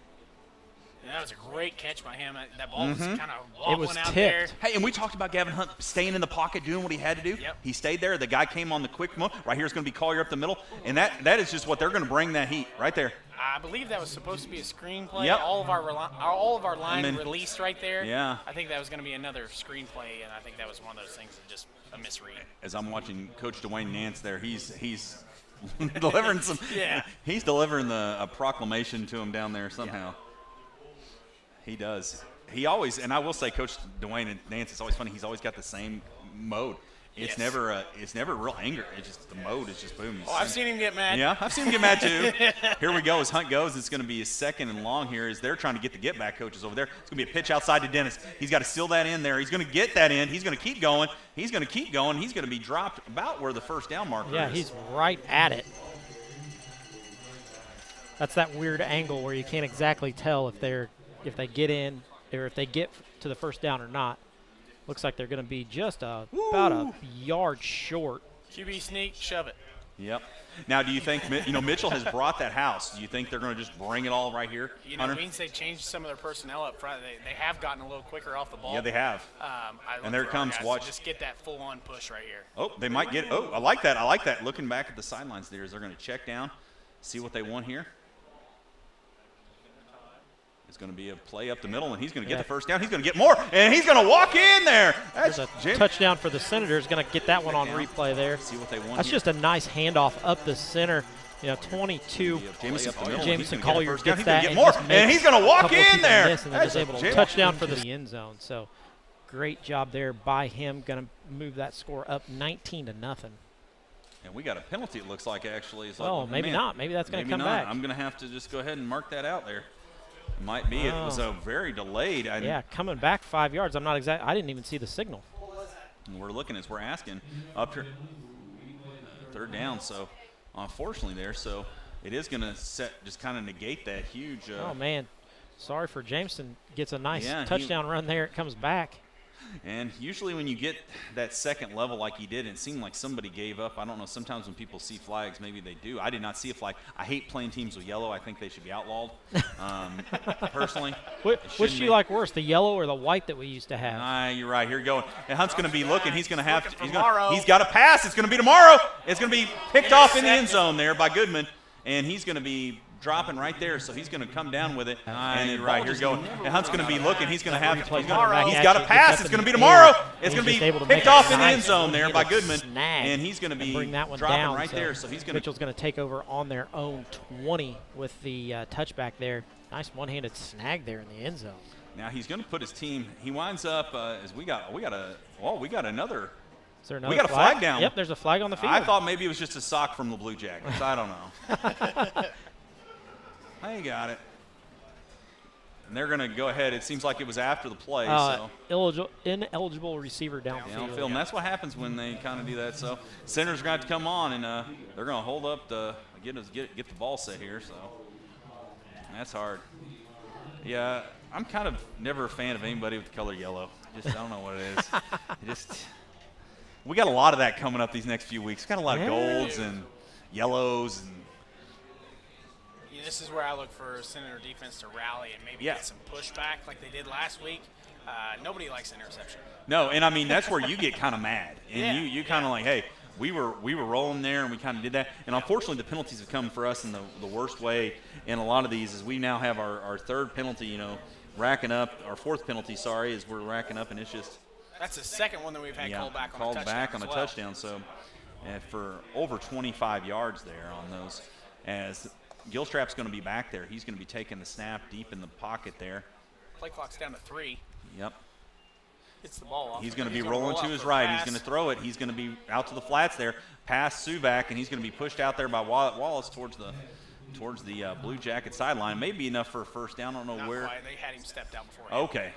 That was a great catch by him. That ball was kind of It was wobbling out there. tipped. Hey, and we talked about Gavin Hunt staying in the pocket, doing what he had to do. Yep. He stayed there. The guy came on the quick move. Right here is going to be Collier up the middle. And that is just what they're going to bring that heat right there. I believe that was supposed to be a screenplay. Yep. All of our line released right there. Yeah. I think that was going to be another screenplay, and I think that was one of those things that just a misread. As I'm watching Coach Dwayne Nance there, he's delivering some. Yeah. He's delivering a proclamation to him down there somehow. Yeah. He does. He always, and I will say, Coach Dwayne Nance, it's always funny. He's always got the same mode. It's never real anger. It's just the mode is just boom. I've seen him get mad. Yeah, I've seen him get mad too. Here we go. As Hunt goes, it's going to be his second and long here as they're trying to get the get back coaches over there. It's going to be a pitch outside to Dennis. He's got to seal that in there. He's going to get that in. He's going to keep going. He's going to keep going. He's going to be dropped about where the first down marker is. Yeah, he's right at it. That's that weird angle where you can't exactly tell if they get in or if they get to the first down or not. Looks like they're going to be just about a yard short. QB sneak, shove it. Yep. Now, do you think Mitchell has brought that house? Do you think they're going to just bring it all right here? It means they changed some of their personnel up front. They have gotten a little quicker off the ball. Yeah, they have. And there it comes. Watch. Just get that full-on push right here. Oh, they might get. Oh, I like that. I like that. Looking back at the sidelines there, as they're going to check down, see what they want here. It's going to be a play up the middle, and he's going to get the first down. He's going to get more, and he's going to walk in there. There's a touchdown for the Senators. Going to get that one on replay there. See what they want. That's just a nice handoff up the center. 22. Jameson Collier gets that. Get more, and he's going to walk in there. And then is able to touchdown for the end zone. So great job there by him. Going to move that score up 19-0. And we got a penalty, it looks like, actually. It's like, maybe not. Maybe that's going to come back. I'm going to have to just go ahead and mark that out there. Might be. It was a very delayed. Yeah, coming back 5 yards. I'm not exact. I didn't even see the signal. And we're looking as we're asking up here. Third down. So, unfortunately, there. So it is going to just kind of negate that huge. Oh man, sorry for Jameson. Gets a nice touchdown run there. It comes back. And usually when you get that second level like he did, it seemed like somebody gave up. I don't know. Sometimes when people see flags, maybe they do. I did not see a flag. I hate playing teams with yellow. I think they should be outlawed, personally. Which do you like worse, the yellow or the white that we used to have? You're right. Here you go. And Hunt's going to be looking. He's going to have to. He's got to pass. It's going to be tomorrow. It's going to be picked off in the end zone there by Goodman, and he's going to be dropping right there, so he's going to come down with it. And then here you go. And Hunt's going to be looking. He's going to have to. He's got to pass. It's going to be tomorrow. It's going to be picked off in the end zone there by Goodman. And he's going to be dropping right there. So he's going to. Mitchell's going to take over on their own 20 with the touchback there. Nice one-handed snag there in the end zone. Now he's going to put his team. He winds up as we got another. Is there another we got a flag down. Yep, there's a flag on the field. I thought maybe it was just a sock from the Blue Jackets. I don't know. I got it. And they're going to go ahead. It seems like it was after the play. Ineligible receiver downfield. Downfield. And that's what happens when they kind of do that. So Senators are going to have to come on, and they're going to hold up get the ball set here. So that's hard. Yeah, I'm kind of never a fan of anybody with the color yellow. I don't know what it is. We got a lot of that coming up these next few weeks. Got a lot of golds and yellows and. This is where I look for Senator defense to rally and maybe get some pushback like they did last week. Nobody likes interception. No, and I mean that's where you get kind of mad, and you kind of like, hey, we were rolling there, and we kind of did that. And unfortunately, the penalties have come for us in the worst way. In a lot of these, as we now have our third penalty, racking up our fourth penalty. Sorry, as we're racking up, and it's just. That's the second one that we've had called back on a touchdown. Touchdown. So, for over 25 yards there on those, as. Gilstrap's going to be back there. He's going to be taking the snap deep in the pocket there. Play clock's down to 3. Yep. Gets the ball off. He's going to be rolling to his right. He's going to throw it. He's going to be out to the flats there. Pass Suvac, and he's going to be pushed out there by Wallace towards the Blue Jacket sideline. Maybe enough for a first down. I don't know Not where. Quite. They had him step down before. Okay.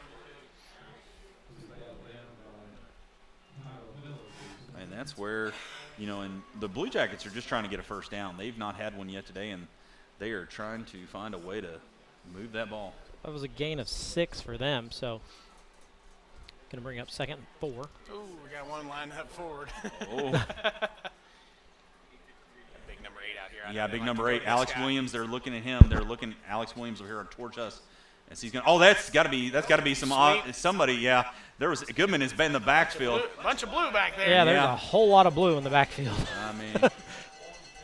And that's where, and the Blue Jackets are just trying to get a first down. They've not had one yet today, and they are trying to find a way to move that ball. That was a gain of 6 for them, so going to bring up 2nd and 4. Ooh, we got one lined up forward. Oh. Big number 8 out here. Yeah, big number 8. Alex Williams, they're looking at him. Alex Williams over here towards us. As he's going. Oh, that's got to be some somebody. Yeah, there was Goodman has been in the backfield. Bunch of blue back there. Yeah, there's a whole lot of blue in the backfield. I mean,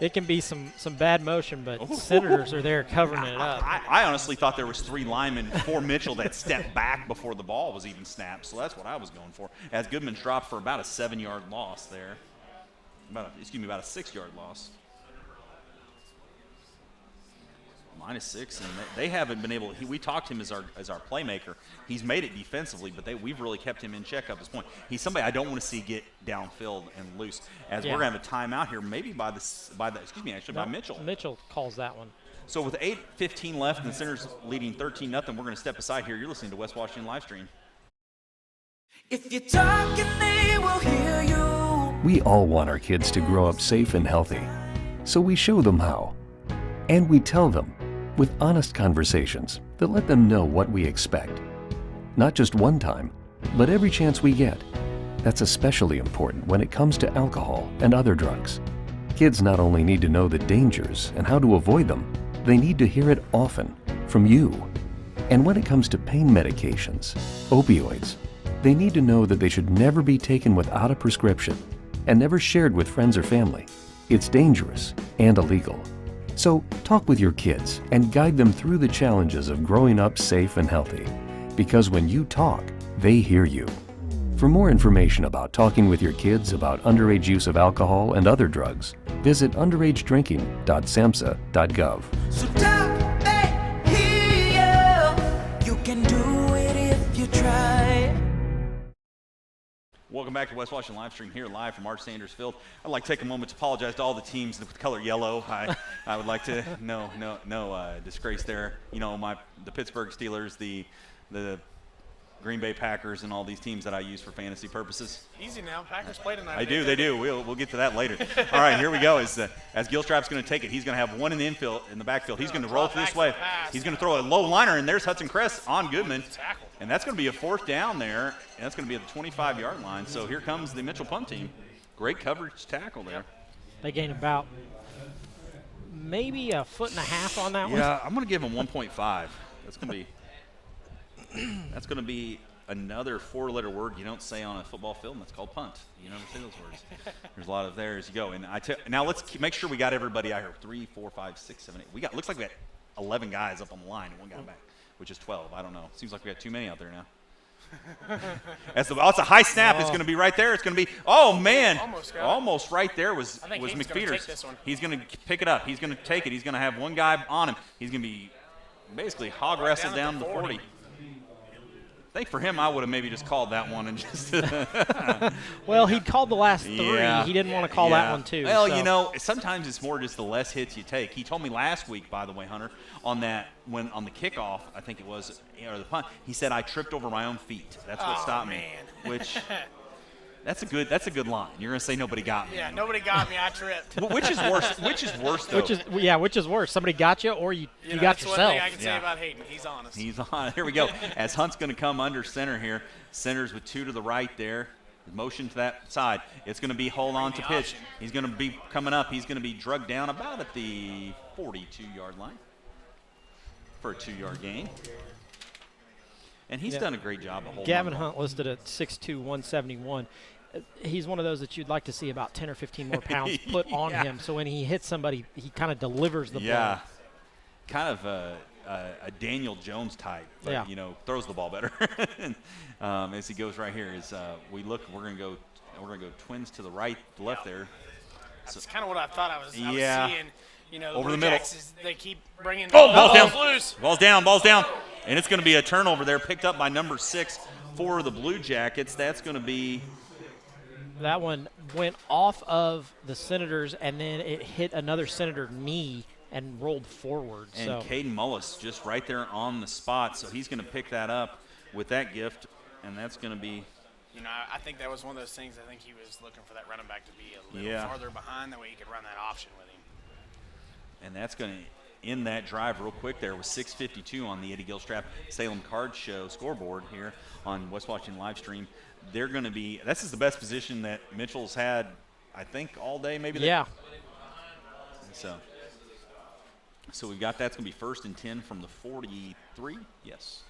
it can be some bad motion, but Senators are there covering it up. I honestly thought there was 3 linemen for Mitchell that stepped back before the ball was even snapped. So that's what I was going for. As Goodman dropped for about a 7-yard loss there. About a 6-yard loss. -6, and they haven't been able. We talked to him as our playmaker. He's made it defensively, but we've really kept him in check up his point. He's somebody I don't want to see get downfield and loose. As we're gonna have a timeout here, maybe by Mitchell. Mitchell calls that one. So with 8:15 left and the Senators leading 13-0, we're going to step aside here. You're listening to West Washington live stream. If you're talking, they will hear you. We all want our kids to grow up safe and healthy, so we show them how. And we tell them with honest conversations that let them know what we expect. Not just one time, but every chance we get. That's especially important when it comes to alcohol and other drugs. Kids not only need to know the dangers and how to avoid them, they need to hear it often from you. And when it comes to pain medications, opioids, they need to know that they should never be taken without a prescription and never shared with friends or family. It's dangerous and illegal. So talk with your kids and guide them through the challenges of growing up safe and healthy. Because when you talk, they hear you. For more information about talking with your kids about underage use of alcohol and other drugs, visit underagedrinking.samhsa.gov. So talk, they hear you. You can do it if you try. Welcome back to West Washington live stream here live from Art Sanders Field. I'd like to take a moment to apologize to all the teams with the color yellow. I would like to no disgrace there. You know, the Pittsburgh Steelers, the Green Bay Packers, and all these teams that I use for fantasy purposes. Easy now. Packers play tonight. They do. We'll get to that later. All right, here we go. As Gilstrap's going to take it, he's going to have one in the backfield. He's going to roll this way. He's going to throw a low liner, and there's Hudson Cress on Goodman. And that's going to be a 4th down there, and that's going to be at the 25-yard line. So here comes the Mitchell punt team. Great coverage tackle there. They gain about maybe a 1.5 feet on that one. Yeah, I'm going to give him 1.5. That's going to be another 4-letter word you don't say on a football field, and that's called punt. You never say those words. There's a lot of there as you go. And now let's make sure we got everybody out here. 3, 4, 5, 6, 7, 8. Looks like we got 11 guys up on the line and 1 guy back, which is 12. I don't know. Seems like we got too many out there now. It's a high snap. It's going to be right there. It's going to be, oh, man. Almost right there was McPheeters. He's going to pick it up. He's going to take it. He's going to have 1 guy on him. He's going to be basically hog wrestled down to the 40. I think for him, I would have maybe just called that one and just. Well, he called the last 3. Yeah. He didn't want to call that one too. Well, so. you know, sometimes it's more just the less hits you take. He told me last week, by the way, Hunter, on the kickoff, I think it was, or the punt, he said I tripped over my own feet. That's what stopped me. Which. That's a good line. You're gonna say nobody got me. Yeah, nobody got me. I tripped. Which is worse? Which is worse though? Which is worse? Somebody got you, or you got yourself. That's one thing I can say about Hayden. He's honest. He's on. Here we go. As Hunt's gonna come under center here. Center's with 2 to the right there. Motion to that side. It's gonna be hold on to pitch. He's gonna be coming up. He's gonna be drugged down about at the 42-yard line for a 2-yard gain. And he's done a great job of holding. Gavin Hunt listed at 6'2", 171. He's one of those that you'd like to see about 10 or 15 more pounds put on him. So when he hits somebody, he kind of delivers the ball. Yeah, kind of a Daniel Jones type. But, you know, throws the ball better. As he goes right here, we're gonna go twins to the right, left there. That's kind of what I thought I was seeing. You know, over the middle. They keep bringing ball's down. Loose. Ball's down. And it's going to be a turnover there, picked up by number 6 for the Blue Jackets. That's going to be. That one went off of the Senators, and then it hit another Senator knee and rolled forward. And Caden Mullis just right there on the spot, so he's going to pick that up with that gift, and that's going to be. You know, I think that was one of those things. I think he was looking for that running back to be a little farther behind, that way he could run that option with him. And that's going to end that drive real quick there with 6:52 on the Eddie Gilstrap Salem Card Show scoreboard here on West Washington live stream. They're going to be – this is the best position that Mitchell's had, I think, all day maybe. Yeah. So So we've got that's going to be 1st and 10 from the 43. Yes.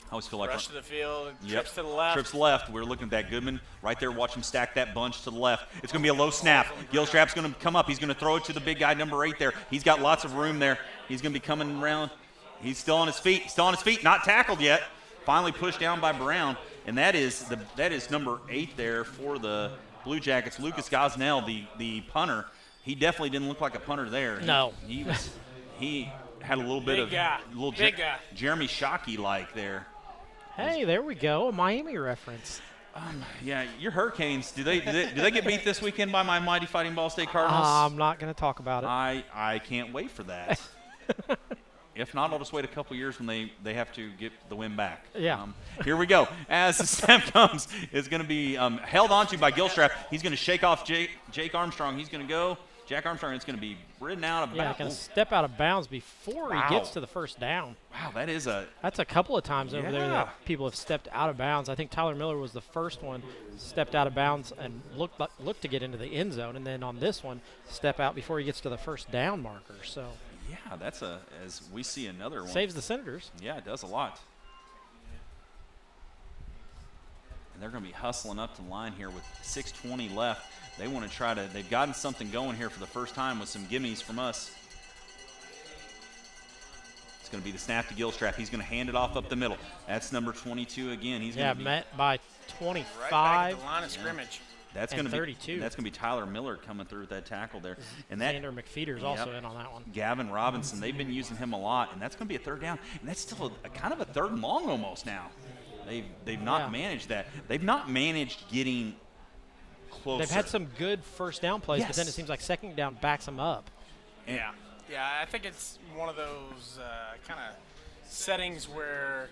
I always feel like Rush to the field, Yep. trips to the left. Trips left. We're looking at that Goodman right there. Watch him stack that bunch to the left. It's going to be a low snap. Gilstrap's going to come up. He's going to throw it to the big guy, number 8 there. He's got lots of room there. He's going to be coming around. He's still on his feet. Still on his feet. Not tackled yet. Finally pushed down by Brown. And that is number 8 there for the Blue Jackets. Lucas Gosnell, the punter. He definitely didn't look like a punter there. No. He had a little bit Big guy. Big guy. Jeremy Shockey-like there. Hey, there we go. A Miami reference. Yeah, your Hurricanes, do they get beat this weekend by my mighty Fighting Ball State Cardinals? I'm not going to talk about it. I can't wait for that. If not, I'll just wait a couple years when they have to get the win back. Yeah. Here we go. As the snap comes, it's going to be held onto by Gilstrap. He's going to shake off Jake Armstrong. He's going to go. Jack Armstrong is going to be ridden out of bounds. Yeah, going to step out of bounds before he gets to the first down. Wow, that's a couple of times over there that people have stepped out of bounds. I think Tyler Miller was the first one, stepped out of bounds and looked to get into the end zone, and then on this one, step out before he gets to the first down marker. So yeah, that's as we see another one. Saves the Senators. Yeah, it does a lot. And they're going to be hustling up to the line here with 6:20 left. They want to they've gotten something going here for the first time with some gimmies from us. It's going to be the snap to Gilstrap. He's going to hand it off up the middle. That's number 22 again. He's going to be met by 25. Right back at the line of scrimmage. That's going to 32. That's going to be Tyler Miller coming through with that tackle there. And that Xander McFeeder's also in on that one. Gavin Robinson, they've been using him a lot, and that's going to be a 3rd down. And that's still a kind of a 3rd and long almost now. They've not managed that. They've not managed getting closer. They've had some good first down plays, but then it seems like second down backs them up. Yeah. Yeah, I think it's one of those kind of settings where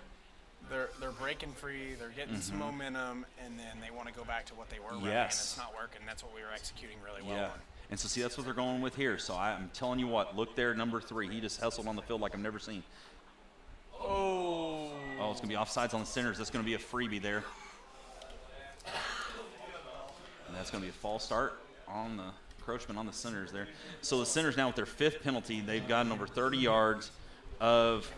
they're breaking free, they're getting some momentum, and then they want to go back to what they were running, and it's not working. That's what we were executing really well on. And so, see, that's what they're going with here. So I'm telling you what, look there, number 3. He just hustled on the field like I've never seen. Oh, it's going to be offsides on the Senators. That's going to be a freebie there. And that's going to be a false start on the encroachment on the Senators there. So the Senators now with their 5th penalty, they've gotten over 30 yards of,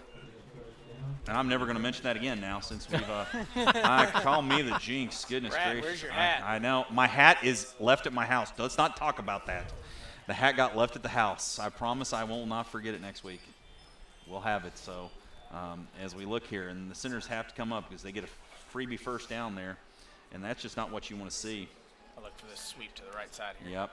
and I'm never going to mention that again now since we've, call me the jinx, goodness gracious. Where's your hat? I know. My hat is left at my house. Let's not talk about that. The hat got left at the house. I promise I will not forget it next week. We'll have it. So as we look here, and the Senators have to come up because they get a freebie first down there, and that's just not what you want to see. I look for this sweep to the right side here. Yep.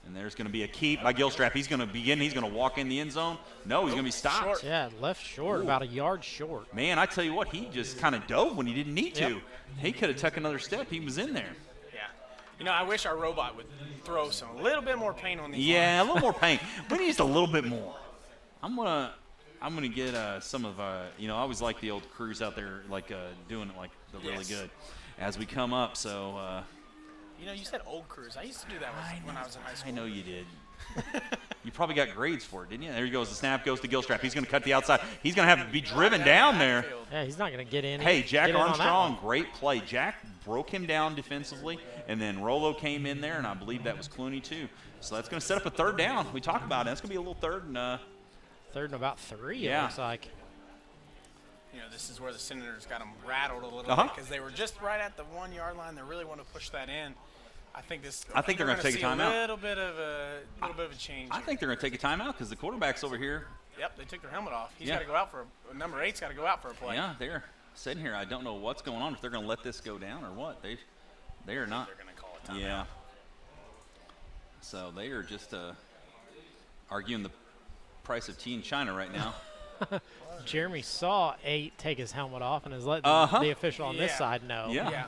And there's going to be a keep by Gilstrap. He's going to begin. He's going to walk in the end zone. No, he's going to be stopped. Short. Yeah, left short, about a yard short. Man, I tell you what, he just kind of dove when he didn't need to. He could have took another step. He was in there. Yeah. I wish our robot would throw a little bit more paint on these lines. lines. A little more paint. We need just a little bit more. I'm gonna get some of I always like the old crews out there doing it like the really good as we come up. So. You said old crews. I used to do that when I was in high school. I know you did. You probably got grades for it, didn't you? There he goes. The snap goes to Gilstrap. He's going to cut the outside. He's going to have to be driven down there. Yeah, he's not going to get in. Hey, Jack Armstrong, great play. Jack broke him down defensively, and then Rolo came in there, and I believe that was Clooney too. So that's going to set up a 3rd down. We talked about it. That's going to be a little 3rd and about 3. It looks like. This is where the Senators got them rattled a little bit because they were just right at the 1 yard line. They really want to push that in. I think they're going to take a timeout. A little bit of a change. I think they're going to take a timeout because the quarterback's over here. Yep, they took their helmet off. He's got to go out number 8's got to go out for a play. Yeah, they're sitting here. I don't know what's going on, if they're going to let this go down or what. They are not. They're going to call it timeout. Yeah. So they are just arguing the price of tea in China right now. Jeremy saw 8 take his helmet off and has let the official on this side know. Yeah.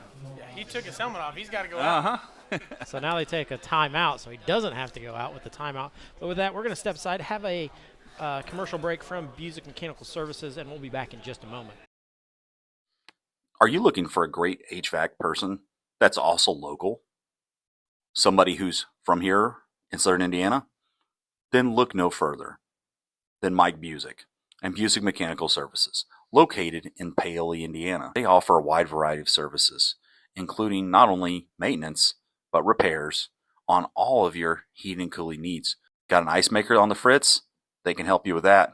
He took his helmet off. He's got to go out. So now they take a timeout, so he doesn't have to go out with the timeout. But with that, we're going to step aside, have a commercial break from Busick Mechanical Services, and we'll be back in just a moment. Are you looking for a great HVAC person that's also local? Somebody who's from here in Southern Indiana? Then look no further than Mike Busick and Busick Mechanical Services, located in Paoli, Indiana. They offer a wide variety of services, including not only maintenance, but repairs on all of your heating and cooling needs. Got an ice maker on the fritz? They can help you with that.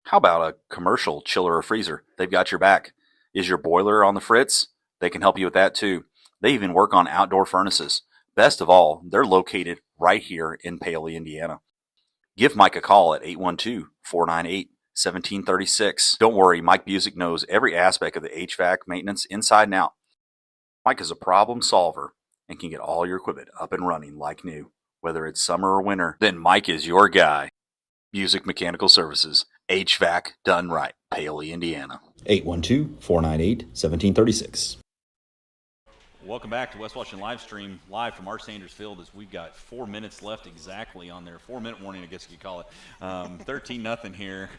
How about a commercial chiller or freezer? They've got your back. Is your boiler on the fritz? They can help you with that too. They even work on outdoor furnaces. Best of all, they're located right here in Paoli, Indiana. Give Mike a call at 812-498-1736. Don't worry, Mike Busick knows every aspect of the HVAC maintenance inside and out. Mike is a problem solver and can get all your equipment up and running like new. Whether it's summer or winter, then Mike is your guy. Busick Mechanical Services, HVAC done right, Paoli, Indiana. 812-498-1736. Welcome back to West Washington Live Stream, live from our Sanders Field, as we've got 4 minutes left exactly on there. 4-minute warning, I guess you could call it. 13-0 here.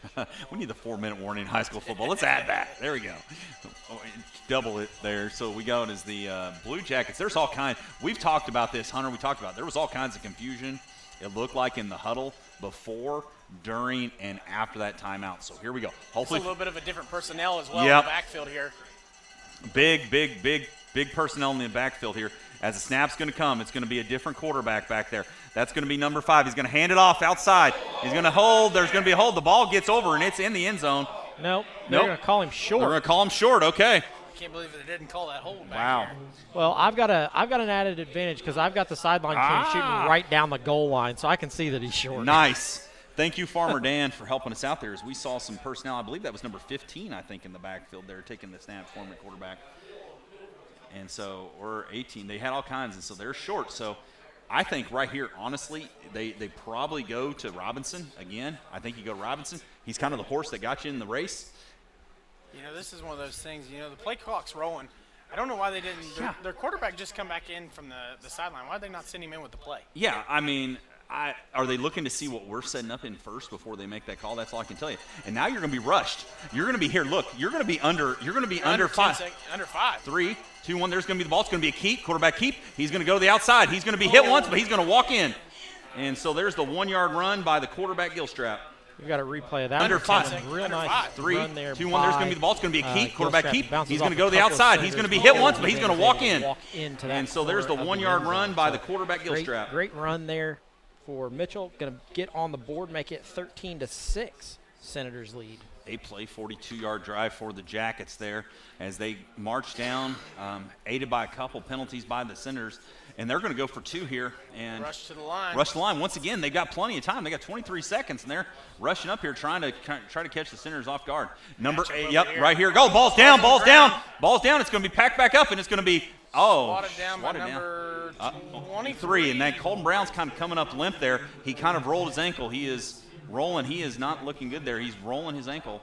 We need the 4-minute warning in high school football. Let's add that. There we go. Double it there. So we go as the Blue Jackets. There's all kinds. We've talked about this, Hunter. We talked about it. There was all kinds of confusion. It looked like in the huddle before, during, and after that timeout. So here we go. Hopefully, it's a little bit of a different personnel as well Yep. in the backfield here. Big personnel in the backfield here. As the snap's going to come, it's going to be a different quarterback back there. That's going to be number 5. He's going to hand it off outside. He's going to hold. There's going to be a hold. The ball gets over, and it's in the end zone. Nope. They're going to call him short. They're going to call him short. Okay. I can't believe they didn't call that hold back Wow. here. Well, I've got an added advantage because I've got the sideline cam shooting right down the goal line, so I can see that he's short. Nice. Thank you, Farmer Dan, for helping us out there as we saw some personnel. I believe that was number 15, I think, in the backfield there, taking the snap, former quarterback. And so, or 18. They had all kinds, and so they're short. So I think right here, honestly, they probably go to Robinson again. I think you go to Robinson. He's kind of the horse that got you in the race. You know, this is one of those things, the play clock's rolling. I don't know why they didn't. Their quarterback just come back in from the sideline. Why did they not send him in with the play? Yeah, I mean, are they looking to see what we're setting up in first before they make that call? That's all I can tell you. And now you're going to be rushed. You're going to be here. Look, you're going to be under 5. Under 5. 3, 2, 1. There's going to be the ball. It's going to be a keep. Quarterback keep. He's going to go to the outside. He's going to be hit once, but he's going to walk in. And so there's the 1-yard run by the quarterback Gilstrap. We've got a replay of that. Under 5. Real nice 3, run there 2, 1. There's going to be the ball. It's going to be a keep. Quarterback keep. He's going to go to the couple outside. He's going to be hit once, but he's going to walk in. Into that And so there's the corner of 1-yard end run zone. by So the quarterback Gilstrap. Great run there for Mitchell. Going to get on the board, make it 13-6. Senators lead. 8-play, 42-yard drive for the Jackets there as they march down, aided by a couple penalties by the Senators. And they're going to go for 2 here. And rush to the line. Rush the line. Once again, they've got plenty of time. They got 23 seconds, and they're rushing up here trying to catch the Senators off guard. Number 8, yep, right here. Go. Ball's down. Ball's down. Ball's down. It's going to be packed back up, and it's going to be, Swatted down by number 23. And that Colton Brown's kind of coming up limp there. He kind of rolled his ankle. He is rolling. He is not looking good there. He's rolling his ankle.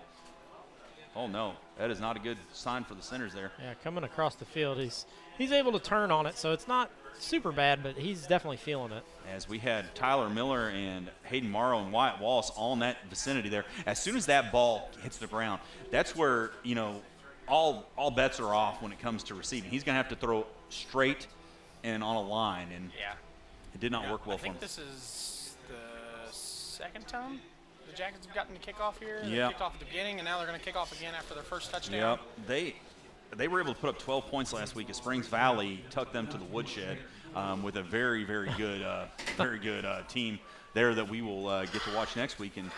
Oh, no. That is not a good sign for the Senators there. Yeah, coming across the field, he's able to turn on it, so it's not super bad, but he's definitely feeling it. As we had Tyler Miller and Hayden Morrow and Wyatt Wallace all in that vicinity there. As soon as that ball hits the ground, that's where, all bets are off when it comes to receiving. He's going to have to throw straight and on a line, and it did not work well for him. I think this is the second time the Jackets have gotten to kick off here. They Yep. kicked off at the beginning, and now they're going to kick off again after their first touchdown. Yep. They were able to put up 12 points last week as Springs Valley tucked them to the woodshed with a very, very good team there that we will get to watch next week. And,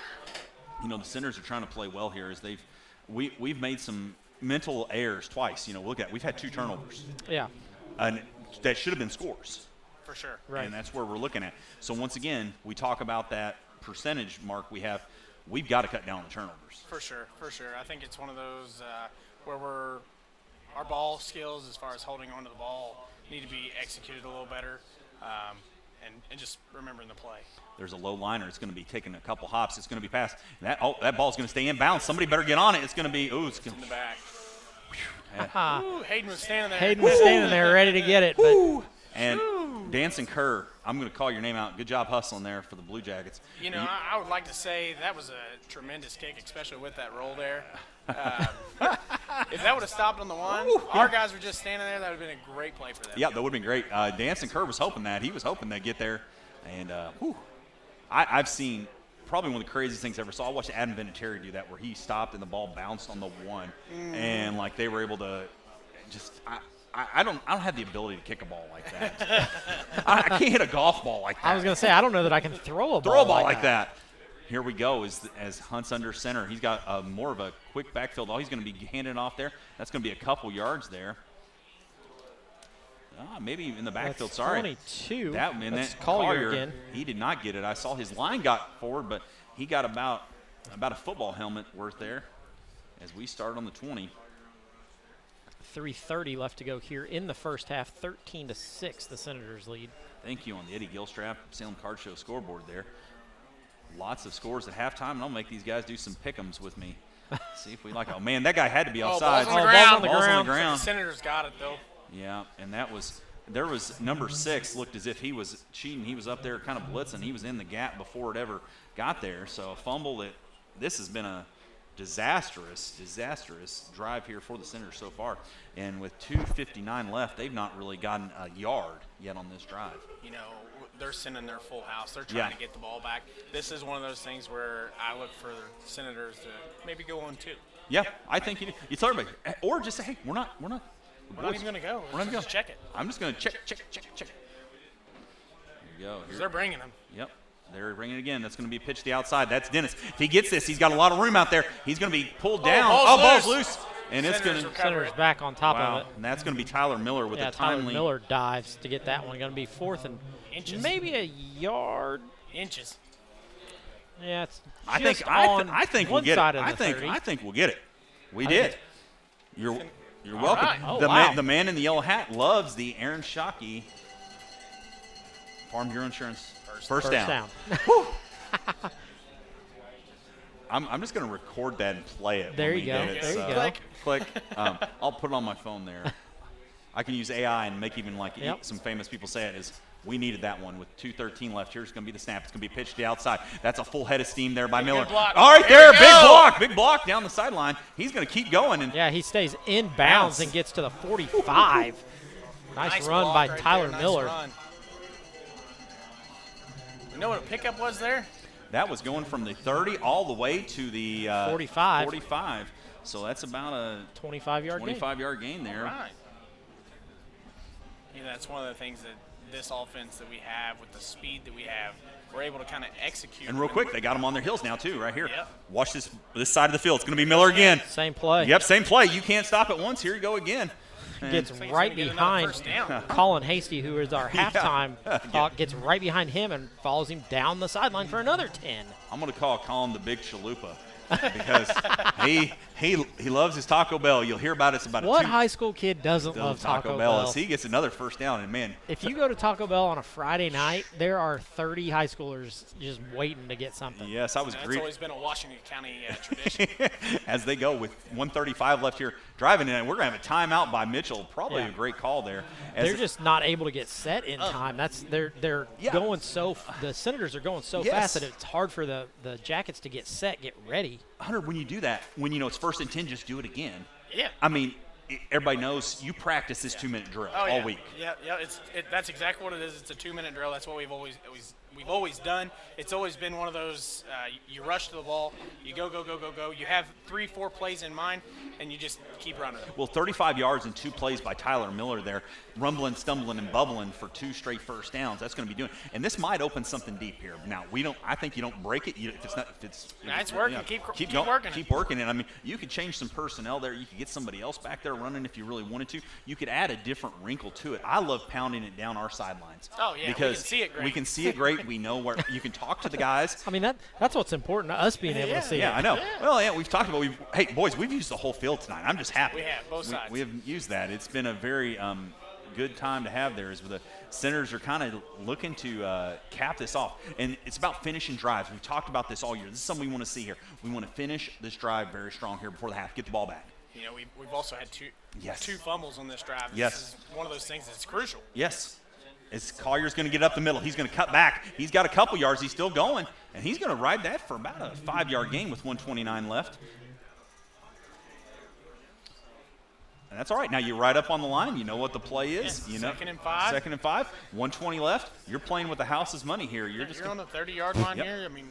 the Senators are trying to play well here as we've made some mental errors twice. We've had 2 turnovers. Yeah. And that should have been scores. For sure. Right. And that's where we're looking at. So once again, we talk about that percentage mark we've got to cut down the turnovers. For sure. I think it's one of those where our ball skills as far as holding onto the ball need to be executed a little better and just remembering the play. There's a low liner. It's going to be taking a couple hops. It's going to be passed. That ball's going to stay inbounds. Somebody better get on it. It's going to be, it's in the back. Yeah. Hayden was standing there. Hayden was standing there ready to get it. But and Danson Kerr, I'm going to call your name out. Good job hustling there for the Blue Jackets. I would like to say that was a tremendous kick, especially with that roll there. If that would have stopped on the 1, our guys were just standing there, that would have been a great play for them. Yeah, that would have been great. Danson Kerr was hoping that. He was hoping they'd get there. And I've seen probably one of the craziest things I ever saw. I watched Adam Vinatieri do that where he stopped and the ball bounced on the 1. And, they were able to just I don't have the ability to kick a ball like that. I can't hit a golf ball like that. I was going to say, I don't know that I can throw a ball, like that. Here we go as Hunt's under center. He's got more of a quick backfield. All he's going to be handing it off there. That's going to be a couple yards there. Maybe in the backfield. That's sorry. 22. That's Collier again. He did not get it. I saw his line got forward, but he got about a football helmet worth there as we start on the 20. 3:30 left to go here in the first half. 13-6, the Senators lead. Thank you on the Eddie Gilstrap Salem Card Show scoreboard there. Lots of scores at halftime, and I'll make these guys do some pick'ems with me. See if we like. Oh man, that guy had to be offside. Balls on the ground. Balls on the ground. The Senators got it though. Yeah, and there was number 6 looked as if he was cheating. He was up there kind of blitzing. He was in the gap before it ever got there. So a fumble that this has been a disastrous drive here for the Senators so far. And with 2:59 left, they've not really gotten a yard yet on this drive. You know, they're sending their full house. They're trying to get the ball back. This is one of those things where I look for the Senators to maybe go on 2. Yeah, I think you tell everybody, or just say, hey, we're not even going to go. We're not going to check it. I'm just going to check. Here you go. They're bringing them. Yep. They're bringing it again. That's going to be a pitch to the outside. That's Dennis. If he gets this, he's got a lot of room out there. He's going to be pulled down. Ball's loose. And it's going to. Senators back on top of it. And that's going to be Tyler Miller with a timely. Tyler Miller dives to get that one. Going to be 4th and maybe a yard. Inches. Yeah, it's. I think we'll get it. I think we'll get it. We did. You're welcome. Right. Oh, The man in the yellow hat loves the Aaron Shockey Farm Bureau Insurance first down. I'm just going to record that and play it. There when you go. Get it. There you go. Click. I'll put it on my phone there. I can use AI and make even some famous people say it is. We needed that one with 2:13 left. Here's going to be the snap. It's going to be pitched to the outside. That's a full head of steam there by Miller. All right, there. Big block down the sideline. He's going to keep going. And yeah, he stays in bounds and gets to the 45. nice run by Tyler Miller. You know what a pickup was there? That was going from the 30 all the way to the 45. So that's about a 25-yard gain there. All right. You know, that's one of the things that this offense that we have with the speed that we have, we're able to kind of execute. And real quick, they got them on their heels now too, right here. Yep. Watch this side of the field. It's going to be Miller again. Same play. Yep, same play. You can't stop it once. Here you go again. Gets right behind Colin Hasty, who is our halftime talk, gets right behind him and follows him down the sideline for another 10. I'm going to call Colin the Big Chalupa because he loves his Taco Bell. You'll hear about it. It's about what high school kid doesn't love Taco Bell? He gets another first down, and man, if you go to Taco Bell on a Friday night, there are 30 high schoolers just waiting to get something. Yes, That's always been a Washington County tradition. As they go with 1:35 left here, driving in, we're going to have a timeout by Mitchell. Probably a great call there. They're just not able to get set in time. They're going the Senators are going so fast that it's hard for the Jackets to get set, get ready. Hunter, when you do that, when you know it's 1st and 10, just do it again. Yeah. I mean, everybody knows you practice this 2-minute drill all week. Yeah. That's exactly what it is. It's a 2-minute drill. That's what we've always done. It's always been one of those. You rush to the ball, you go. You have 3-4 plays in mind, and you just keep running. Well, 35 yards and 2 plays by Tyler Miller there, rumbling, stumbling, and bubbling for 2 straight first downs. That's going to be doing, and this might open something deep here. Now I think you don't break it. It's working. Keep working. Keep working it. I mean, you could change some personnel there. You could get somebody else back there running if you really wanted to. You could add a different wrinkle to it. I love pounding it down our sidelines. Oh yeah, because we can see it great. We know where you can talk to the guys. I mean, that's what's important to us being able to see it. Yeah, I know. Well, we've talked about hey, boys, we've used the whole field tonight. I'm just happy. We have, both sides. We have used that. It's been a very good time to have there as the Senators are kind of looking to cap this off. And it's about finishing drives. We've talked about this all year. This is something we want to see here. We want to finish this drive very strong here before the half. Get the ball back. You know, we've also had two fumbles on this drive. Yes. This is one of those things that's crucial. Yes. As Collier's going to get up the middle. He's going to cut back. He's got a couple yards. He's still going. And he's going to ride that for about a 5-yard gain with 1:29 left. And that's all right. Now you're right up on the line. You know what the play is. Yeah, second and 5. 1:20 left. You're playing with the house's money here. You're on the 30-yard line here. I mean,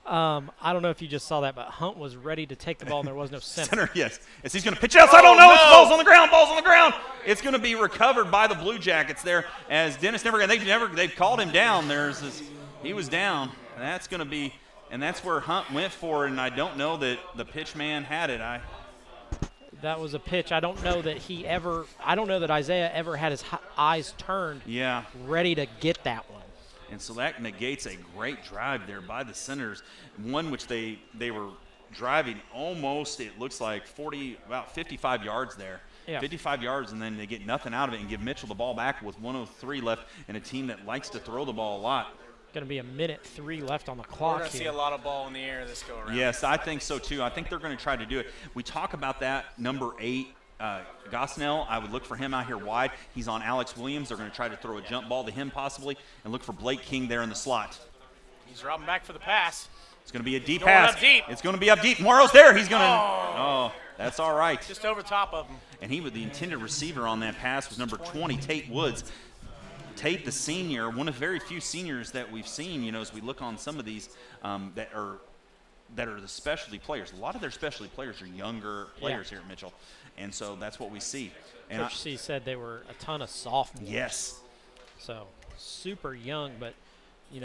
I don't know if you just saw that, but Hunt was ready to take the ball, and there was no center. Center, yes. As he's going to pitch it outside. Oh, no, it's ball's on the ground. Ball's on the ground. It's going to be recovered by the Blue Jackets there. As Dennis they've called him down. He was down. And that's going to be, and that's where Hunt went for it. And I don't know that the pitch man had it. That was a pitch. I don't know that Isaiah ever had his eyes turned. Yeah. Ready to get that one. And so that negates a great drive there by the Senators, one which they were driving almost, it looks like, about 55 yards there. Yeah. 55 yards, and then they get nothing out of it and give Mitchell the ball back with 1:03 left, and a team that likes to throw the ball a lot. Going to be 1:03 left on the We're clock going to see a lot of ball in the air this go around. Yes, I think so too. I think they're going to try to do it. We talk about that number 8, Gosnell. I would look for him out here wide. He's on Alex Williams. They're going to try to throw a jump ball to him possibly, and look for Blake King there in the slot. He's dropping back for the pass. It's going to be a deep Going pass. up deep. It's going to be up deep. Morrow's there. He's going to. Oh, that's all right. Just over top of him. And the intended receiver on that pass was number 20, Tate Woods. Tate, the senior, one of very few seniors that we've seen, as we look on some of these that are the specialty players. A lot of their specialty players are younger players here at Mitchell. And so that's what we see. And Coach C said they were a ton of sophomores. Yes. So super young, but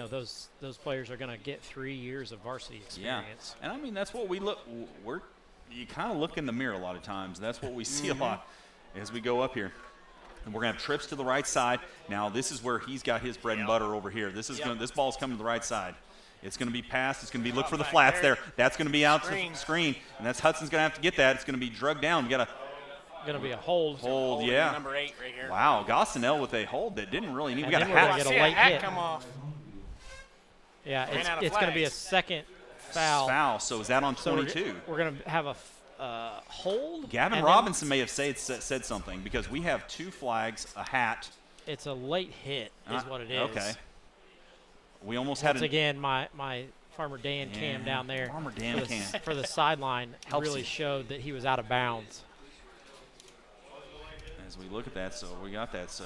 those players are going to get 3 years of varsity experience. Yeah. And I mean, that's what we look. You kind of look in the mirror a lot of times. That's what we see a lot as we go up here. And we're going to have trips to the right side. Now, this is where he's got his bread and butter over here. This ball's coming to the right side. It's going to be passed. It's going to be look for the flats there. That's going to be out to the screen. And that's Hudson's going to have to get that. It's going to be drugged down. We got to be a hold. Hold, yeah. Number 8 right here. Wow, Gosnell with a hold that didn't really need. We got a hat. Get a late hit. Come off. Yeah, it's going to be a second foul. Foul. So is that on 22? So we're going to have a hold. Gavin Robinson may have said something because we have 2 flags, a hat. It's a late hit is what it is. Okay. We almost Once again, my Farmer Dan cam down there Farmer Dan cam for the sideline really showed that he was out of bounds. As we look at that, so we got that. So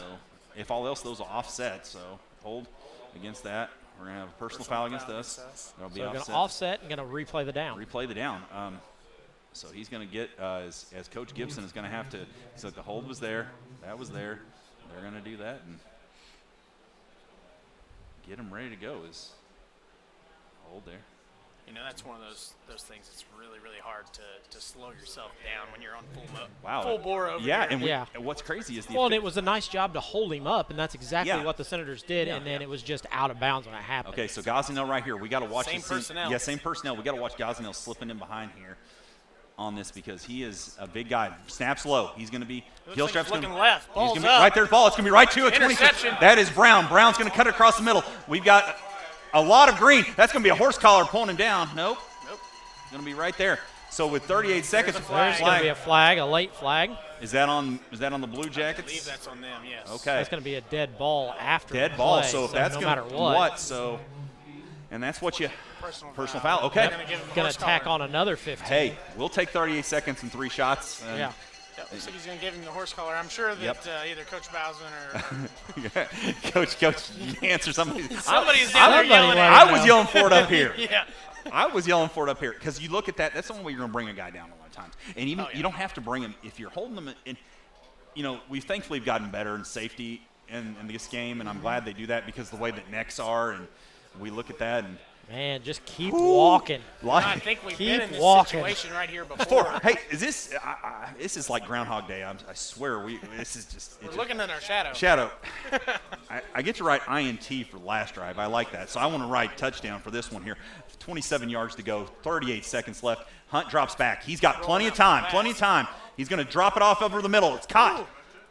if all else, those are offset. So hold against that. We're going to have a personal foul against us. There'll be going to offset and going to replay the down. Replay the down. So he's going to get, as Coach Gibson is going to have to, he's like, the hold was there, that was there. They're going to do that and get him ready to go. Is hold there. That's one of those things that's really, really hard to slow yourself down when you're on wow. full bore over here. And what's crazy is and it was a nice job to hold him up, and that's exactly what the Senators did, and then it was just out of bounds when it happened. Okay, so Gosnell right here. We got to watch same personnel. Yeah, same personnel. We got to watch Gosnell slipping in behind here on this because he is a big guy. Snaps low. He's going to be Gilstrap's looking left. He's Ball's going to be up. right there. Ball. It's going to be right to it. Interception. That is Brown. Brown's going to cut it across the middle. We've got a lot of green. That's going to be a horse collar pulling him down. Nope. It's going to be right there. So with 38 seconds, there's going to be a flag, a late flag. Is that on the Blue Jackets? I believe that's on them. Yes. Okay. That's going to be a dead ball after dead the ball. play, So if that's no going matter to what. So, and that's what you personal foul. Yep. Okay. Going to tack on another 15. Hey, we'll take 38 seconds and 3 shots. Yeah. Looks like he's going to give him the horse collar. I'm sure that either Coach Bowsen or Coach Yance or somebody. Somebody's down there yelling. I was yelling for it up here. Yeah. I was yelling for it up here because you look at that. That's the only way you're going to bring a guy down a lot of times. And even you don't have to bring him if you're holding them. And we've thankfully gotten better in safety in this game, and I'm glad they do that because the way that necks are, and we look at that and. Man, just keep walking. I think we've been in this situation right here before. Hey, is this? This is like Groundhog Day. I swear, this is just. We're looking at our shadow. Shadow. I get to write INT for last drive. I like that. So I want to write touchdown for this one here. 27 yards to go. 38 seconds left. Hunt drops back. He's got plenty of time. Plenty of time. He's going to drop it off over the middle. It's caught.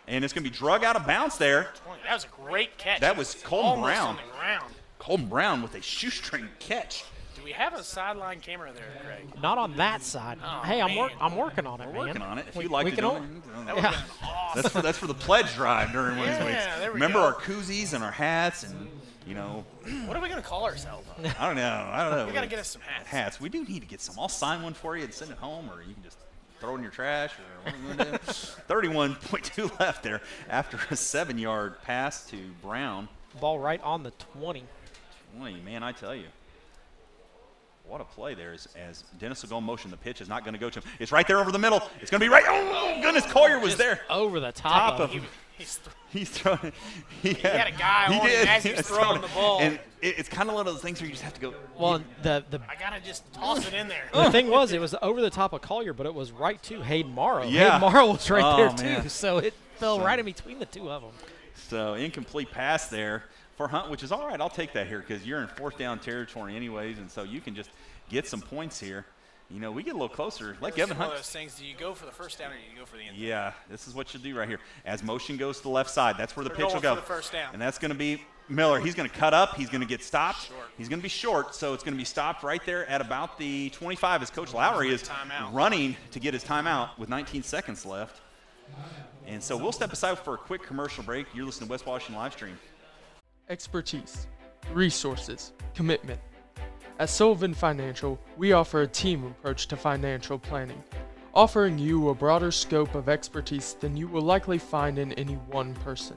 And it's going to be drug out of bounds there. That was a great catch. That was Colton Brown. On the ground. Colton Brown with a shoestring catch. Do we have a sideline camera there, Craig? Not on that side. Hey, I'm working on it, man. We're working on it. If you'd like to do it. That would have been awesome. That's for the pledge drive during Wednesdays. There we Remember go. our koozies and our hats and, What are we going to call ourselves? I don't know. We got to get us some hats. We do need to get some. I'll sign one for you and send it home, or you can just throw it in your trash. Or what are we going to do? 31.2 left there after a 7-yard pass to Brown. Ball right on the 20. 20, man, I tell you. What a play there as Dennis will go in motion. The pitch is not going to go to him. It's right there over the middle. It's going to be right. Oh, goodness, Collier was there. Over the top of him. He's throwing. He had a guy on him as he was throwing the ball. And it's kind of one of those things where you just have to go. Well, I got to just toss it in there. The thing was, it was over the top of Collier, but it was right to Hayden Morrow. Yeah. Hayden Morrow was right there, man. too, so it fell right in between the two of them. So incomplete pass there for Hunt, which is all right. I'll take that here because you're in fourth down territory anyways, and so you can just get some points here. You know, we get a little closer. Let Gavin Hunt. One of those things, do you go for the first down or do you go for the end zone? Yeah, this is what you do right here. As motion goes to the left side, that's where the pitch will go. For the first down. And that's going to be Miller. He's going to cut up. He's going to get stopped. He's going to be short, so it's going to be stopped right there at about the 25 as Coach Lowry is running to get his timeout with 19 seconds left. And so we'll step aside for a quick commercial break. You're listening to West Washington Livestream. Expertise, resources, commitment. At Sullivan Financial, we offer a team approach to financial planning, offering you a broader scope of expertise than you will likely find in any one person.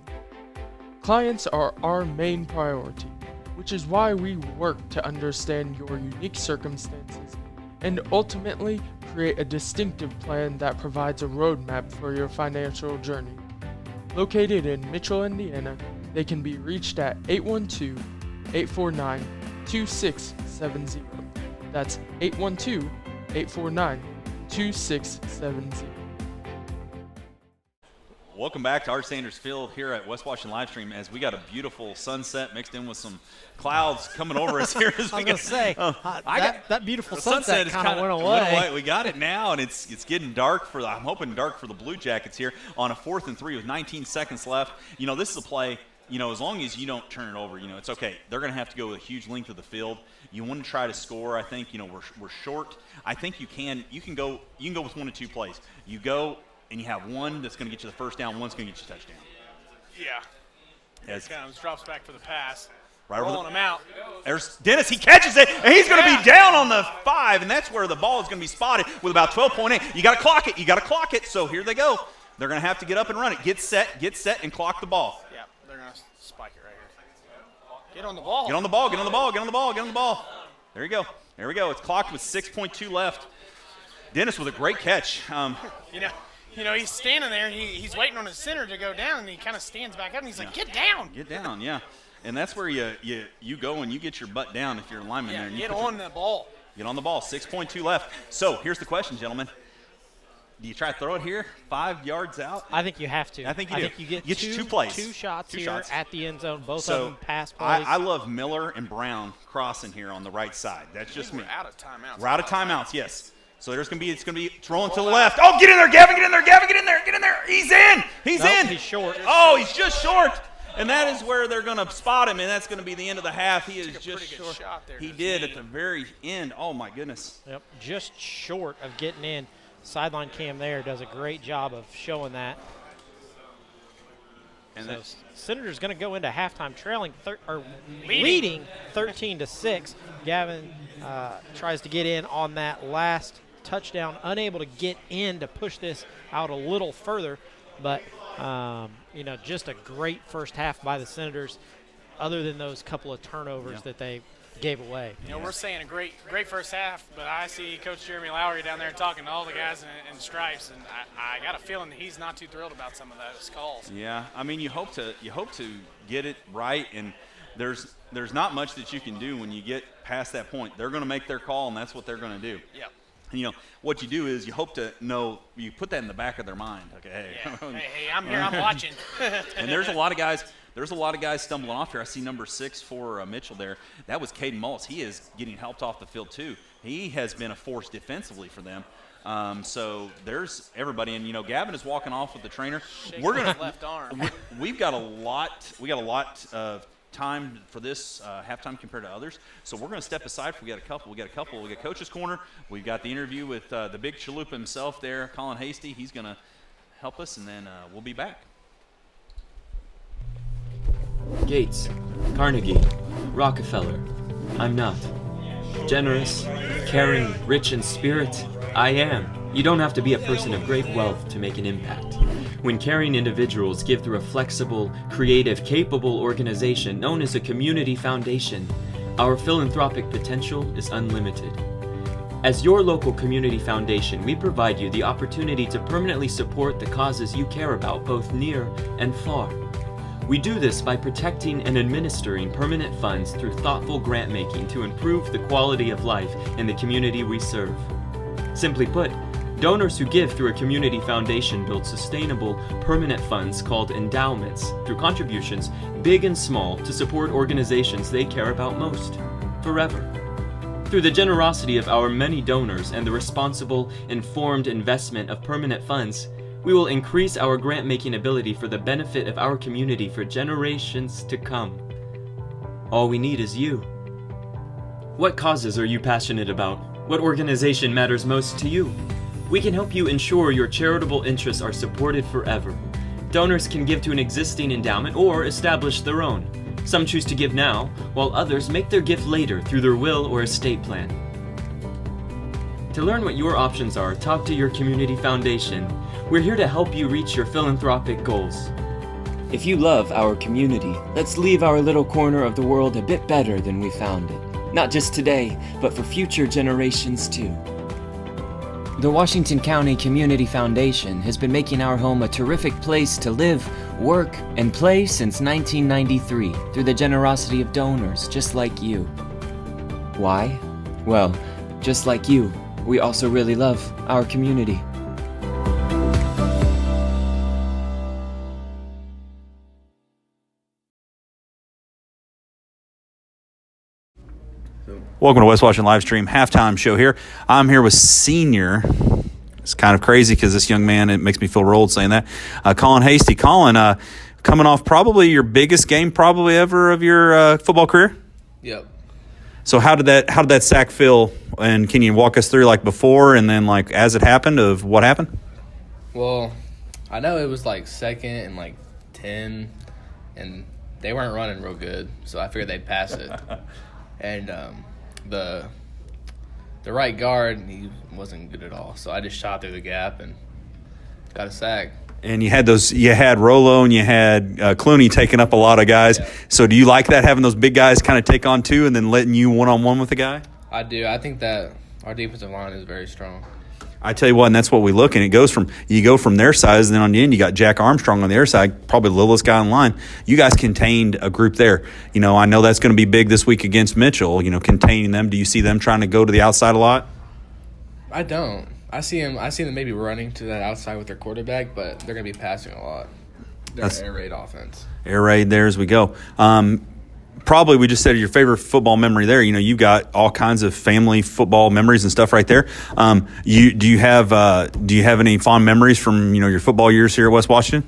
Clients are our main priority, which is why we work to understand your unique circumstances and ultimately create a distinctive plan that provides a roadmap for your financial journey. Located in Mitchell, Indiana, they can be reached at 812-849-2670. That's 812-849-2670. Welcome back to Art Sanders Field here at West Washington Livestream as we got a beautiful sunset mixed in with some clouds coming over us here. As I was going to say, that beautiful sunset is kind of went away. We got it now, and it's getting dark I'm hoping dark for the Blue Jackets here on a 4th and 3 with 19 seconds left. You know, this is a play, you know, as long as you don't turn it over, you know, it's okay. They're going to have to go with a huge length of the field. You want to try to score. I think, you know, we're short. I think you can go with 1 of 2 plays. You go and you have one that's going to get you the first down, one's going to get you a touchdown. Yeah. It comes, drops back for the pass. Right rolling him out. There's Dennis. He catches it, and he's going to be down on the 5, and that's where the ball is going to be spotted with about 12.8. You got to clock it. You got to clock it. So here they go. They're going to have to get up and run it. Get set, and clock the ball. Yeah, they're going to spike it right here. Get on the ball. Get on the ball. Get on the ball. Get on the ball. Get on the ball. There you go. There we go. It's clocked with 6.2 left. Dennis with a great catch. You know, he's standing there. He's waiting on his center to go down, and he kind of stands back up, and he's like, get down. Get down, yeah. And that's where you go and you get your butt down if you're a lineman there. And get on the ball. Get on the ball. 6.2 left. So here's the question, gentlemen. Do you try to throw it here 5 yards out? I think you have to. I think you do. I think you get 2 plays. 2 shots two here shots. at the end zone, both of them pass plays. I love Miller and Brown crossing here on the right side. That's just me. We're out of timeouts. We're out of timeouts, yes. So it's going to be throwing to the left. Oh, get in there, Gavin, get in there, Gavin, get in there, get in there. He's in. He's in. He's short. Oh, he's just short. And that is where they're going to spot him, and that's going to be the end of the half. He is just short. Shot there he did at the very end. Oh, my goodness. Yep, just short of getting in. Sideline cam there does a great job of showing that. And so Senator's going to go into halftime leading 13-6. Gavin tries to get in on that last touchdown, unable to get in to push this out a little further, but just a great first half by the Senators, other than those couple of turnovers that they gave away. We're saying a great first half, but I see Coach Jeremy Lowry down there talking to all the guys in stripes, and I got a feeling that he's not too thrilled about some of those calls. Yeah, I mean, you hope to get it right, and there's not much that you can do when you get past that point. They're going to make their call, and that's what they're going to do. Yep. And, what you do is you hope to know, you put that in the back of their mind. Okay, hey, I'm here, I'm watching. And there's a lot of guys stumbling off here. I see number 6 for Mitchell there. That was Caden Mullis. He is getting helped off the field too. He has been a force defensively for them. So there's everybody, and Gavin is walking off with the trainer. We're gonna left arm. We've got a lot of time for this halftime compared to others. So we're going to step aside. We got Coach's Corner. We've got the interview with the big chalupa himself there, Colin Hasty. He's going to help us, and then we'll be back. Gates, Carnegie, Rockefeller. I'm not. Generous, caring, rich in spirit, I am. You don't have to be a person of great wealth to make an impact. When caring individuals give through a flexible, creative, capable organization known as a community foundation, Our philanthropic potential is unlimited. As your local community foundation, we provide you the opportunity to permanently support the causes you care about, both near and far. We do this by protecting and administering permanent funds through thoughtful grant making to improve the quality of life in the community we serve. Simply put, donors who give through a community foundation build sustainable, permanent funds called endowments through contributions, big and small, to support organizations they care about most, forever. Through the generosity of our many donors and the responsible, informed investment of permanent funds, we will increase our grant-making ability for the benefit of our community for generations to come. All we need is you. What causes are you passionate about? What organization matters most to you? We can help you ensure your charitable interests are supported forever. Donors can give to an existing endowment or establish their own. Some choose to give now, while others make their gift later through their will or estate plan. To learn what your options are, talk to your community foundation. We're here to help you reach your philanthropic goals. If you love our community, let's leave our little corner of the world a bit better than we found it. Not just today, but for future generations too. The Washington County Community Foundation has been making our home a terrific place to live, work, and play since 1993 through the generosity of donors just like you. Why? Well, just like you, we also really love our community. Welcome to West Washington Livestream halftime show here. I'm here with senior. It's kind of crazy because this young man, it makes me feel old saying that. Colin Hasty. Colin, coming off probably your biggest game probably ever of your football career. Yep. So how did that sack feel? And can you walk us through like before and then like as it happened of what happened? Well, I know it was like 2nd and like 10, and they weren't running real good, so I figured they'd pass it. And the right guard, he wasn't good at all, so I just shot through the gap and got a sack. And you had Rolo and you had Clooney taking up a lot of guys. Yeah. So do you like that, having those big guys kind of take on two and then letting you one-on-one with the guy? I do. I think that our defensive line is very strong. I tell you what, and that's what we look, and you go from their size, and then on the end you got Jack Armstrong on the other side, probably the littlest guy in line. You guys contained a group there. You know, I know that's going to be big this week against Mitchell, you know, containing them. Do you see them trying to go to the outside a lot? I don't. I see them maybe running to that outside with their quarterback, but they're going to be passing a lot. They're an air raid offense. Air raid there as we go. Probably we just said your favorite football memory there. You know, you've got all kinds of family football memories and stuff right there. Do you have any fond memories from, you know, your football years here at West Washington?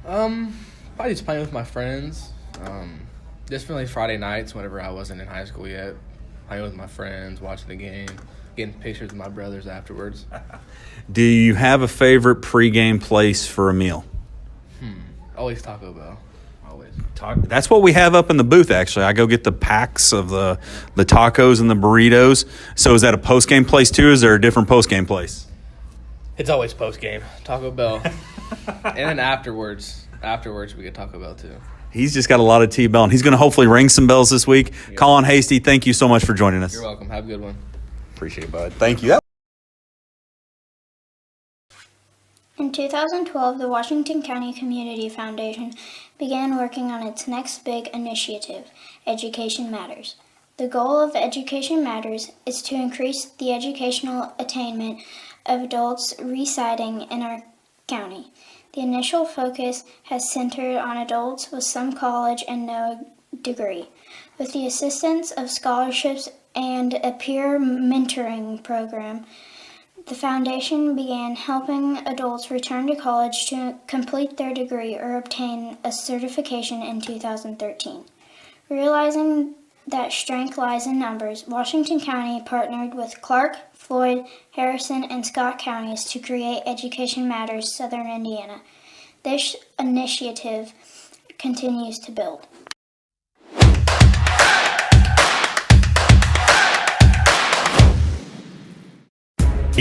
Probably just playing with my friends. Just really Friday nights whenever I wasn't in high school yet. Playing with my friends, watching the game, getting pictures of my brothers afterwards. Do you have a favorite pregame place for a meal? Always Taco Bell. That's what we have up in the booth, actually. I go get the packs of the tacos and the burritos. So is that a post-game place, too? Is there a different post-game place? It's always post-game. Taco Bell. And then afterwards we get Taco Bell, too. He's just got a lot of T-bell, and he's going to hopefully ring some bells this week. Yep. Colin Hasty, thank you so much for joining us. You're welcome. Have a good one. Appreciate it, bud. Thank you. In 2012, the Washington County Community Foundation began working on its next big initiative, Education Matters. The goal of Education Matters is to increase the educational attainment of adults residing in our county. The initial focus has centered on adults with some college and no degree. With the assistance of scholarships and a peer mentoring program, the foundation began helping adults return to college to complete their degree or obtain a certification in 2013. Realizing that strength lies in numbers, Washington County partnered with Clark, Floyd, Harrison, and Scott counties to create Education Matters Southern Indiana. This initiative continues to build.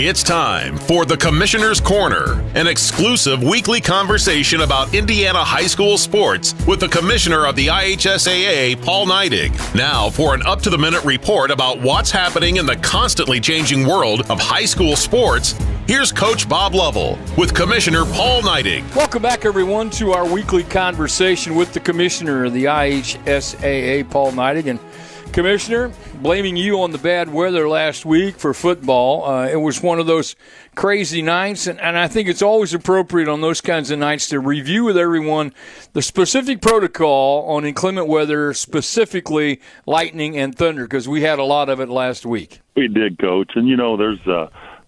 It's time for the Commissioner's Corner, an exclusive weekly conversation about Indiana high school sports with the Commissioner of the IHSAA, Paul Neidig. Now for an up-to-the-minute report about what's happening in the constantly changing world of high school sports, here's Coach Bob Lovell with Commissioner Paul Neidig. Welcome back, everyone, to our weekly conversation with the Commissioner of the IHSAA, Paul Neidig. And Commissioner, blaming you on the bad weather last week for football. It was one of those crazy nights, and I think it's always appropriate on those kinds of nights to review with everyone the specific protocol on inclement weather, specifically lightning and thunder, because we had a lot of it last week. We did, Coach, and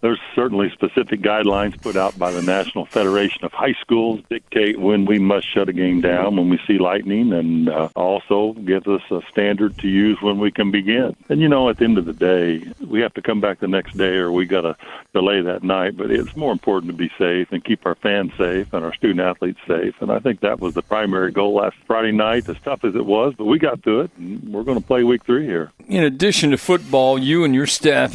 there's certainly specific guidelines put out by the National Federation of High Schools dictate when we must shut a game down when we see lightning, and also gives us a standard to use when we can begin. And, at the end of the day, we have to come back the next day or we got to delay that night. But it's more important to be safe and keep our fans safe and our student-athletes safe. And I think that was the primary goal last Friday night, as tough as it was. But we got through it, and we're going to play week 3 here. In addition to football, you and your staff,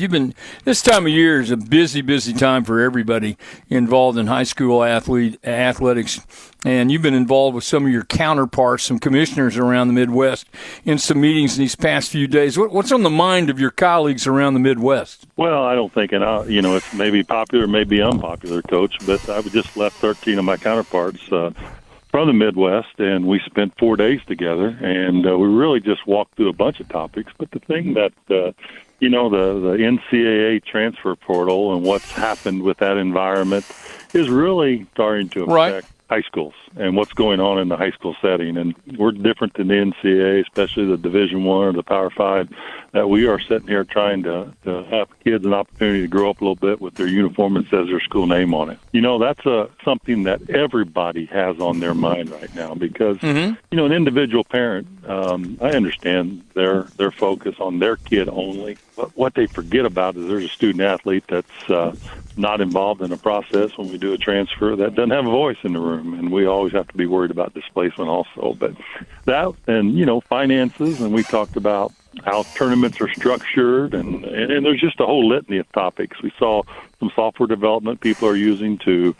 this time of year is a busy time for everybody involved in high school athletics, and you've been involved with some of your counterparts, some commissioners around the Midwest, in some meetings in these past few days. What's on the mind of your colleagues around the Midwest? Well, I don't think, it's maybe popular, maybe unpopular, Coach, but I just left 13 of my counterparts from the Midwest, and we spent 4 days together, and we really just walked through a bunch of topics. But the thing that the NCAA transfer portal and what's happened with that environment is really starting to affect high schools and what's going on in the high school setting. And we're different than the NCAA, especially the Division I or the Power 5, that we are sitting here trying to have kids an opportunity to grow up a little bit with their uniform that says their school name on it. That's something that everybody has on their mind right now because, an individual parent, I understand their focus on their kid only. But what they forget about is there's a student-athlete that's not involved in a process when we do a transfer that doesn't have a voice in the room, and we always have to be worried about displacement also. But that and, finances, and we talked about how tournaments are structured, and there's just a whole litany of topics. We saw some software development people are using to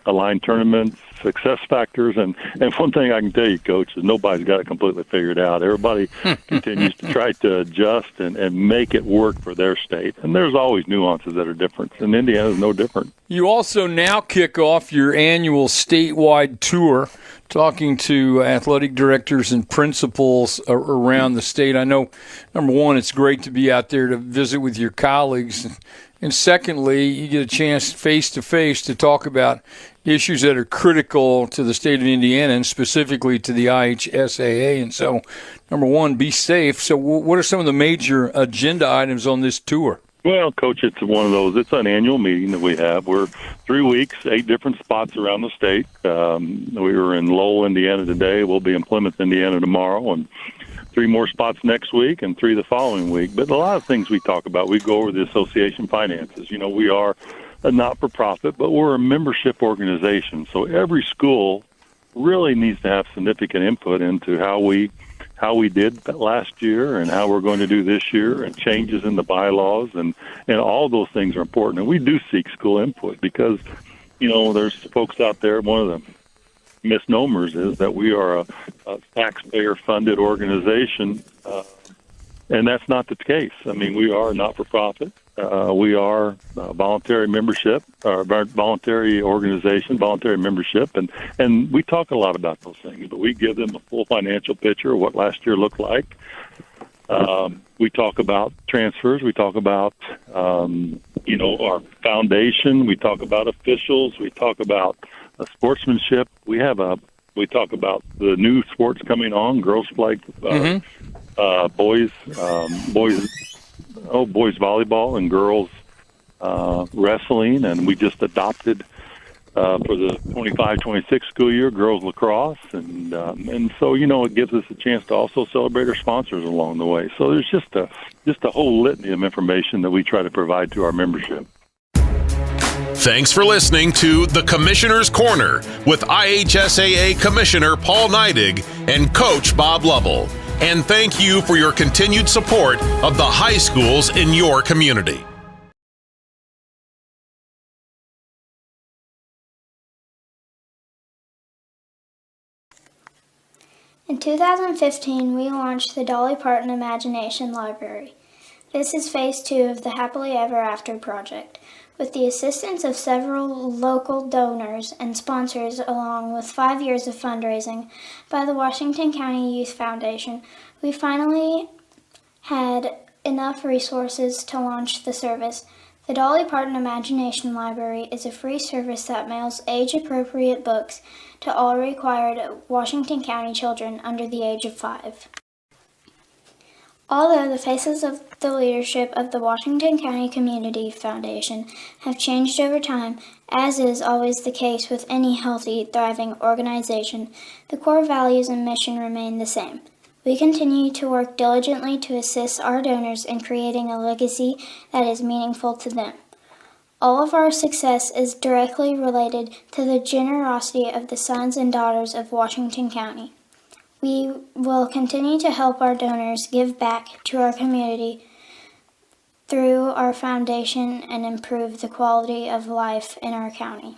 align tournaments, success factors, and one thing I can tell you, Coach, is nobody's got it completely figured out. Everybody continues to try to adjust and make it work for their state, and there's always nuances that are different, and Indiana is no different. You also now kick off your annual statewide tour, talking to athletic directors and principals around the state. I know, number one, it's great to be out there to visit with your colleagues, and secondly, you get a chance face-to-face to talk about issues that are critical to the state of Indiana and specifically to the IHSAA. And so, number one, be safe. So what are some of the major agenda items on this tour? Well, Coach, it's one of those. It's an annual meeting that we have. We're 3 weeks, 8 different spots around the state. We were in Lowell, Indiana today. We'll be in Plymouth, Indiana tomorrow, and 3 more spots next week and 3 the following week. But a lot of things we talk about, we go over the association finances. We are a not-for-profit, but we're a membership organization. So every school really needs to have significant input into how we did last year and how we're going to do this year, and changes in the bylaws, and all those things are important. And we do seek school input because, there's folks out there, one of the misnomers is that we are a taxpayer-funded organization, and that's not the case. I mean, we are a not-for-profit. We are a voluntary membership, or voluntary organization, voluntary membership, and we talk a lot about those things, but we give them a full financial picture of what last year looked like. We talk about transfers. We talk about, our foundation. We talk about officials. We talk about sportsmanship. We talk about the new sports coming on, girls flag, boys volleyball and girls wrestling, and we just adopted for the 25-26 school year girls lacrosse, and so it gives us a chance to also celebrate our sponsors along the way. So there's just a whole litany of information that we try to provide to our membership. Thanks for listening to The Commissioner's Corner with IHSAA Commissioner Paul Neidig and Coach Bob Lovell. And thank you for your continued support of the high schools in your community. In 2015, we launched the Dolly Parton Imagination Library. This is phase 2 of the Happily Ever After project. With the assistance of several local donors and sponsors, along with 5 years of fundraising by the Washington County Youth Foundation, we finally had enough resources to launch the service. The Dolly Parton Imagination Library is a free service that mails age-appropriate books to all required Washington County children under the age of 5. Although the faces of the leadership of the Washington County Community Foundation have changed over time, as is always the case with any healthy, thriving organization, the core values and mission remain the same. We continue to work diligently to assist our donors in creating a legacy that is meaningful to them. All of our success is directly related to the generosity of the sons and daughters of Washington County. We will continue to help our donors give back to our community through our foundation and improve the quality of life in our county.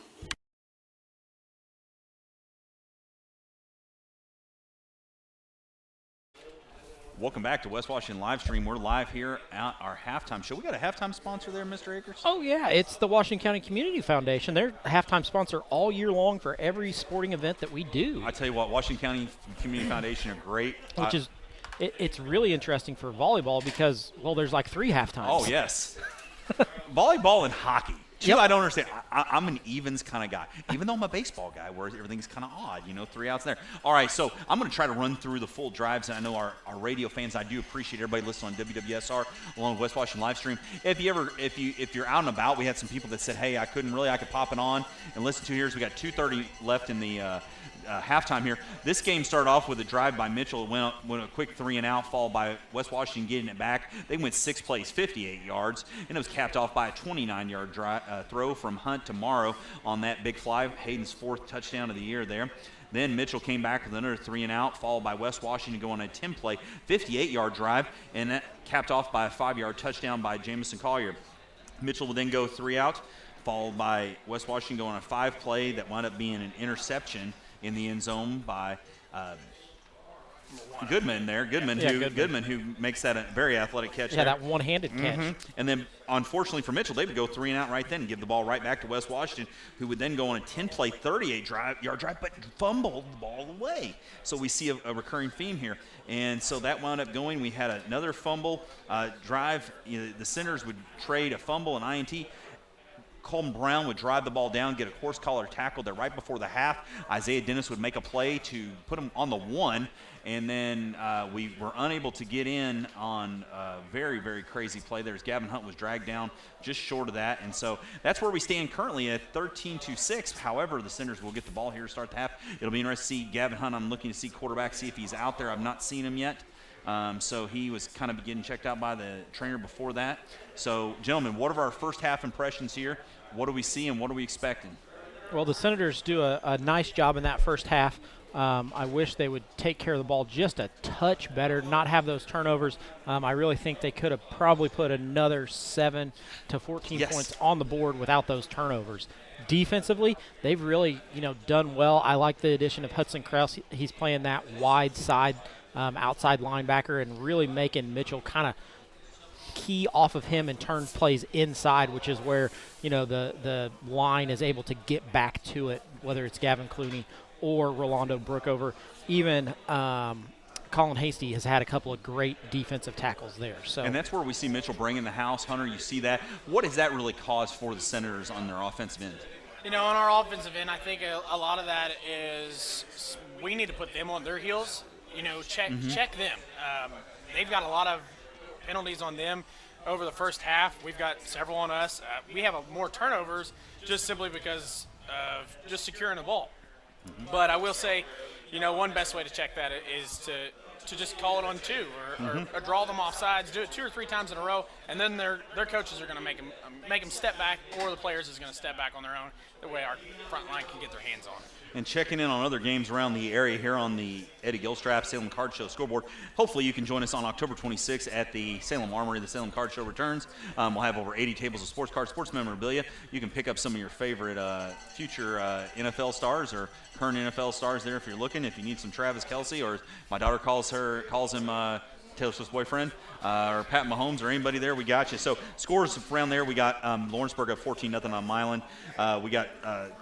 Welcome back to West Washington Livestream. We're live here at our halftime show. We got a halftime sponsor there, Mr. Akers? Oh, yeah. It's the Washington County Community Foundation. They're a halftime sponsor all year long for every sporting event that we do. I tell you what, Washington County Community Foundation are great. It's really interesting for volleyball because, well, there's like 3 halftimes. Oh, yes. Volleyball and hockey. Two, I don't understand. I'm an evens kind of guy, even though I'm a baseball guy where everything's kind of odd, 3 outs there. All right, so I'm going to try to run through the full drives, and I know our radio fans, I do appreciate everybody listening on WWSR along with West Washington Livestream. If you're out and about, we had some people that said, hey, I could pop it on and listen to here. So we got 2:30 left in the halftime here. This game started off with a drive by Mitchell. It went a quick 3-and-out, followed by West Washington getting it back. They went 6 plays, 58 yards, and it was capped off by a 29-yard throw from Hunt to Morrow on that big fly. Hayden's 4th touchdown of the year there. Then Mitchell came back with another 3-and-out, followed by West Washington going on a 10-play, 58-yard drive, and that capped off by a 5-yard touchdown by Jamison Collier. Mitchell would then go 3 out, followed by West Washington going on a 5-play that wound up being an interception in the end zone by Goodman there. Goodman who makes that a very athletic catch. Yeah, that one-handed catch. And then, unfortunately for Mitchell, they would go 3-and-out right then and give the ball right back to West Washington, who would then go on a 10-play, 38-yard drive, but fumbled the ball away. So we see a recurring theme here. And so that wound up going. We had another fumble drive. The Senators would trade a fumble and INT. Colton Brown would drive the ball down, get a horse collar tackle there right before the half. Isaiah Dennis would make a play to put him on the 1, and then we were unable to get in on a very, very crazy play. There's Gavin Hunt was dragged down just short of that, and so that's where we stand currently at 13-6. However, the Senators will get the ball here to start the half. It'll be interesting to see Gavin Hunt. I'm looking to see quarterback, see if he's out there. I've not seen him yet. So he was kind of getting checked out by the trainer before that. So, gentlemen, what are our first half impressions here? What do we see and what are we expecting? Well, the Senators do a nice job in that first half. I wish they would take care of the ball just a touch better, not have those turnovers. I really think they could have probably put another 7 to 14 points on the board without those turnovers. Defensively, they've really done well. I like the addition of Hudson Krause. He's playing that wide side outside linebacker and really making Mitchell kind of key off of him and turn plays inside, which is where the line is able to get back to it, whether it's Gavin Clooney or Rolando Brookover. Even Colin Hasty has had a couple of great defensive tackles there. So, and that's where we see Mitchell bringing the house. Hunter, you see that. What does that really cause for the Senators on their offensive end? On our offensive end, I think a lot of that is we need to put them on their heels. Check them. They've got a lot of penalties on them over the first half. We've got several on us. We have more turnovers just simply because of just securing the ball. But I will say, one best way to check that is to just call it on 2 or draw them off sides, do it 2 or 3 times in a row, and then their coaches are going to make them step back, or the players is going to step back on their own. The way our front line can get their hands on it. and checking in on other games around the area here on the Eddie Gilstrap Salem Card Show scoreboard. Hopefully you can join us on October 26th at the Salem Armory. The Salem Card Show returns. We'll have over 80 tables of sports cards, sports memorabilia. You can pick up some of your favorite future NFL stars or current NFL stars there if you're looking. If you need some Travis Kelce, or my daughter calls him Taylor Swift's boyfriend, or Pat Mahomes, or anybody there, we got you. So scores around there, we got Lawrenceburg up 14-0 on Milan. We got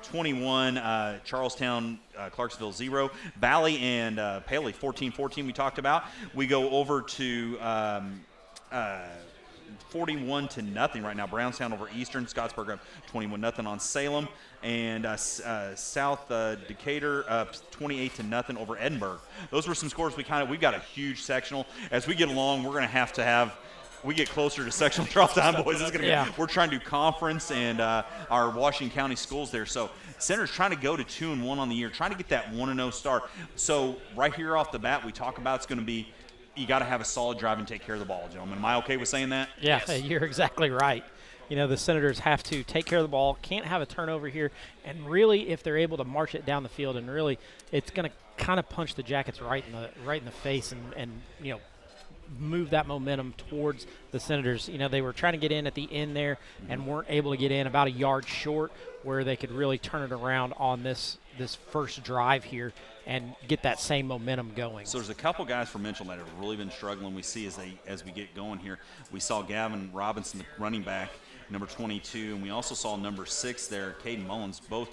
21, Charlestown, Clarksville 0. Valley and Paley 14-14 we talked about. We go over to 41-0 right now. Brownstown over Eastern. Scottsburg up 21-0 on Salem. And South Decatur up 28-0 over Edinburgh. Those were some scores we've got a huge sectional. As we get along, we're going to have we get closer to sectional draw time, boys. It's gonna be, we're trying to do conference and our Washington County schools there. So Center's trying to go to 2-1 on the year, trying to get that 1-0 start. So right here off the bat, we talk about it's going to be, you got to have a solid drive and take care of the ball, gentlemen. Am I okay with saying that? Yeah, yes. You're exactly right. You know, the Senators have to take care of the ball, can't have a turnover here, and really, if they're able to march it down the field, and really, it's going to kind of punch the Jackets right in the face, and you know, move that momentum towards the Senators. You know, they were trying to get in at the end there, and weren't able to get in, about a yard short, where they could really turn it around on this first drive here and get that same momentum going. So there's a couple guys from Mitchell that have really been struggling. We see as we get going here. We saw Gavin Robinson, the running back, number 22, and we also saw number 6 there, Caden Mullins, both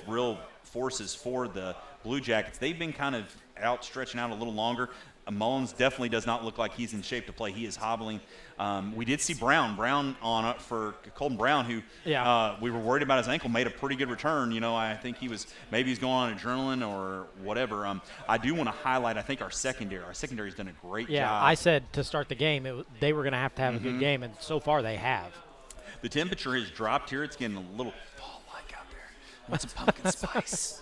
real forces for the Blue Jackets. They've been kind of stretching out a little longer. Mullins definitely does not look like he's in shape to play. He is hobbling. We did see Brown on for Colton Brown, who we were worried about his ankle, made a pretty good return. You know, I think he's going on adrenaline or whatever. I do want to highlight, I think our secondary's done a great job. Yeah, I said to start the game, they were going to have a good game, and so far they have. The temperature has dropped here. It's getting a little fall-like out there. I want some pumpkin spice.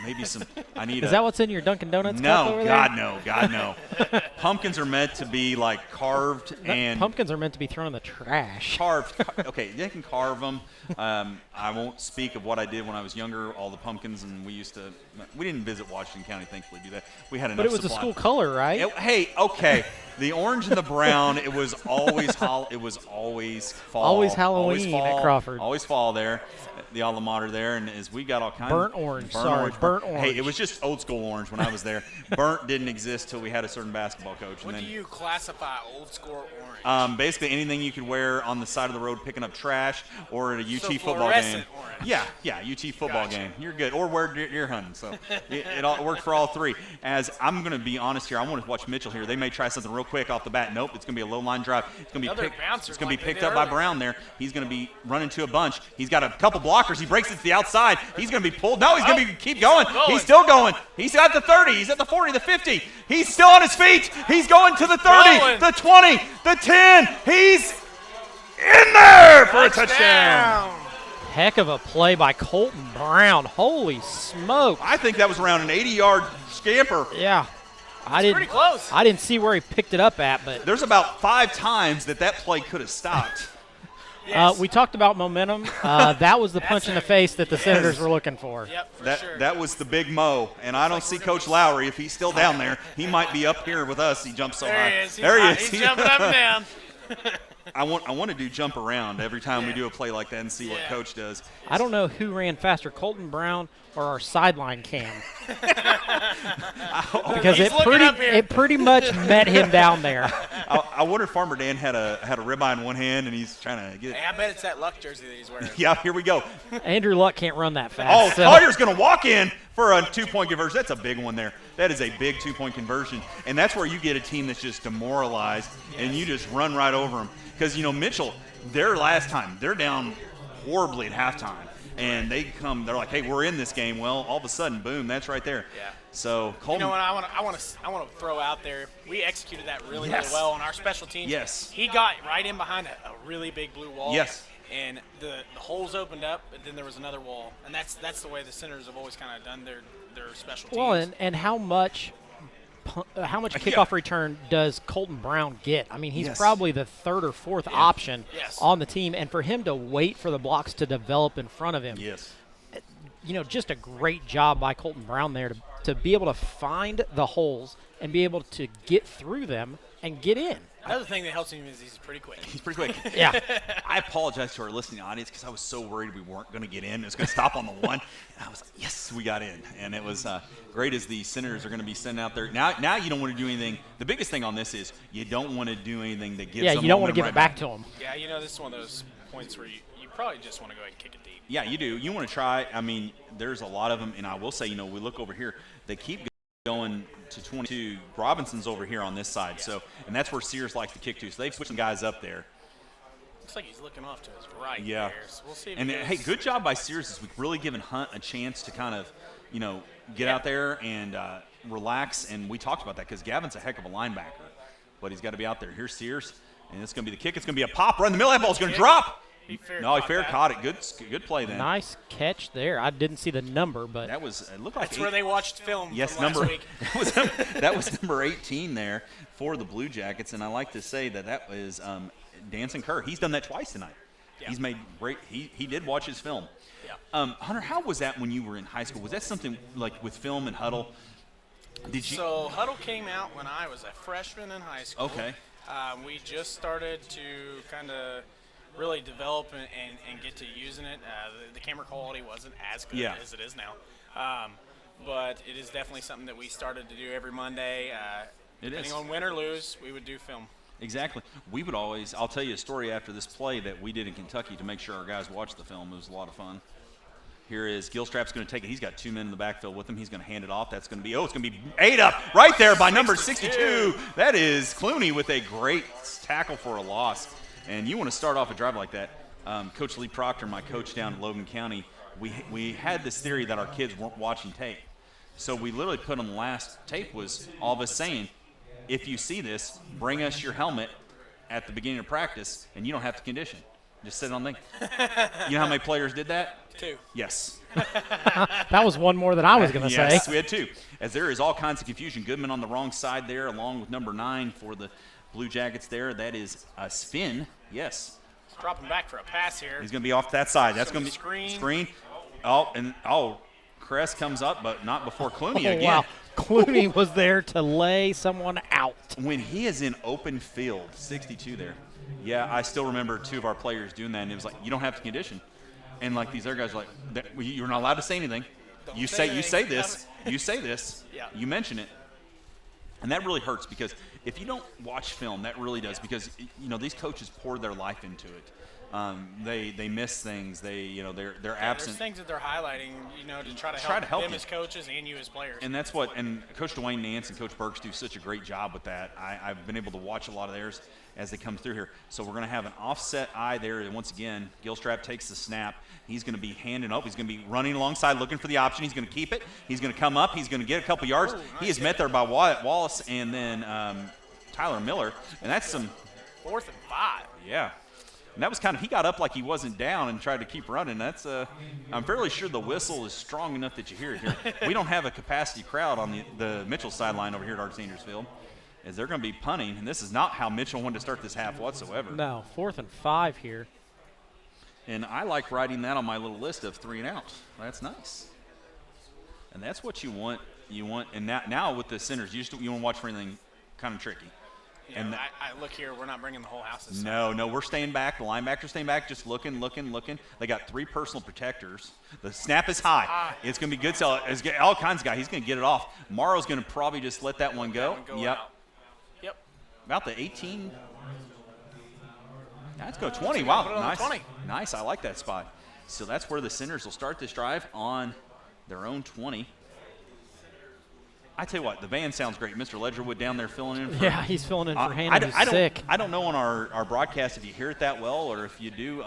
Maybe some. Is that what's in your Dunkin' Donuts cup over there? No, God, no. Pumpkins are meant to be like carved, and pumpkins are meant to be thrown in the trash. Carved. Okay, they can carve them. I won't speak of what I did when I was younger. All the pumpkins, and we didn't visit Washington County, thankfully, do that. We had enough. But it was supply. a school color, right? Okay. The orange and the brown. It was always It was always fall. Always Halloween at Crawford. Always fall there. The alma mater there, and as we got all kinds burnt orange. Burnt orange. Hey, it was just old school orange when I was there. Burnt didn't exist till we had a certain basketball coach. What do you classify old school orange? Basically anything you could wear on the side of the road picking up trash, or at a UT football game. Orange. Yeah, UT football game. You're good. Or wear deer hunting. So it all worked for all three. As I'm going to be honest here, I want to watch Mitchell here. They may try something real quick off the bat. Nope, it's going to be a low line drive. It's going to be picked up by Brown there. He's going to be running to a bunch. He's got a couple blockers. He breaks it to the outside. He's going to be pulled. No, he's going to keep going. He's still going. He's at the 30. He's at the 40, the 50. He's still on his feet. He's going to the 30, the 20, the 10. He's in there for a touchdown. Heck of a play by Colton Brown. Holy smoke. I think that was around an 80-yard scamper. Yeah. Pretty close. I didn't see where he picked it up at, but there's about 5 times that play could have stopped. We talked about momentum. That was the punch in the face that the Senators were looking for. Yep, that was the big mo, and I don't see Coach Lowry. If he's still down there, he might be up here with us. He jumps so high. There he is. He's jumping up and down. I want to do jump around every time we do a play like that and see what Coach does. I don't know who ran faster, Colton Brown or our sideline cam. Because it pretty much met him down there. I wonder if Farmer Dan had a ribeye in one hand and he's trying to get it. Hey, I bet it's that Luck jersey that he's wearing. Yeah, here we go. Andrew Luck can't run that fast. Collier's going to walk in for a 2-point conversion. That's a big one there. That is a big 2-point conversion. And that's where you get a team that's just demoralized and you just run right over them. Because, Mitchell, their last time, they're down horribly at halftime. And they're like, hey, we're in this game. Well, all of a sudden, boom, that's right there. Yeah. So Colton, you know what I want to throw out there? We executed that really well on our special teams. Yes. He got right in behind a really big blue wall. Yes. And the holes opened up, but then there was another wall. And that's the way the Senators have always kind of done their special teams. Well, and how much kickoff return does Colton Brown get? I mean, he's probably the third or fourth option on the team, and for him to wait for the blocks to develop in front of him, just a great job by Colton Brown there to be able to find the holes and be able to get through them and get in. Another thing that helps him is he's pretty quick. He's pretty quick. Yeah. I apologize to our listening audience because I was so worried we weren't going to get in. It was going to stop on the one. And I was like, yes, we got in. And it was great as the Senators are going to be sending out there. Now you don't want to do anything. The biggest thing on this is you don't want to do anything that gives them Yeah, you don't want to give right it back to them. Yeah, this is one of those points where you probably just want to go ahead and kick it deep. Yeah, you do. You want to try. I mean, there's a lot of them. And I will say, we look over here. They keep going to 22. Robinson's over here on this side. Yeah. So, and that's where Sears likes to kick to. So they've switched some guys up there. Looks like he's looking off to his right. Yeah. There. So we'll see if And he goes. hey, good job by Sears this week. Really giving Hunt a chance to kind of, get out there and relax. And we talked about that because Gavin's a heck of a linebacker, but he's got to be out there. Here's Sears, and it's going to be the kick. It's going to be a pop right in the middle. That ball's going to drop. He fair caught it. Good play then. Nice catch there. I didn't see the number, but that was it looked like that's where they watched film. Yes, from last week. that was number 18 there for the Blue Jackets, and I like to say that was Danson Kerr. He's done that twice tonight. Yeah. He's made great. He did watch his film. Yeah. Hunter, how was that when you were in high school? Was that something like with film and huddle? So Huddle came out when I was a freshman in high school. Okay. We just started to kind of really develop and get to using it. The camera quality wasn't as good as it is now. But it is definitely something that we started to do every Monday. Depending on win or lose, we would do film. Exactly. We would always – I'll tell you a story after this play that we did in Kentucky to make sure our guys watched the film. It was a lot of fun. Here is Gilstrap's going to take it. He's got 2 men in the backfield with him. He's going to hand it off. That's going to be – it's going to be ate up right there by number 62. That is Clooney with a great tackle for a loss. And you want to start off a drive like that. Coach Lee Proctor, my coach down in Logan County, we had this theory that our kids weren't watching tape. So we literally put on the last tape was all of us saying, if you see this, bring us your helmet at the beginning of practice, and you don't have to condition. Just sit on the You know how many players did that? 2. Yes. That was one more than I was going to say. Yes, we had 2. As there is all kinds of confusion. Goodman on the wrong side there, along with number 9 for the Blue Jackets there. That is Sven. Yes. Dropping back for a pass here. He's going to be off that side. That's going to be screen. Kress comes up, but not before Clooney again. Wow. Clooney was there to lay someone out. When he is in open field, 62 there. Yeah, I still remember 2 of our players doing that, and it was like, you don't have to condition. And like these other guys are like, you're not allowed to say anything. You say this. You say this. Yeah. You mention it. And that really hurts because if you don't watch film, that really does because these coaches pour their life into it. They miss things. They're absent. There's things that they're highlighting, to try to help them as coaches and you as players. And that's and Coach Dwayne Nance and Coach Burks do such a great job with that. I've been able to watch a lot of theirs as they come through here. So we're going to have an offset eye there. And once again, Gilstrap takes the snap. He's going to be handing up. He's going to be running alongside, looking for the option. He's going to keep it. He's going to come up. He's going to get a couple yards. He is met there by Wyatt Wallace and then Tyler Miller. And that's some 4th and 5. Yeah. And that was he got up like he wasn't down and tried to keep running. That's I'm fairly sure the whistle is strong enough that you hear it here. We don't have a capacity crowd on the Mitchell sideline over here at Art Sanders Field, as they're going to be punting. And this is not how Mitchell wanted to start this half whatsoever. No, 4th and 5 here. And I like writing that on my little list of 3 and outs. That's nice. And that's what you want. And now with the centers, you want to watch for anything kind of tricky. Yeah, and I look here, we're not bringing the whole house this No, we're staying back. The linebackers staying back, just looking. They got 3 personal protectors. The snap is high. It's going to be good. So it's all kinds of guys. He's going to get it off. Morrow's going to probably just let that one go. Yep. About the 18. Let's go 20. Wow, nice. 20. Nice. I like that spot. So that's where the Senators will start this drive on their own 20. I tell you what, the band sounds great. Mr. Ledgerwood down there filling in. Yeah, he's filling in for Hannah, who's sick. I don't know on our broadcast if you hear it that well or if you do.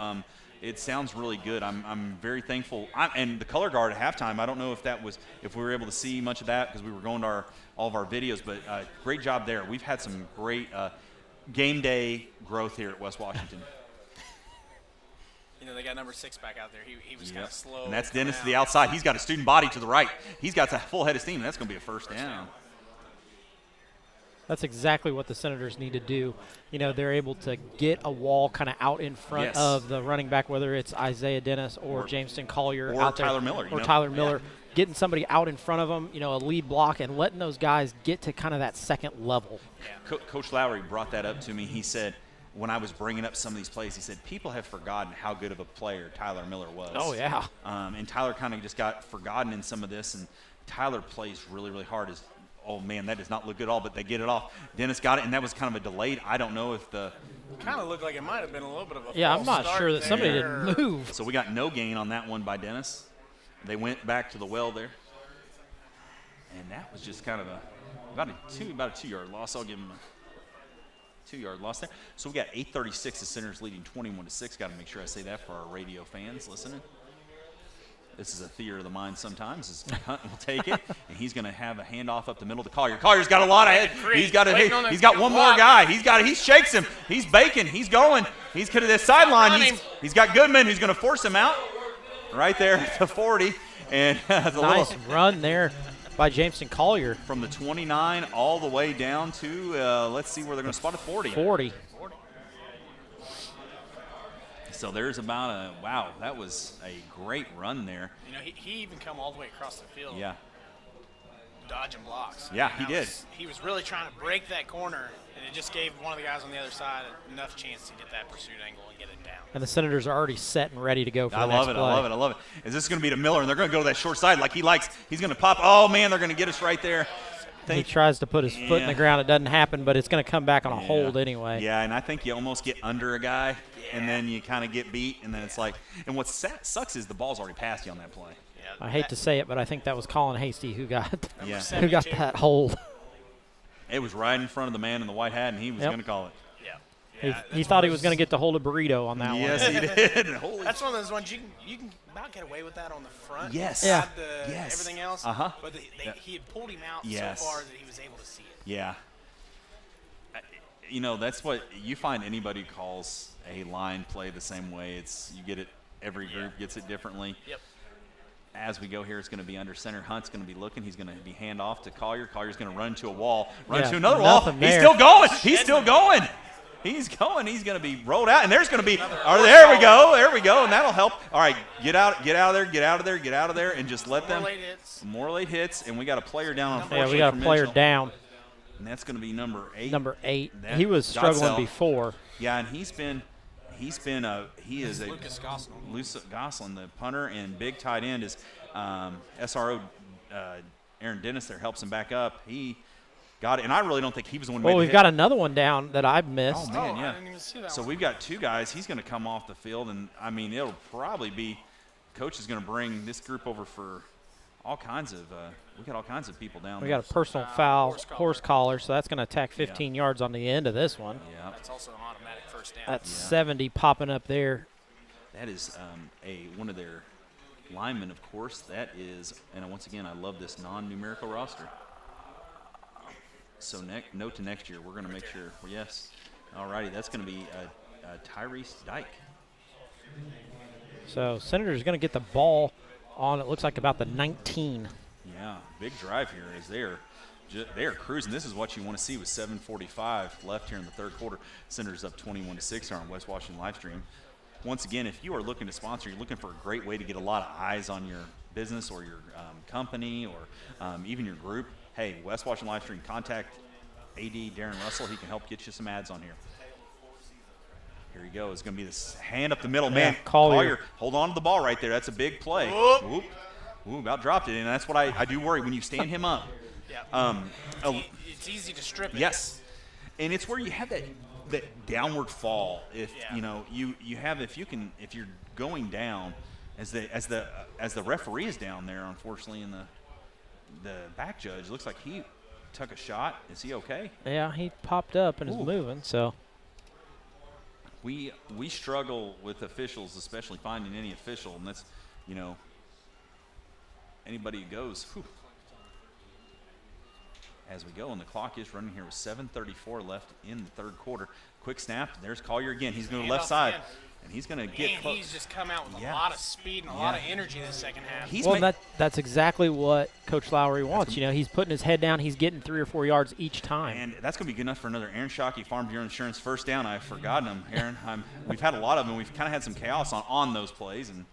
It sounds really good. I'm very thankful. And the color guard at halftime, I don't know if we were able to see much of that because we were going to all of our videos, but great job there. We've had some great game day growth here at West Washington. They got number 6 back out there. He was kind of slow. And that's Dennis to the outside. He's got a student body to the right. He's got a full head of steam, and that's going to be a first down. That's exactly what the Senators need to do. You know, they're able to get a wall kind of out in front of the running back, whether it's Isaiah Dennis or Jameson Collier. Or out there, Tyler Miller. Or Tyler Miller. Getting somebody out in front of them, you know, a lead block, and letting those guys get to kind of that second level. Yeah. Coach Lowry brought that up to me. He said, when I was bringing up some of these plays, he said, people have forgotten how good of a player Tyler Miller was. Oh, yeah. And Tyler kind of just got forgotten in some of this, and Tyler plays really, really hard. Oh, man, that does not look good at all, but they get it off. Dennis got it, and that was kind of a delayed. I don't know if the – kind of looked like it might have been a little bit of a Yeah, false I'm not start sure that somebody there. didn't move. So we got no gain on that one by Dennis. They went back to the well there. And that was just kind of about a 2-yard loss. I'll give him a 2-yard loss there. So we got 8:36. The Senators leading 21-6. Got to make sure I say that for our radio fans listening. This is a theater of the mind sometimes. As Hunt will take it, and he's going to have a handoff up the middle to Collier. Collier's got a lot of head. He's got one more guy. He shakes him. He's baking. He's going. He's to the sideline. He's got Goodman who's going to force him out right there at the 40. And nice run there by Jameson Collier. From the 29 all the way down to, let's see where they're going to spot it, 40. 40. So there's about wow, that was a great run there. You know, he even come all the way across the field. Yeah. Dodging blocks. Yeah, he did. He was really trying to break that corner, and it just gave one of the guys on the other side enough chance to get that pursuit angle and get it down. And the Senators are already set and ready to go for the next play. I love it. Is this going to be to Miller, and they're going to go to that short side like he likes. He's going to pop. Oh, man, they're going to get us right there. He tries to put his foot in the ground. It doesn't happen, but it's going to come back on a hold anyway. Yeah, and I think you almost get under a guy, and then you kind of get beat, and then it's like – and what sucks is the ball's already passed you on that play. I hate to say it, but I think that was Colin Hasty who got that hold. It was right in front of the man in the white hat, and he was going to call it. He thought he was going to get to hold a burrito on that one. Yes, he did. That's one of those ones you can about get away with that on the front. Yes. Yeah. Everything else. Uh-huh. But he had pulled him out so far that he was able to see it. Yeah. You know, that's what you find anybody calls a line play the same way. It's you get it. Every group gets it differently. Yep. As we go here, it's going to be under center. Hunt's going to be looking. He's going to be hand off to Collier. Collier's going to run to a wall. Run to another wall. He's still going. He's still going. He's going. He's going to be rolled out, and there's going to be. There we go, and that'll help. All right, get out of there, and just let them. More late hits, and we got a player down. Yeah, we got a player down. And that's going to be number 8. Number 8. He was struggling before. Yeah, and he is a Lucas Goslin. Lucas Goslin, the punter, and big tight end is SRO Aaron Dennis there helps him back up. He got it, and I really don't think he was the one. Well, we've got another one down that I've missed. Oh man, yeah. I didn't even see that so one. we've got 2 guys. He's going to come off the field, and I mean it'll probably be. Coach is going to bring this group over for all kinds of. We got all kinds of people down. We there. got a personal foul, horse collar, so that's going to attack 15 yards on the end of this one. Yeah, that's also an automatic first down. That's 70 popping up there. That is one of their linemen, of course. That is, and once again, I love this non-numerical roster. So note to next year, we're going to make sure. Well, yes, all righty, that's going to be Tyrese Dyke. So Senator's going to get the ball on. It looks like about the 19. Yeah, big drive here as they are cruising. This is what you want to see with 7:45 left here in the third quarter. Senators up 21-6 here on West Washington live stream. Once again, if you are looking to sponsor, you're looking for a great way to get a lot of eyes on your business or your company or even your group. Hey, West Washington live stream, contact AD Darren Russell. He can help get you some ads on here. Here he goes. It's going to be this hand up the middle. Man, Collier, hold on to the ball right there. That's a big play. Whoop. Ooh, about dropped it. And that's what I do worry when you stand him up. It's easy to strip it. Yes. And it's where you have that downward fall. If if you're going down as the referee is down there, unfortunately, and the back judge looks like he took a shot. Is he okay? Yeah, he popped up and is moving, so. We struggle with officials, especially finding any official, and that's, anybody who goes, whew. As we go, and the clock is running here with 7:34 left in the third quarter. Quick snap. There's Collier again. He's going to the left side. And he's going to get close. He's just come out with a lot of speed and a lot of energy in the second half. That's exactly what Coach Lowry wants. He's putting his head down. He's getting 3 or 4 yards each time. And that's going to be good enough for another Aaron Shockey, Farm Bureau Insurance first down. I've forgotten him, Aaron. We've had a lot of them. We've kind of had some chaos on those plays. And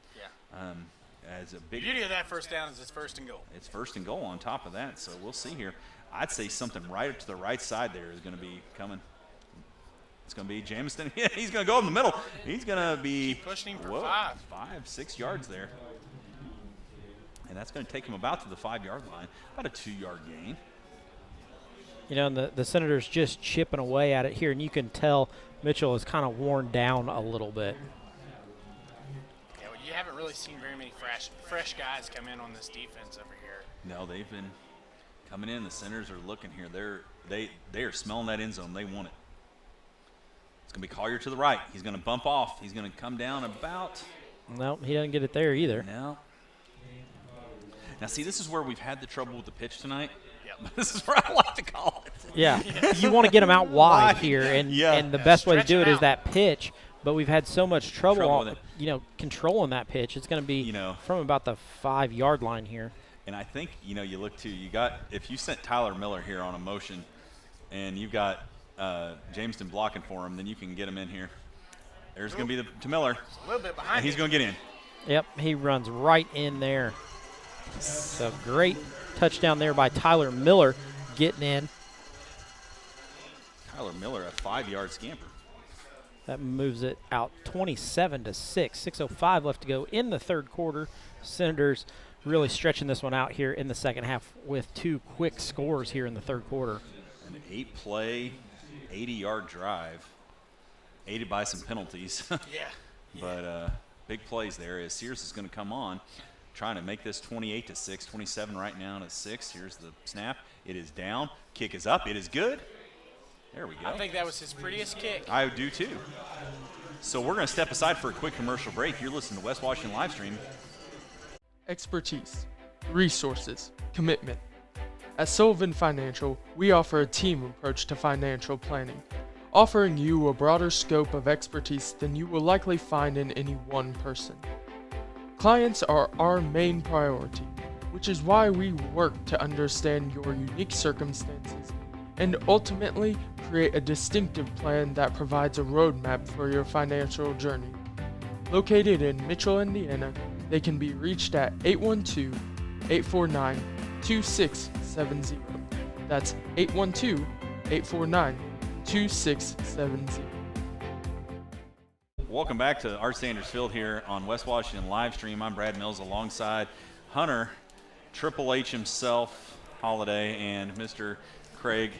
as a big the beauty of that first down is it's first and goal. It's first and goal on top of that. So we'll see here. I'd say something right up to the right side there is going to be coming. It's going to be Jamison. He's going to go in the middle. He's going to be pushing him for 5-6 yards there. And that's going to take him about to the 5-yard line, about a 2-yard gain. And the Senators just chipping away at it here, and you can tell Mitchell is kind of worn down a little bit. Yeah, well, you haven't really seen very many fresh guys come in on this defense over here. No, they've been coming in. The Senators are looking here. They are smelling that end zone. They want it. It's going to be Collier to the right. He's going to bump off. He's going to come down about. No, he doesn't get it there either. No. Now, see, this is where we've had the trouble with the pitch tonight. Yep. This is where I like to call it. Yeah. You want to get them out wide here, and the best way to do it is that pitch. But we've had so much trouble controlling that pitch. It's going to be from about the 5-yard line here. And I think, you look to, if you sent Tyler Miller here on a motion and you've got Jameson blocking for him, then you can get him in here. There's going to be to Miller. A little bit behind and he's going to get in. Yep, he runs right in there. So great touchdown there by Tyler Miller getting in. Tyler Miller, a 5-yard scamper. That moves it out 27-6. 6:05 left to go in the third quarter. Senators really stretching this one out here in the second half with 2 quick scores here in the third quarter. An 8-play, 80-yard drive, aided by some penalties. But big plays there as Sears is going to come on, trying to make this 28-6, 27 right now to 6. Here's the snap. It is down. Kick is up. It is good. There we go. I think that was his prettiest kick. I do too. So we're going to step aside for a quick commercial break. You're listening to West Washington Livestream. Expertise, resources, commitment. At Sullivan Financial, we offer a team approach to financial planning, offering you a broader scope of expertise than you will likely find in any one person. Clients are our main priority, which is why we work to understand your unique circumstances and ultimately create a distinctive plan that provides a roadmap for your financial journey. Located in Mitchell, Indiana, they can be reached at 812-849-2670. That's 812-849-2670. Welcome back to Art Sanders Field here on West Washington Livestream. I'm Brad Mills alongside Hunter, Triple H himself, Holiday, and Mr. Craig,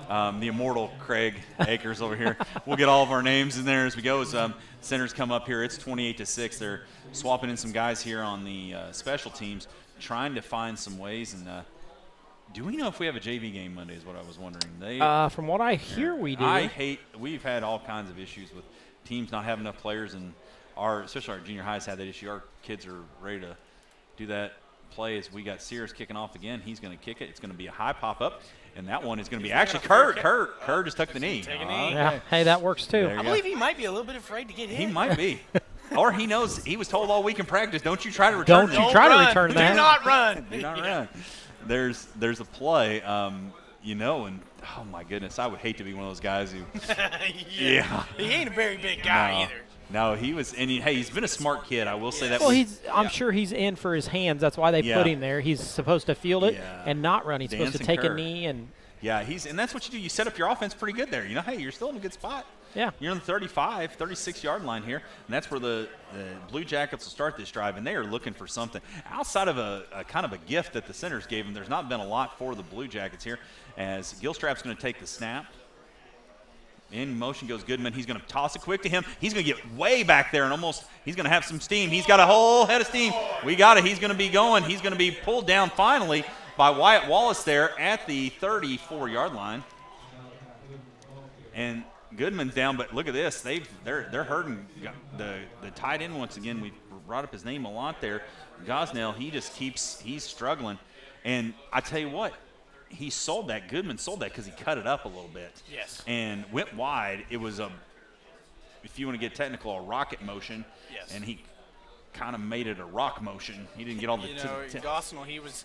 the immortal Craig Akers over here. We'll get all of our names in there as we go. As Senators come up here, it's 28-6. They're swapping in some guys here on the special teams, trying to find some ways. And do we know if we have a JV game Monday is what I was wondering. From what I hear, we do. We've had all kinds of issues with teams not having enough players, and especially our junior highs had that issue. Our kids are ready to do that play as we got Sears kicking off again. He's going to kick it. It's going to be a high pop-up, and that one is going to be actually Kurt. Kurt just took the knee. Take a knee. Yeah. Hey, that works too. I believe he might be a little bit afraid to get hit. He might be. Or he knows, he was told all week in practice, don't you try to return that. Don't you try to return that. Do not run. Do not run. There's a play, and oh my goodness, I would hate to be one of those guys who. Yeah. He ain't a very big guy either. No, he was, and he's been a smart kid. I will say that. Well, I'm sure he's in for his hands. That's why they put him there. He's supposed to field it and not run. He's supposed to take a knee and. Yeah, and that's what you do. You set up your offense pretty good there. Hey, you're still in a good spot. Yeah. You're on the 35, 36-yard line here, and that's where the Blue Jackets will start this drive, and they are looking for something. Outside of a kind of a gift that the Senators gave them, there's not been a lot for the Blue Jackets here, as Gilstrap's going to take the snap. In motion goes Goodman. He's going to toss it quick to him. He's going to get way back there and he's going to have some steam. He's got a whole head of steam. We got it. He's going to be going. He's going to be pulled down finally by Wyatt Wallace there at the 34-yard line. And Goodman's down, but look at this. They're hurting the tight end once again. We brought up his name a lot there. Gosnell, he's struggling. And I tell you what, Goodman sold that because he cut it up a little bit. Yes. And went wide. It was if you want to get technical, a rocket motion. Yes. And he kind of made it a rock motion. He didn't get all the Gosnell, he was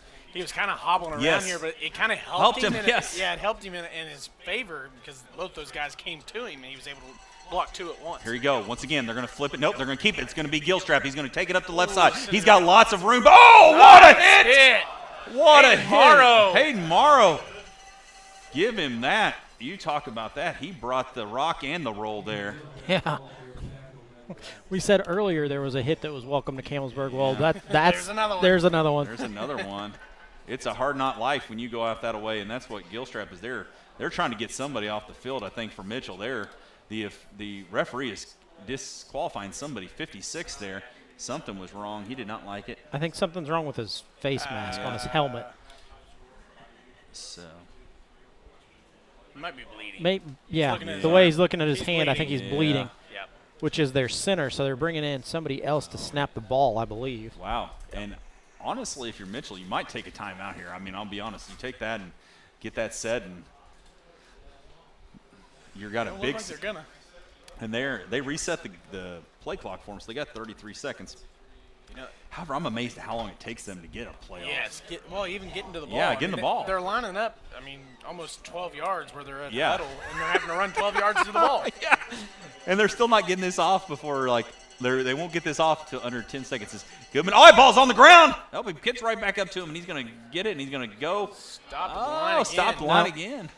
kind of hobbling around Yes. here, but it kind of helped him. Yes. It helped him in his favor because both those guys came to him, and he was able to block 2 at once. Here you go. Once again, they're going to flip it. Nope, they're going to keep it. It's going to be Gilstrap. He's going to take it up the left side. He's got lots of room. Oh, what a hit! What a hit. Morrow. Hayden Morrow. Give him that. You talk about that. He brought the rock and the roll there. Yeah. We said earlier there was a hit that was welcome to Campbellsburg. Well, that's There's another one. There's another one. There's another one. It's a hard not life when you go out that way, and that's what Gilstrap is there. They're trying to get somebody off the field, I think, for Mitchell. The referee is disqualifying somebody, 56 there. Something was wrong. He did not like it. I think something's wrong with his face mask on his helmet. So. He might be bleeding. The way he's looking at his hand, I think he's bleeding. Yep. Which is their center, so they're bringing in somebody else to snap the ball, I believe. Wow. And honestly, if you're Mitchell, you might take a timeout here. I mean, I'll be honest. You take that and get that set, and you got a big. Like they're gonna. And they reset the play clock for them, so they got 33 seconds. However, I'm amazed at how long it takes them to get a playoff. Yes. Even getting to the ball. Yeah, getting the ball. They're lining up. I mean, almost 12 yards where they're at the Yeah. huddle, and they're having to run 12 yards to the ball. Yeah. And they're still not getting this off before they won't get this off till under 10 seconds. It's Goodman. Oh, that ball's on the ground. Oh, he gets right back up to him, and he's going to get it, and he's going to go. Stop the line again. Stop the line again.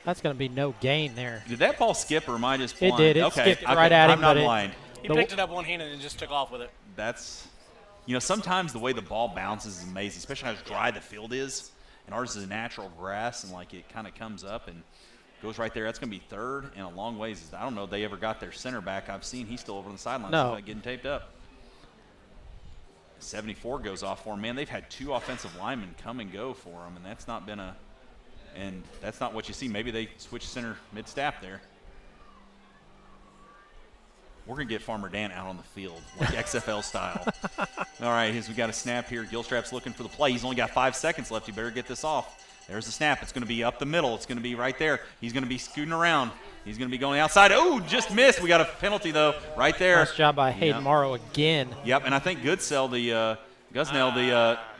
That's going to be no gain there. Did that ball skip, or am I just blind? It did. It skipped right at him. I'm not blind. He picked it up one-handed and just took off with it. That's, sometimes the way the ball bounces is amazing, especially how dry the field is. And ours is a natural grass, and it kind of comes up and goes right there. That's going to be third and a long ways. I don't know if they ever got their center back. I've seen he's still over on the sideline. No. Getting taped up. 74 goes off for him. Man, they've had 2 offensive linemen come and go for them, and that's not what you see. Maybe they switch center mid-snap there. We're going to get Farmer Dan out on the field, like XFL style. All right, we got a snap here. Gilstrap's looking for the play. He's only got 5 seconds left. You better get this off. There's the snap. It's going to be up the middle. It's going to be right there. He's going to be scooting around. He's going to be going outside. Oh, just missed. We got a penalty, though, right there. Nice job by Hayden Morrow again. Yep, and I think Gusnell,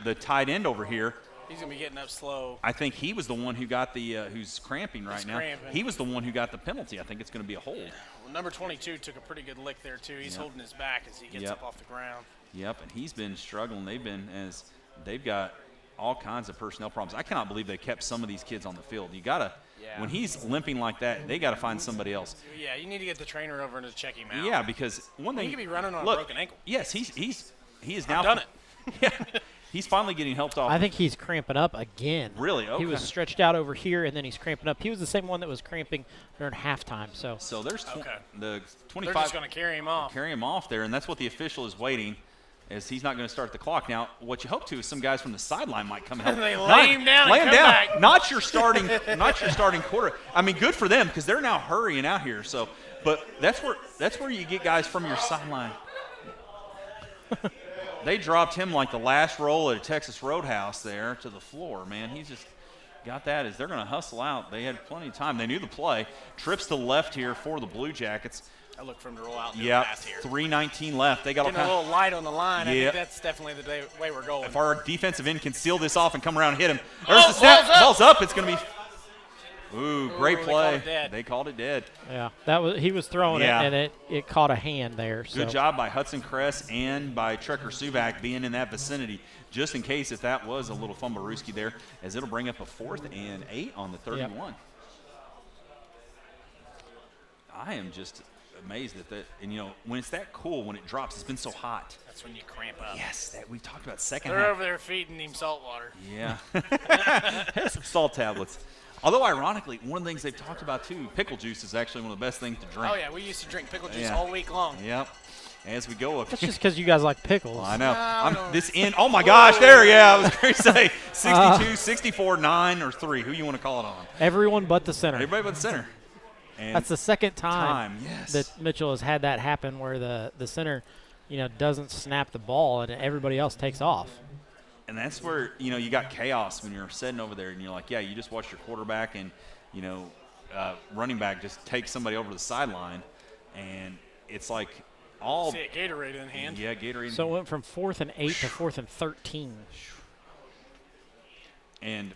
the tight end over here, he's going to be getting up slow. I think he was the one who got who's cramping right now. Cramping. He was the one who got the penalty. I think it's going to be a hold. Well, number 22 took a pretty good lick there, too. He's holding his back as he gets up off the ground. Yep, and he's been struggling. They've got all kinds of personnel problems. I cannot believe they kept some of these kids on the field. You got to, when he's limping like that, they got to find somebody else. Yeah, you need to get the trainer over and to check him out. Yeah, because one thing. He could be running on a broken ankle. Yes, he is now. I've done it. Yeah, he's finally getting helped off. I think he's cramping up again. Really? Okay. He was stretched out over here, and then he's cramping up. He was the same one that was cramping during halftime. So there's the 25. They're just going to carry him off. Carry him off there, and that's what the official is waiting, as he's not going to start the clock. Now, what you hope to is some guys from the sideline might come help. They lay him down. Lay and him come down. back. Not your starting quarter. I mean, good for them because they're now hurrying out here. So, but that's where you get guys from your sideline. They dropped him like the last roll at a Texas Roadhouse there to the floor, man. He's just got that as they're going to hustle out. They had plenty of time. They knew the play. Trips to the left here for the Blue Jackets. I look for him to roll out. Yeah, fast here. 3:19 left. They got Getting a little light on the line. I Yeah. think that's definitely the way we're going. If our defensive end can seal this off and come around and hit him. There's the snap. Ball's up. It's going to be. Ooh, great play. They called it dead. Yeah, he was throwing it, and it caught a hand there. So. Good job by Hudson Kress and by Trekker Suvak being in that vicinity, just in case if that was a little fumblerooski there, as it'll bring up a 4th and 8 on the 31. Yep. I am just amazed at that. And, when it's that cool, when it drops, it's been so hot. That's when you cramp up. Yes, we talked about second They're half. over there feeding him salt water. Yeah. Have some salt tablets. Although, ironically, one of the things they've talked about, too, pickle juice is actually one of the best things to drink. Oh, yeah, we used to drink pickle juice all week long. Yep. As we go up. That's just because you guys like pickles. I know. Oh, my gosh, I was going to say 62, 64, 9, or 3. Who you want to call it on? Everyone but the center. Everybody but the center. And that's the second time yes. that Mitchell has had that happen where the center, doesn't snap the ball and everybody else takes off. And that's where, you got chaos when you're sitting over there and you're like, you just watched your quarterback and, running back just take somebody over the sideline. And it's like all. See a Gatorade in hand. Yeah, Gatorade. So it went from 4th and 8 to 4th and 13. And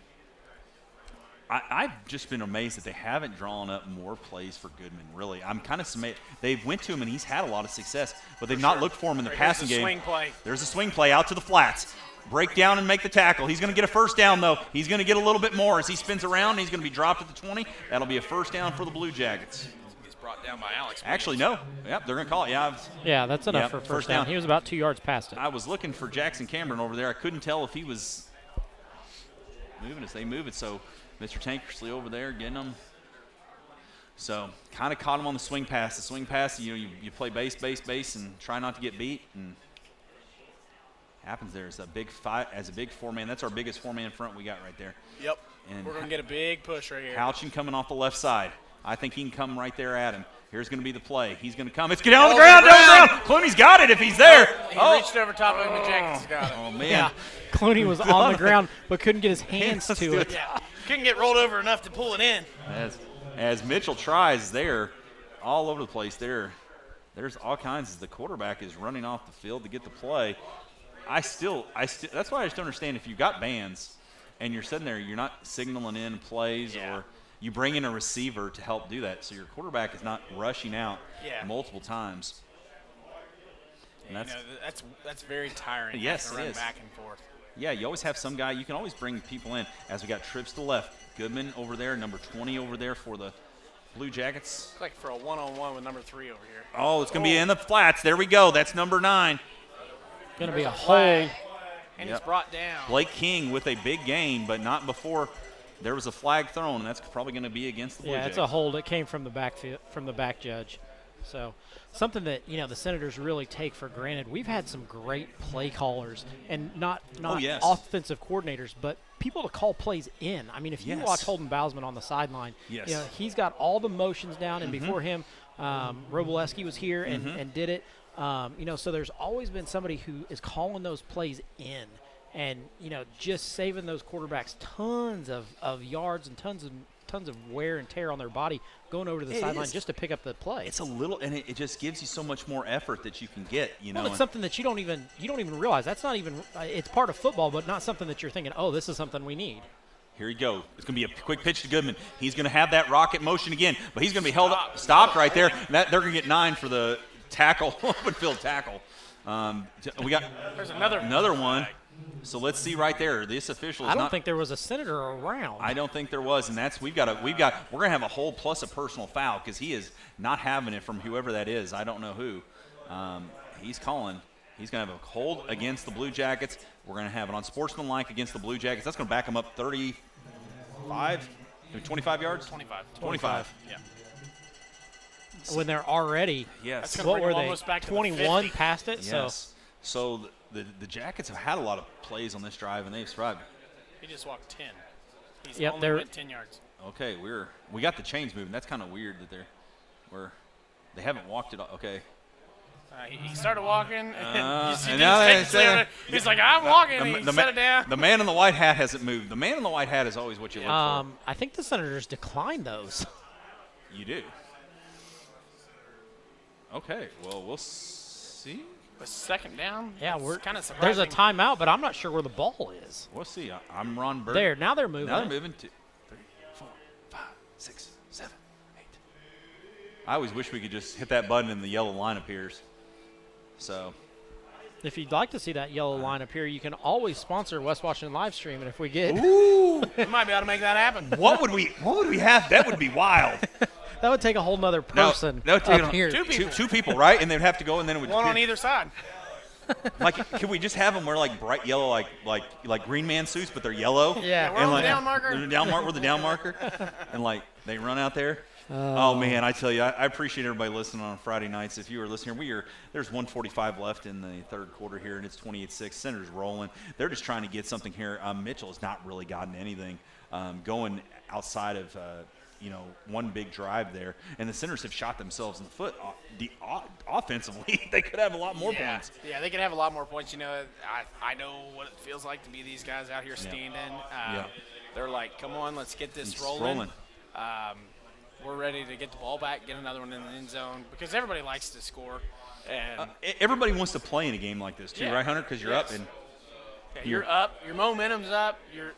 I've just been amazed that they haven't drawn up more plays for Goodman, really. I'm kind of they went to him, and he's had a lot of success, but they've not looked for him in the passing game. Swing play. There's a swing play out to the flats. Break down and make the tackle. He's going to get a first down, though. He's going to get a little bit more as he spins around. He's going to be dropped at the 20. That'll be a first down for the Blue Jackets. He's brought down by Alex. Actually, no. Yep, they're going to call it. Yeah, that's enough for first down. He was about 2 yards past it. I was looking for Jackson Cameron over there. I couldn't tell if he was moving as they move it, so Mr. Tankersley over there getting them. So kind of caught him on the swing pass. The swing pass, you play base, and try not to get beat. And happens there as a big four-man. That's our biggest four-man front we got right there. Yep. And we're going to get a big push right here. Houchin coming off the left side. I think he can come right there at him. Here's going to be the play. He's going to come. It's get down on the ground. Clooney's got it if he's there. He reached over top of him and Jackson's got it. Oh, man. Yeah. Clooney was on the ground but couldn't get his hands to it. Yeah. Couldn't get rolled over enough to pull it in. As Mitchell tries there, all over the place there, there's all kinds as the quarterback is running off the field to get the play. That's why I just don't understand if you got bands and you're sitting there, you're not signaling in plays or you bring in a receiver to help do that. So your quarterback is not rushing out multiple times. And that's very tiring. Yes, to run it is. Back and forth. Yeah, you always have some guy. You can always bring people in. As we got trips to the left, Goodman over there, number 20 over there for the Blue Jackets. It's like for a one-on-one with number 3 over here. Oh, it's going to be in the flats. There we go. That's number 9. Going to be a hole. And he's brought down. Blake King with a big gain, but not before there was a flag thrown, and that's probably going to be against the Blue Jackets. It's a hold. It came from the back judge. So something that the Senators really take for granted. We've had some great play callers, and not offensive coordinators, but people to call plays in. I mean, if you watch Holden Bousman on the sideline, he's got all the motions down, and before him, Roboleski was here and did it. So there's always been somebody who is calling those plays in, and just saving those quarterbacks tons of yards and tons of wear and tear on their body going over to the sideline just to pick up the play. It's a little, and it just gives you so much more effort that you can get. Well, it's something that you don't even realize. That's not even. It's part of football, but not something that you're thinking, oh, this is something we need. Here you go. It's going to be a quick pitch to Goodman. He's going to have that rocket motion again, but he's going to be stopped right there. And they're going to get 9 for the tackle, open field tackle. We got There's another one. So let's see right there. This official is I don't think there was a Senator around. I don't think there was, and we're going to have a hold plus a personal foul because he is not having it from whoever that is. I don't know who. He's calling. He's going to have a hold against the Blue Jackets. We're going to have it on sportsmanlike against the Blue Jackets. That's going to back them up 35, 25 yards? 25. Yeah. When they're already, what were they, 21 past it? Yes. So the Jackets have had a lot of plays on this drive, and they've survived. He just walked 10. He's only went 10 yards. Okay, we got the chains moving. That's kind of weird that they haven't walked it. Okay. He started walking, and he's like, I'm walking, and he set it down. The man in the white hat hasn't moved. The man in the white hat is always what you look for. I think the Senators declined those. You do? Okay, well, we'll see. The second down? Yeah, we're kind of surprising. There's a timeout, but I'm not sure where the ball is. We'll see. I'm Ron Burke. There, now they're moving. Now they're moving. 2, 3, 4, 5, 6, 7, 8. I always wish we could just hit that button and the yellow line appears. So, if you'd like to see that yellow line appear, you can always sponsor West Washington Livestream, and if we get, ooh, we might be able to make that happen. What would we have? That would be wild. That would take a whole nother person up here. Two people, right? And they'd have to go, and then it would one on either side. Like, could we just have them wear like bright yellow, like Green Man suits, but they're yellow? Yeah, we're on the down marker. We're the down marker, and like they run out there. Oh man, I tell you, I appreciate everybody listening on Friday nights. If you are listening, there's 1:45 left in the third quarter here, and it's 28-6. Senators rolling. They're just trying to get something here. Mitchell has not really gotten anything going outside of one big drive there, and the Senators have shot themselves in the foot. Offensively, they could have a lot more points. Yeah, they could have a lot more points. I know what it feels like to be these guys out here standing. They're like, come on, let's get this rolling. we're ready to get the ball back, get another one in the end zone, because everybody likes to score. And Everybody wants to play in a game like this too, right, Hunter? Because you're up and you're up, your momentum's up, your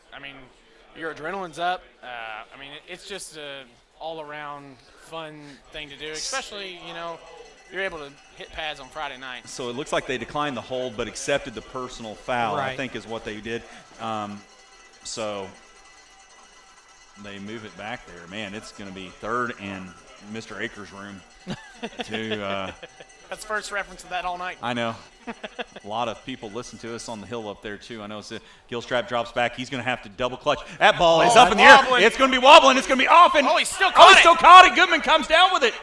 adrenaline's up. It's just a all-around fun thing to do, especially, you're able to hit pads on Friday night. So it looks like they declined the hold but accepted the personal foul, I think is what they did. So they move it back there. Man, it's going to be 3rd and Mr. Akers' room. That's the first reference to that all night. I know. A lot of people listen to us on the hill up there, too. I know Gilstrap drops back. He's going to have to double clutch. That ball is up in the air. It's going to be wobbling. It's going to be off. And he still caught it. Goodman comes down with it.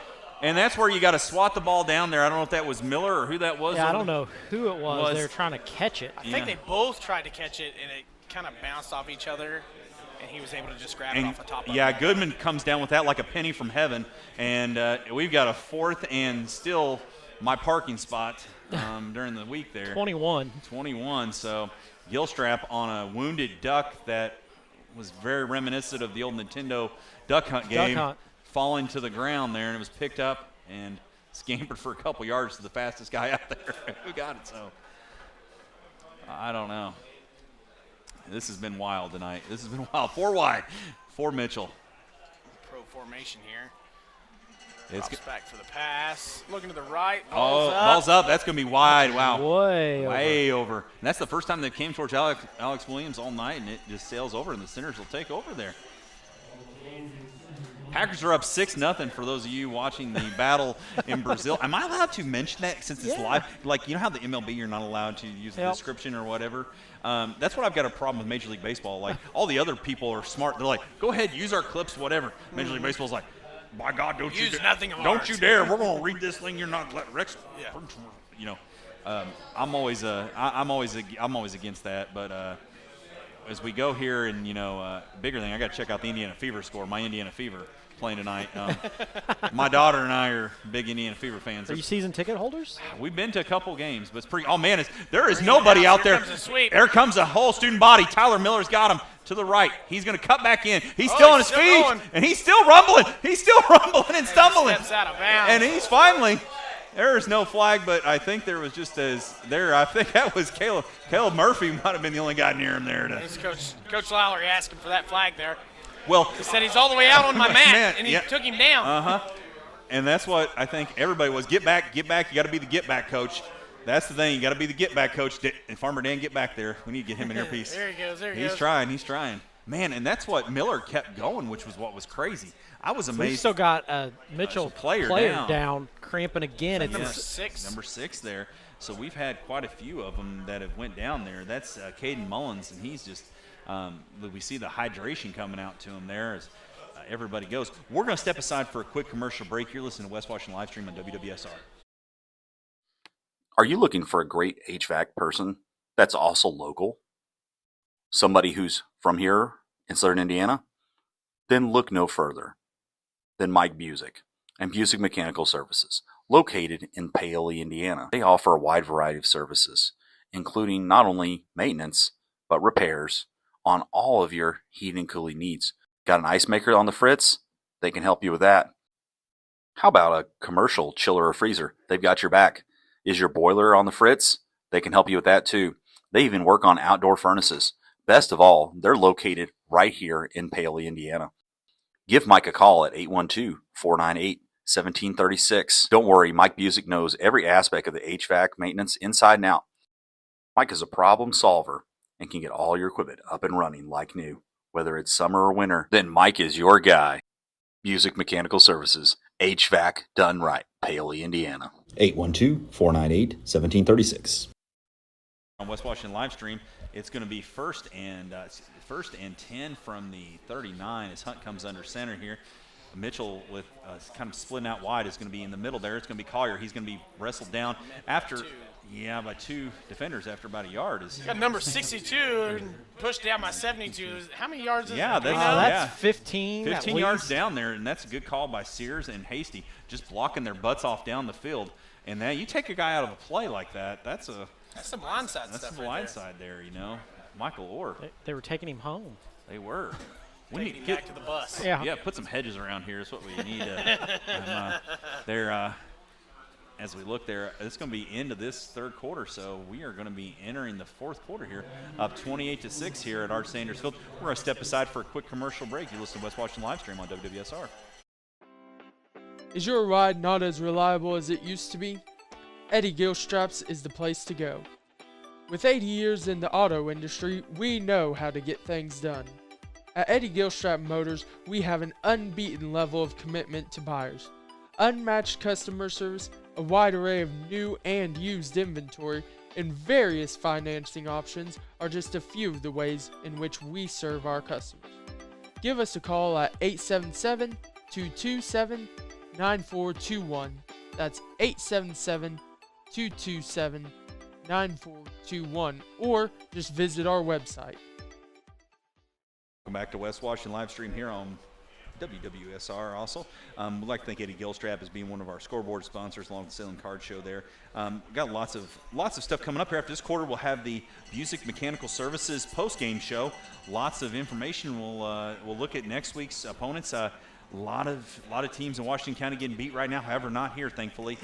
And that's where you got to swat the ball down there. I don't know if that was Miller or who that was. Yeah, I don't know who it was. They were trying to catch it. I think they both tried to catch it, and it kind of bounced off each other, and he was able to just grab it off the top of it. Yeah, Goodman comes down with that like a penny from heaven. And we've got a 4th and still my parking spot during the week there. 21. So Gilstrap on a wounded duck that was very reminiscent of the old Nintendo Duck Hunt game. Falling to the ground there, and it was picked up and scampered for a couple yards to the fastest guy out there. Who got it? So I don't know. This has been wild tonight. 4 wide for Mitchell. Pro formation here. It's Drops back for the pass. Looking to the right. Ball's up. That's going to be wide. Wow. Way over. And that's the first time they came towards Alex Williams all night, and it just sails over, and the Senators will take over there. Packers are up 6-0 for those of you watching the battle in Brazil. Am I allowed to mention that since it's live? Like, you know how the MLB, you're not allowed to use the description or whatever? That's what I've got a problem with Major League Baseball. Like, all the other people are smart. They're like, go ahead, use our clips, whatever. Major League Baseball's like, by God, don't you dare. We're going to read this thing. You're not let Rex. I'm always against that. But as we go here, and bigger thing, I got to check out the Indiana Fever score. My Indiana Fever playing tonight. My daughter and I are big Indiana Fever fans. Are you season ticket holders? We've been to a couple games, but it's pretty. Oh man, there is nobody out there. There comes a whole student body. Tyler Miller's got him to the right. He's going to cut back in. He's still on his feet, and he's still rumbling. He's still rumbling and stumbling. Steps out of bounds. And he's finally. There is no flag, but I think there was just I think that was Caleb. Caleb Murphy might have been the only guy near him there. Coach Lowry asking for that flag there. Well, he said he's all the way out on my mat, and he took him down. And that's what I think everybody was. Get back. You got to be the get back coach. That's the thing. You got to be the get back coach. And Farmer Dan, get back there. We need to get him an earpiece. There he goes. He's trying. Man, and that's what Miller kept going, which was what was crazy. I was amazed. We still got Mitchell player down, cramping again. Number 6. Number 6 there. So we've had quite a few of them that have went down there. That's Caden Mullins, and he's just we see the hydration coming out to him there as everybody goes. We're going to step aside for a quick commercial break. You're listening to West Washington Live Stream on WWSR. Are you looking for a great HVAC person that's also local? Somebody who's from here in Southern Indiana? Then look no further than Mike Busick and Busick Mechanical Services, located in Paoli, Indiana. They offer a wide variety of services, including not only maintenance, but repairs on all of your heating and cooling needs. Got an ice maker on the fritz? They can help you with that. How about a commercial chiller or freezer? They've got your back. Is your boiler on the fritz? They can help you with that too. They even work on outdoor furnaces. Best of all, they're located right here in Paoli, Indiana. Give Mike a call at 812-498-1736. Don't worry, Mike Busick knows every aspect of the HVAC maintenance inside and out. Mike is a problem solver and can get all your equipment up and running like new. Whether it's summer or winter, then Mike is your guy. Busick Mechanical Services, HVAC done right, Paoli, Indiana. 812-498-1736. On West Washington Live Stream, it's going to be first and 10 from the 39 as Hunt comes under center here. Mitchell with kind of splitting out wide is going to be in the middle there. It's going to be Collier. He's going to be wrestled down by 2 defenders after about a yard. Got number 62 and pushed down by 72. How many yards is that? That's 15. 15 yards down there, and that's a good call by Sears and Hasty, just blocking their butts off down the field. And now you take a guy out of a play like that, that's some blindside stuff. That's some blindside there, Michael Orr. They were taking him home. They were. We need to back to the bus. Yeah, put some hedges around here is what we need. As we look there, it's going to be into this third quarter, so we are going to be entering the fourth quarter here, up 28-6 here at Art Sanders Field. We're going to step aside for a quick commercial break. You listen to West Washington live stream on WWSR. Is your ride not as reliable as it used to be? Eddie Gilstraps is the place to go. With 80 years in the auto industry, we know how to get things done. At Eddie Gilstrap Motors, we have an unbeaten level of commitment to buyers. Unmatched customer service, a wide array of new and used inventory, and various financing options are just a few of the ways in which we serve our customers. Give us a call at 877-227-9421. That's 877-227-9421, or just visit our website. Welcome back to West Washington live stream here on WWSR also. We'd like to thank Eddie Gilstrap as being one of our scoreboard sponsors along with the Salem Card Show there. Got lots of stuff coming up here. After this quarter, we'll have the Busick Mechanical Services post-game show. Lots of information. We'll look at next week's opponents. A lot of teams in Washington County getting beat right now, however, not here, thankfully.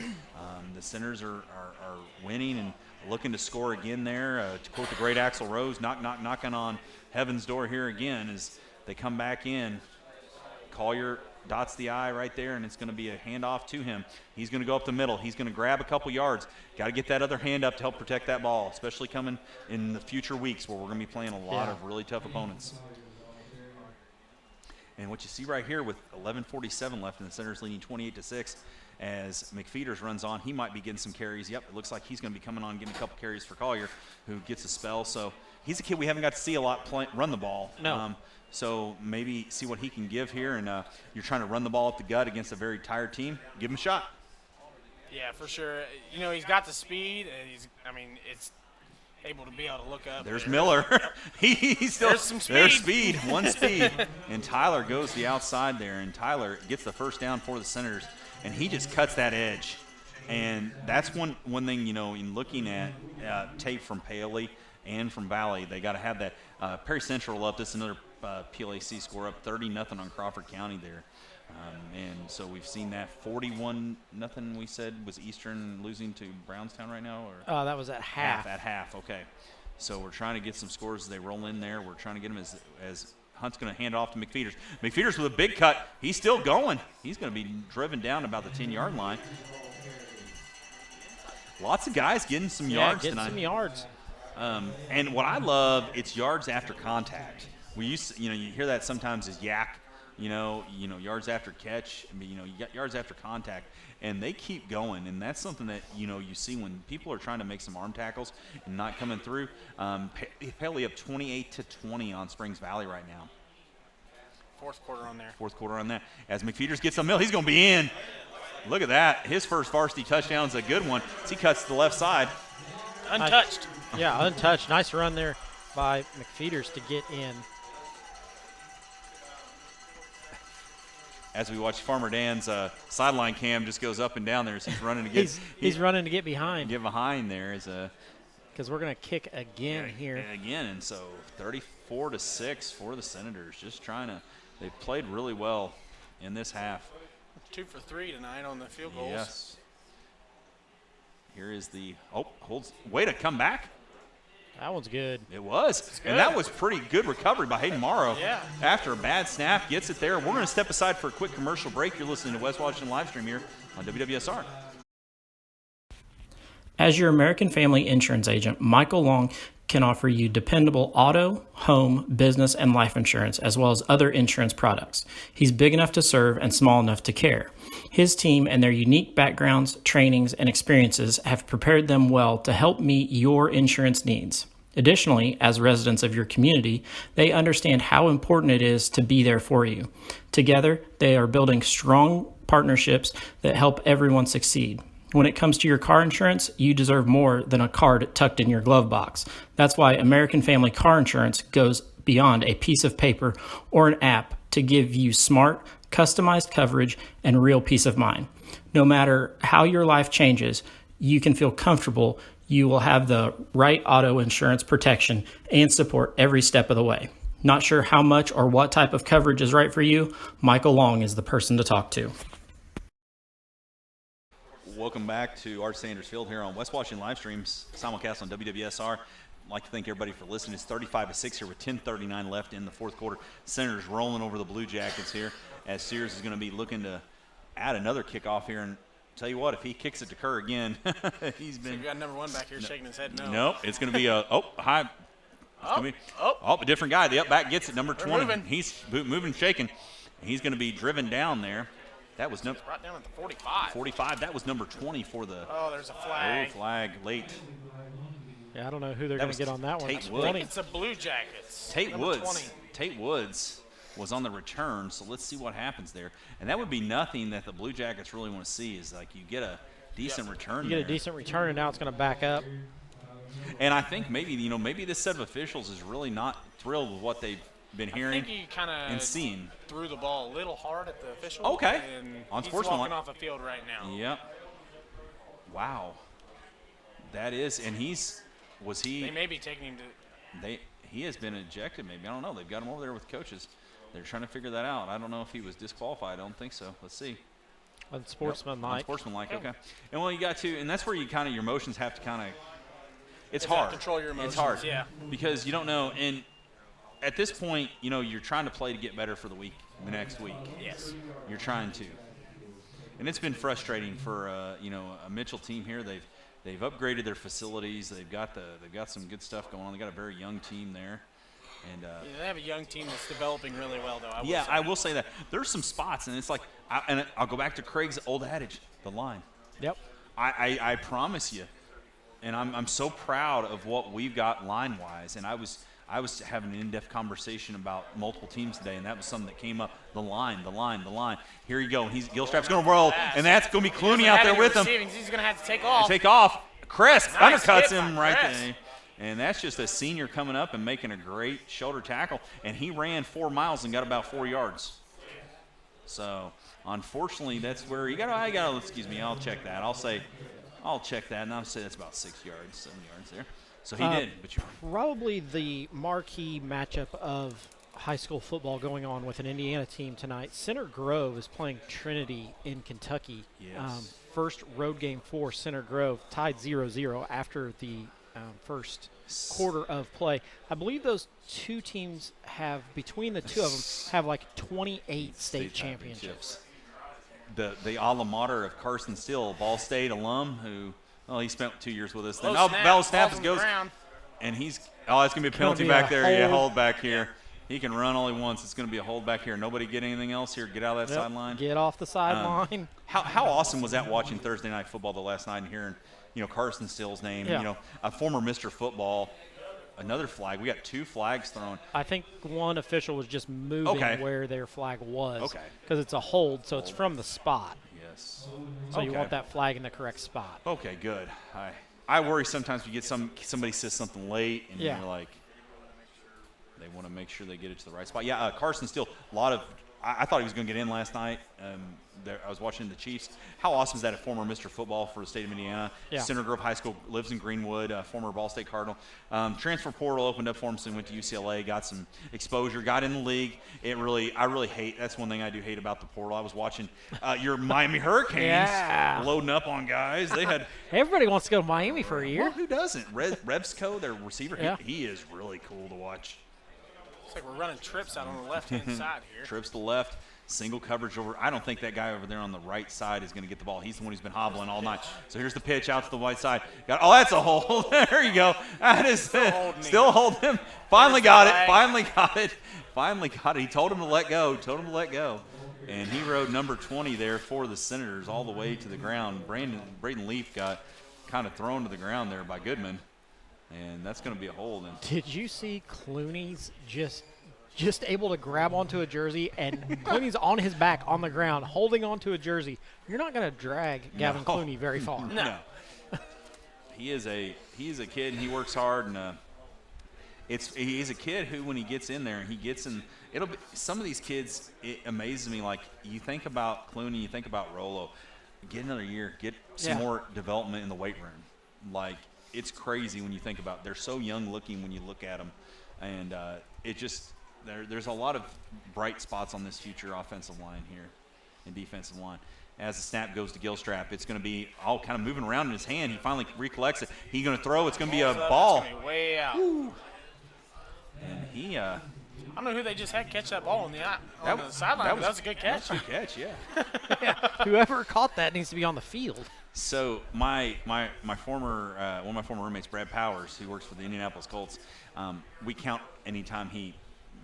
The Senators are winning and looking to score again there. To quote the great Axl Rose, knocking on heaven's door here again as they come back in. Collier dots the I right there, and it's going to be a handoff to him. He's going to go up the middle. He's going to grab a couple yards. Got to get that other hand up to help protect that ball, especially coming in the future weeks where we're going to be playing a lot of really tough opponents. And what you see right here with 11:47 left and the Senators leading 28-6 as McFeeters runs on. He might be getting some carries. Yep, it looks like he's going to be coming on getting a couple carries for Collier, who gets a spell. So he's a kid we haven't got to see a lot run the ball. No. So maybe see what he can give here. And you're trying to run the ball up the gut against a very tired team. Give him a shot. Yeah, for sure. You know, he's got the speed. And it's able to be able to look up. There's Miller. He's still there's some speed. There's speed. One speed. And Tyler goes the outside there. And Tyler gets the first down for the Senators. And he just cuts that edge. And that's one thing, you know, in looking at tape from Paley and from Valley, they got to have that. Perry Central up. This is another PLAC score up 30-0 on Crawford County there. And so we've seen that 41-0 we said was Eastern losing to Brownstown right now? Or that was at half. At half, okay. So we're trying to get some scores as they roll in there. We're trying to get them as Hunt's going to hand it off to McFeeters. McFeeters with a big cut. He's still going. He's going to be driven down about the 10-yard line. Lots of guys getting some yards getting tonight. Some yards. And what I love, it's yards after contact. We used to, you hear that sometimes as yak, yards after catch. You got yards after contact, and they keep going. And that's something that, you see when people are trying to make some arm tackles and not coming through. Paley up 28-20 on Springs Valley right now. Fourth quarter on there. As McFeeters gets a mill, he's going to be in. Look at that. His first varsity touchdown is a good one. As he cuts to the left side. Untouched. Untouched. Nice run there by McFeeters to get in. As we watch Farmer Dan's sideline cam just goes up and down there as he's running to get he's running to get behind. Get behind there because we're going to kick again here. Again, and so 34-6 for the Senators. Just trying to. They've played really well in this half. 2 for 3 tonight on the field goals. Yes. Here is way to come back. That one's good. It was. And that was pretty good recovery by Hayden Morrow. Yeah. After a bad snap, gets it there. We're going to step aside for a quick commercial break. You're listening to West Washington live stream here on WWSR. As your American Family Insurance agent, Michael Long can offer you dependable auto, home, business, and life insurance, as well as other insurance products. He's big enough to serve and small enough to care. His team and their unique backgrounds, trainings, and experiences have prepared them well to help meet your insurance needs. Additionally, as residents of your community, they understand how important it is to be there for you. Together, they are building strong partnerships that help everyone succeed. When it comes to your car insurance, you deserve more than a card tucked in your glove box. That's why American Family Car Insurance goes beyond a piece of paper or an app to give you smart, customized coverage and real peace of mind. No matter how your life changes, you can feel comfortable you will have the right auto insurance protection and support every step of the way. Not sure how much or what type of coverage is right for you? Michael Long is the person to talk to. Welcome back to Art Sanders Field here on West Washington live streams, simulcast on WWSR. I'd like to thank everybody for listening. It's 35-6 here with 10:39 left in the fourth quarter. Senators rolling over the Blue Jackets here as Sears is going to be looking to add another kickoff here. And tell you what, if he kicks it to Kerr again, he's been. So you got number 1 back here shaking his head no. Nope, it's going to be a high. A different guy. The up back gets it, number 20. Moving. He's moving, shaking. He's going to be driven down there. That was number right down at the 45. 45. That was number 20 for the. Oh, there's a flag. Flag late. Yeah, I don't know who they're going to get on that one. Tate Woods. It's a Blue Jackets. Tate number Woods. 20. Tate Woods was on the return, so let's see what happens there. And that would be nothing that the Blue Jackets really want to see is like you get a decent return. You get a decent return, and now it's going to back up. And I think maybe this set of officials is really not thrilled with what they've been hearing I think he kind and seeing. Threw the ball a little hard at the official. Okay. And On he's sportsmanlike. walking off the field right now. Yep. Wow. That is, and was he? They may be taking him to. He has been ejected. Maybe I don't know. They've got him over there with coaches. They're trying to figure that out. I don't know if he was disqualified. I don't think so. Let's see. Unsportsmanlike. Unsportsmanlike. Okay. And well, you got to, and that's where you kind of your emotions have to kind of. It's You have to hard. control your emotions, It's hard. yeah. Because you don't know, and at this point, you're trying to play to get better for the next week. Yes. You're trying to. And it's been frustrating for a Mitchell team here. They've upgraded their facilities. They've got some good stuff going on. They got a very young team there. And they have a young team that's developing really well, though. I will say that there's some spots, and it's like, I'll go back to Craig's old adage, the line. Yep. I promise you, and I'm so proud of what we've got line-wise. And I was having an in-depth conversation about multiple teams today, and that was something that came up. The line. Here you go. And Gilstrap's going to roll, and that's going to be Clooney out there with him. He's going to have to take off. Take off. Chris Nice undercuts hit him by right Chris. there. And that's just a senior coming up and making a great shoulder tackle. And he ran 4 miles and got about 4 yards. So, unfortunately, that's where excuse me, I'll check that. I'll check that, and I'll say that's about 6 yards, 7 yards there. So he did. But probably the marquee matchup of high school football going on with an Indiana team tonight. Center Grove is playing Trinity in Kentucky. Yes. First road game for Center Grove, tied 0-0 after the first quarter of play. I believe those two teams have, between the two of them, have like 28 state championships. The alma mater of Carson Steele, Ball State alum, who he spent 2 years with us. Then Low snap, Bell snaps falls on goes, the ground. and that's going to be a penalty back there. Yeah, hold back here. He can run all he wants. It's going to be a hold back here. Nobody get anything else here. Get out of that sideline. Get off the sideline. How awesome was that watching Thursday Night Football the last night and hearing, Carson Steele's name, Yeah. a former Mr. Football, another flag. We got 2 flags thrown. I think one official was just moving where their flag was. Okay. Because it's a hold, so it's from the spot. Yes. So you want that flag in the correct spot. Okay, good. I worry sometimes you get somebody says something late and you're like, they want to make sure they get it to the right spot. Yeah, Carson Steele, I thought he was going to get in last night. I was watching the Chiefs. How awesome is that? A former Mr. Football for the state of Indiana. Yeah. Center Grove High School, lives in Greenwood, former Ball State Cardinal. Transfer portal opened up for him, so he went to UCLA, got some exposure, got in the league. I really hate, that's one thing I do hate about the portal. I was watching your Miami Hurricanes loading up on guys. They had Everybody wants to go to Miami for a year. Well, who doesn't? Rebsco, their receiver, Yeah. he is really cool to watch. Looks like we're running trips out on the left-hand side here. Trips to the left, single coverage over. I don't think that guy over there on the right side is going to get the ball. He's the one who's been hobbling all night. So here's the pitch out to the white side. That's a hold. There you go. That is still holding him. Finally got it. He told him to let go. And he rode number 20 there for the Senators all the way to the ground. Braden Leaf got kind of thrown to the ground there by Goodman. And that's going to be a hold. Did you see Clooney's just able to grab onto a jersey, and Clooney's on his back on the ground holding onto a jersey? You're not going to drag Gavin Clooney very far. No. He is a kid, and he works hard, and he's a kid who, when he gets in there and he gets in, some of these kids, it amazes me. Like, you think about Clooney, you think about Rollo, get another year, get some more development in the weight room. Like, it's crazy when you think about it. They're so young looking when you look at them, and there's a lot of bright spots on this future offensive line here and defensive line. As the snap goes to Gilstrap, it's going to be all kind of moving around in his hand. He finally recollects it. He's going to throw. It's going to be a ball. It's gonna be way out. Woo. And he I don't know who they just had catch that ball on the sideline. That was a good catch. That was a good catch, yeah. Yeah. Whoever caught that needs to be on the field. So my former one of my former roommates, Brad Powers, who works for the Indianapolis Colts, we count anytime he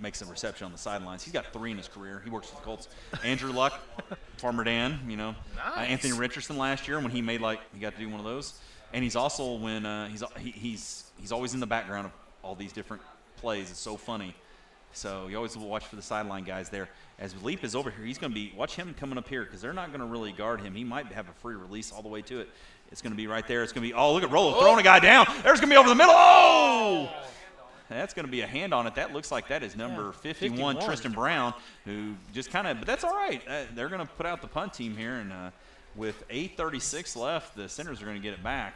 makes a reception on the sidelines. He's got 3 in his career. He works for the Colts. Andrew Luck, Farmer Dan, Nice. Anthony Richardson last year when he got to do one of those. And he's also he's always in the background of all these different plays. It's so funny. So you always watch for the sideline guys there. As Leap is over here, he's going to watch him coming up here because they're not going to really guard him. He might have a free release all the way to it. It's going to be right there. It's going to be, look at Rolo throwing a guy down. There's going to be over the middle. Oh! That's going to be a hand on it. That looks like that is number 51, Tristan Brown, who just kind of – but that's all right. They're going to put out the punt team here, and with 8:36 left, the Senators are going to get it back.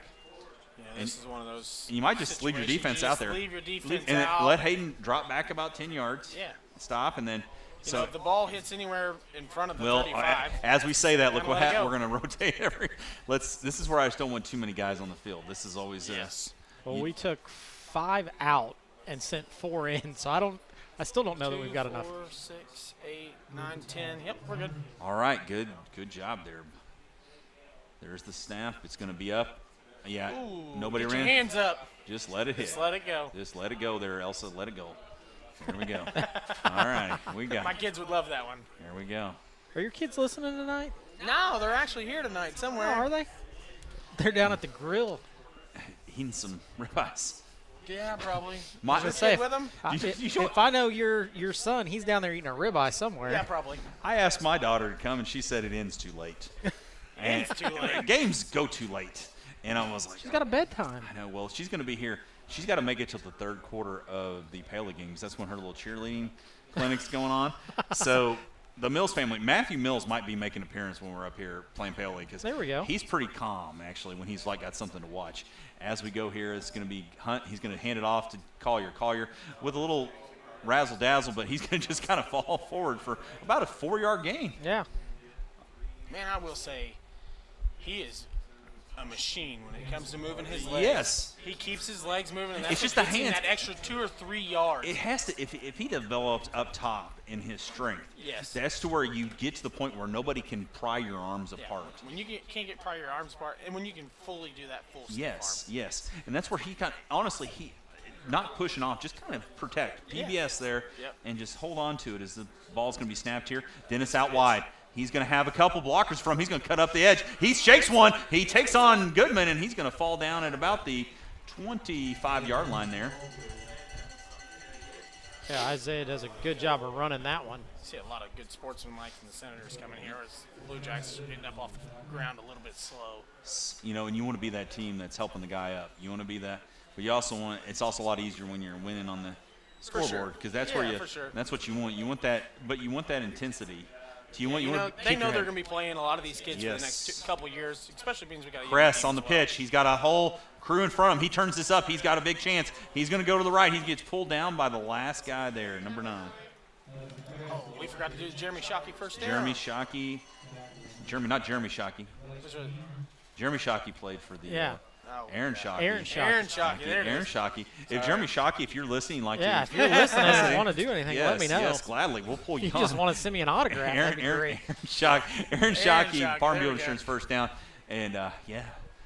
Yeah, this is one of those. You might just leave your defense out there. Leave your defense and out. Let Hayden drop back about 10 yards. Yeah. Stop, and then – So if the ball hits anywhere in front of the 35. As we say that, look what happened. We're going to rotate This is where I just don't want too many guys on the field. This is always yes. Well, we took 5 out and sent 4 in, so I still don't know that we've got enough. 4, 6, 8, 9, 10. Yep, we're good. All right, good job there. There's the snap. It's going to be up. Yeah, Ooh, nobody get ran. Your hands up. Just let it hit. Just let it go. Just let it go there, Elsa. Let it go. There we go. All right, we got. My kids would love that one. There we go. Are your kids listening tonight? No, they're actually here tonight somewhere. Oh, are they? They're down at the grill. Eating some ribeyes. Yeah, probably. I was gonna say, with them? If I know your son, he's down there eating a ribeye somewhere. Yeah, probably. I asked my daughter to come, and she said it ends too late. Ends too late. Games go too late. And I was like, she's got a bedtime. I know. Well, she's going to be here. She's got to make it till the third quarter of the Paley games. That's when her little cheerleading clinic's going on. So the Mills family, Matthew Mills might be making an appearance when we're up here playing Paley because there we go. He's pretty calm actually when he's got something to watch. As we go here, it's going to be Hunt. He's going to hand it off to Collier with a little razzle dazzle, but he's going to just kind of fall forward for about a 4-yard gain. Yeah. Man, I will say, he is a machine when it comes to moving his legs. Yes. He keeps his legs moving, and that's it's just what the gets him hands. that extra 2 or 3 yards. It has to. If he develops up top in his strength, yes, that's to where you get to the point where nobody can pry your arms apart. When you can't pry your arms apart, and when you can fully do that full stiff arm. Yes, and that's where he honestly not pushing off, just kind of protect PBS there, and just hold on to it as the ball's going to be snapped here. Dennis out wide. He's going to have a couple blockers from. He's going to cut up the edge. He shakes one. He takes on Goodman, and he's going to fall down at about the 25-yard line there. Yeah, Isaiah does a good job of running that one. I see a lot of good sportsmanlike from the Senators coming here as Blue Jacks getting up off the ground a little bit slow. You know, and you want to be that team that's helping the guy up. You want to be that. But you also want – it's also a lot easier when you're winning on the scoreboard because that's where you – that's what you want. You want that – but you want that intensity. They know they're going to be playing a lot of these kids for the next couple years, especially being we got a Press on the pitch. He's got a whole crew in front of him. He turns this up. He's got a big chance. He's going to go to the right. He gets pulled down by the last guy there, number 9. Oh, we forgot to do Jeremy Shockey first there. Jeremy Shockey. Not Jeremy Shockey. Jeremy Shockey played for the Aaron Shockey. Aaron Shockey. There it is. Aaron Shockey. If Jeremy Shockey, if you're listening, if you're listening and want to do anything, let me know. Yes, gladly. We'll pull you on. You just want to send me an autograph. That'd be great. Aaron Shockey, Farm Bureau Insurance first down. And,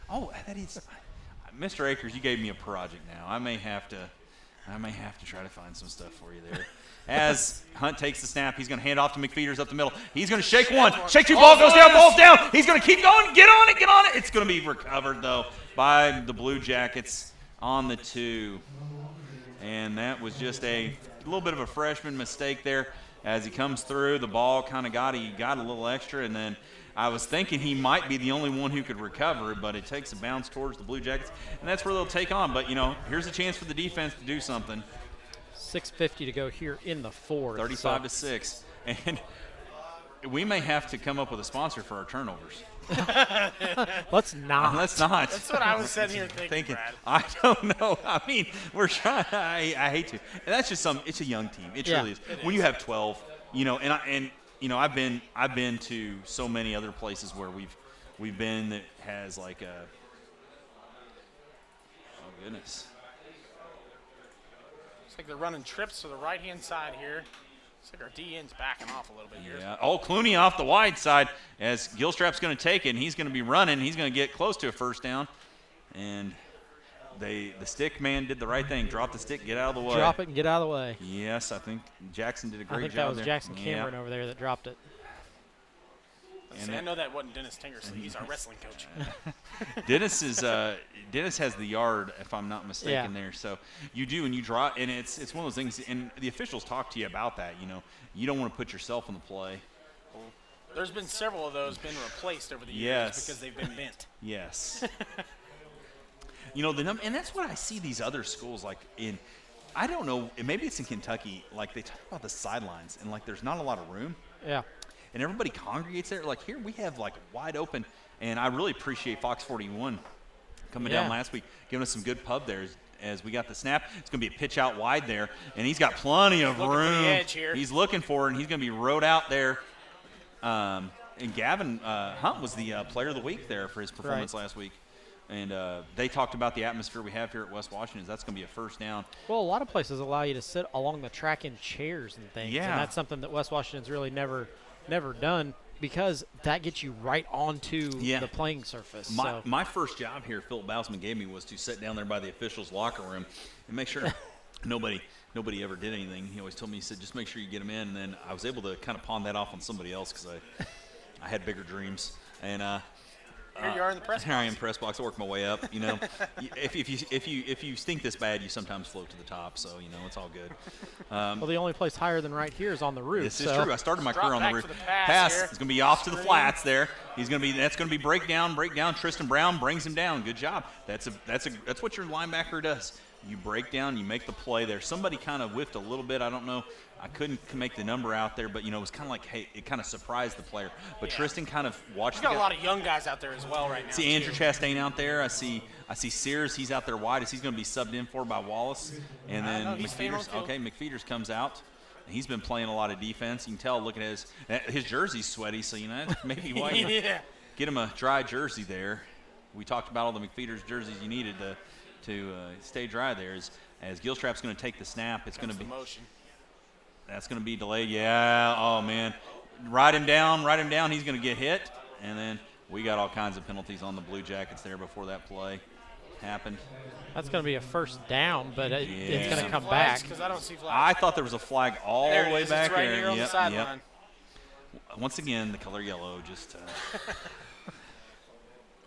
Oh, that is – Mr. Akers, you gave me a project now. I may have to try to find some stuff for you there. As Hunt takes the snap, he's going to hand off to McFeeters up the middle. He's going to shake one. Shake 2, ball goes down, ball's down. He's going to keep going. Get on it. It's going to be recovered, though, by the Blue Jackets on the 2. And that was just a little bit of a freshman mistake there. As he comes through, the ball kind of got a little extra, and then I was thinking he might be the only one who could recover it, but it takes a bounce towards the Blue Jackets, and that's where they'll take on. But, here's a chance for the defense to do something. 6:50 to go here in the 4th. 35-6. And we may have to come up with a sponsor for our turnovers. Let's not. Let's not. That's what I was sitting here thinking, Brad. I don't know. I mean, we're trying. I hate to. And that's just it's a young team. It really is. When you have 12, I've been to so many other places where we've been that has like a. Oh goodness. Looks like they're running trips to the right-hand side here. Looks like our DN's backing off a little bit here. Yeah. Oh, Clooney off the wide side as Gilstrap's going to take it, and he's going to be running. He's going to get close to a first down. And the stick man did the right thing. Drop the stick, get out of the way. Drop it and get out of the way. Yes, I think Jackson did a great job there. I think that was there. Jackson Cameron over there that dropped it. See, I know that wasn't Dennis Tingersley. He's our wrestling coach. Dennis has the yard, if I'm not mistaken, there. So you do, and you draw, and it's one of those things. And the officials talk to you about that. You don't want to put yourself in the play. There's been several of those been replaced over the years because they've been bent. Yes. And that's what I see these other schools like in. I don't know. Maybe it's in Kentucky. Like they talk about the sidelines, and like there's not a lot of room. Yeah. And everybody congregates there. Like here we have like wide open, and I really appreciate Fox 41 coming down last week, giving us some good pub there as we got the snap. It's going to be a pitch out wide there, and he's got plenty of room. For the edge here. He's looking for it, and he's going to be rode out there. And Gavin Hunt was the player of the week there for his performance last week. And they talked about the atmosphere we have here at West Washington. That's going to be a first down. Well, a lot of places allow you to sit along the track in chairs and things. Yeah. And that's something that West Washington's really never done because that gets you right onto the playing surface. My first job here, Philip Bousman gave me, was to sit down there by the officials' locker room and make sure nobody ever did anything. He always told me, he said, just make sure you get them in. And then I was able to kind of pawn that off on somebody else because I had bigger dreams. And here you are in the press box. Here I am in the press box. I work my way up. If you stink this bad, you sometimes float to the top. So it's all good. Well, the only place higher than right here is on the roof. This is true. I started my career on the roof. Pass. It's going to be off to the flats there. That's going to be breakdown. Tristan Brown brings him down. Good job. That's what your linebacker does. You break down. You make the play there. Somebody kind of whiffed a little bit. I don't know. I couldn't make the number out there, but it was kind of like, hey, it kind of surprised the player. But Tristan kind of watched. We've got a lot of young guys out there as well right now. See Andrew Chastain out there. I see Sears. He's out there wide. He's going to be subbed in for by Wallace, and then McFeeters comes out. And he's been playing a lot of defense. You can tell. Look at his jersey's sweaty, so maybe why get him a dry jersey there. We talked about all the McFeeters jerseys you needed to stay dry there. As Gilstrap's going to take the snap, it's going to be motion. That's going to be delayed. Yeah. Oh, man. Ride him down. He's going to get hit. And then we got all kinds of penalties on the Blue Jackets there before that play happened. That's going to be a first down, but it's going to come back. Because I don't see flags. I thought there was a flag all the way back there. It's right here on the sideline. Once again, the color yellow just.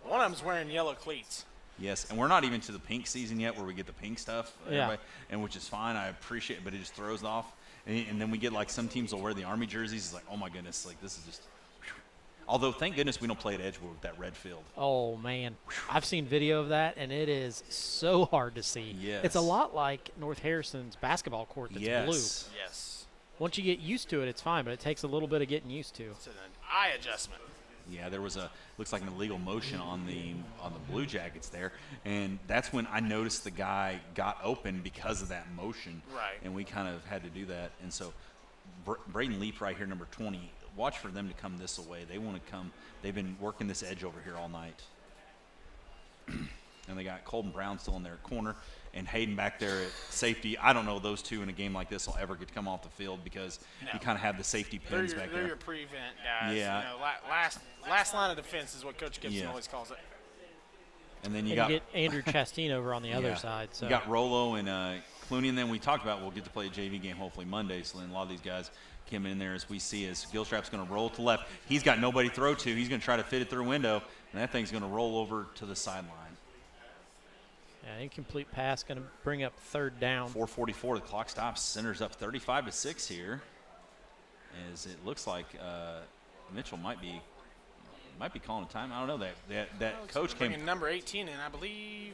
One of them's wearing yellow cleats. Yes, and we're not even to the pink season yet where we get the pink stuff. Yeah. And which is fine. I appreciate it, but it just throws it off. And then we get like some teams will wear the Army jerseys. It's like, oh my goodness, like this is just. Whew. Although thank goodness we don't play at Edgewood with that red field. Oh man, I've seen video of that, and it is so hard to see. Yes. It's a lot like North Harrison's basketball court that's blue. Yes. Once you get used to it, it's fine, but it takes a little bit of getting used to. It's an eye adjustment. Yeah, there was looks like an illegal motion on the Blue Jackets there, and that's when I noticed the guy got open because of that motion. Right. And we kind of had to do that, and so Braden Leap right here, number 20. Watch for them to come this way. They want to come. They've been working this edge over here all night, and they got Colton Brown still in their corner, and Hayden back there at safety. I don't know those two in a game like this will ever get to come off the field because you kind of have the safety pins back there. They're your prevent guys. Yeah. Last line of defense is what Coach Gibson always calls it. And then you get Andrew Chastain over on the other side. So you got Rolo and Clooney, and then we talked about we'll get to play a JV game hopefully Monday. So then a lot of these guys came in there as we see as Gilstrap's going to roll to the left. He's got nobody to throw to. He's going to try to fit it through a window, and that thing's going to roll over to the sideline. Yeah, incomplete pass going to bring up third down. 4:44, the clock stops. Center's up 35-6 here, as it looks like Mitchell might be calling a time. I don't know that coach came. Bringing number 18 in, I believe.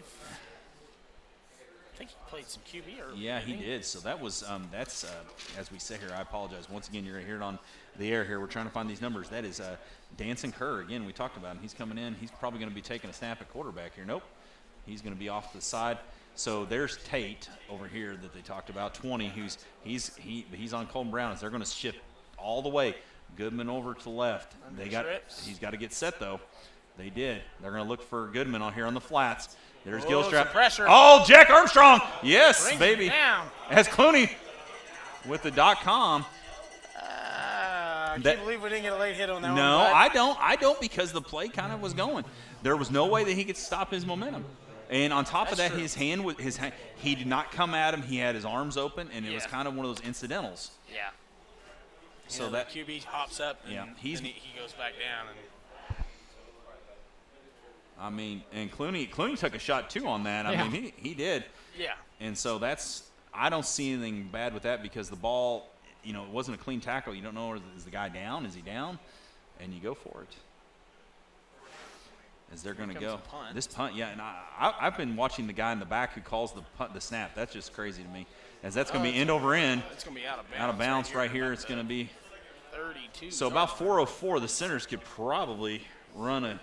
think he played some QB earlier. Yeah, he didn't did. So that was that's as we say here. I apologize once again. You're gonna hear it on the air here. We're trying to find these numbers. That is Danson Kerr again. We talked about him. He's coming in. He's probably going to be taking a snap at quarterback here. Nope, he's going to be off to the side. So there's Tate over here that they talked about. 20. He's on Colton Brown. As they're going to shift all the way. Goodman over to the left. He's got to get set though. They did. They're going to look for Goodman on here on the flats. There's Gilstrap. Pressure. Oh, Jack Armstrong. Yes, Brings baby. it down. As Clooney with the .com. I can't believe we didn't get a late hit on that one. No, but I don't because the play kind of was going. There was no way that he could stop his momentum. And on top of that, true. he did not come at him. He had his arms open, and it was kind of one of those incidentals. Yeah. So that QB hops up and then he goes back down. And Clooney took a shot too on that. I mean, he did. Yeah. And so I don't see anything bad with that because the ball, it wasn't a clean tackle. You don't know, is the guy down? Is he down? And you go for it. As they're going to go. This punt, yeah. And I've been watching the guy in the back who calls the snap. That's just crazy to me. As that's going to be end over end. It's going to be out of bounds. Out of bounds right here. It's going to be 32. So about 4:04, the Senators could probably run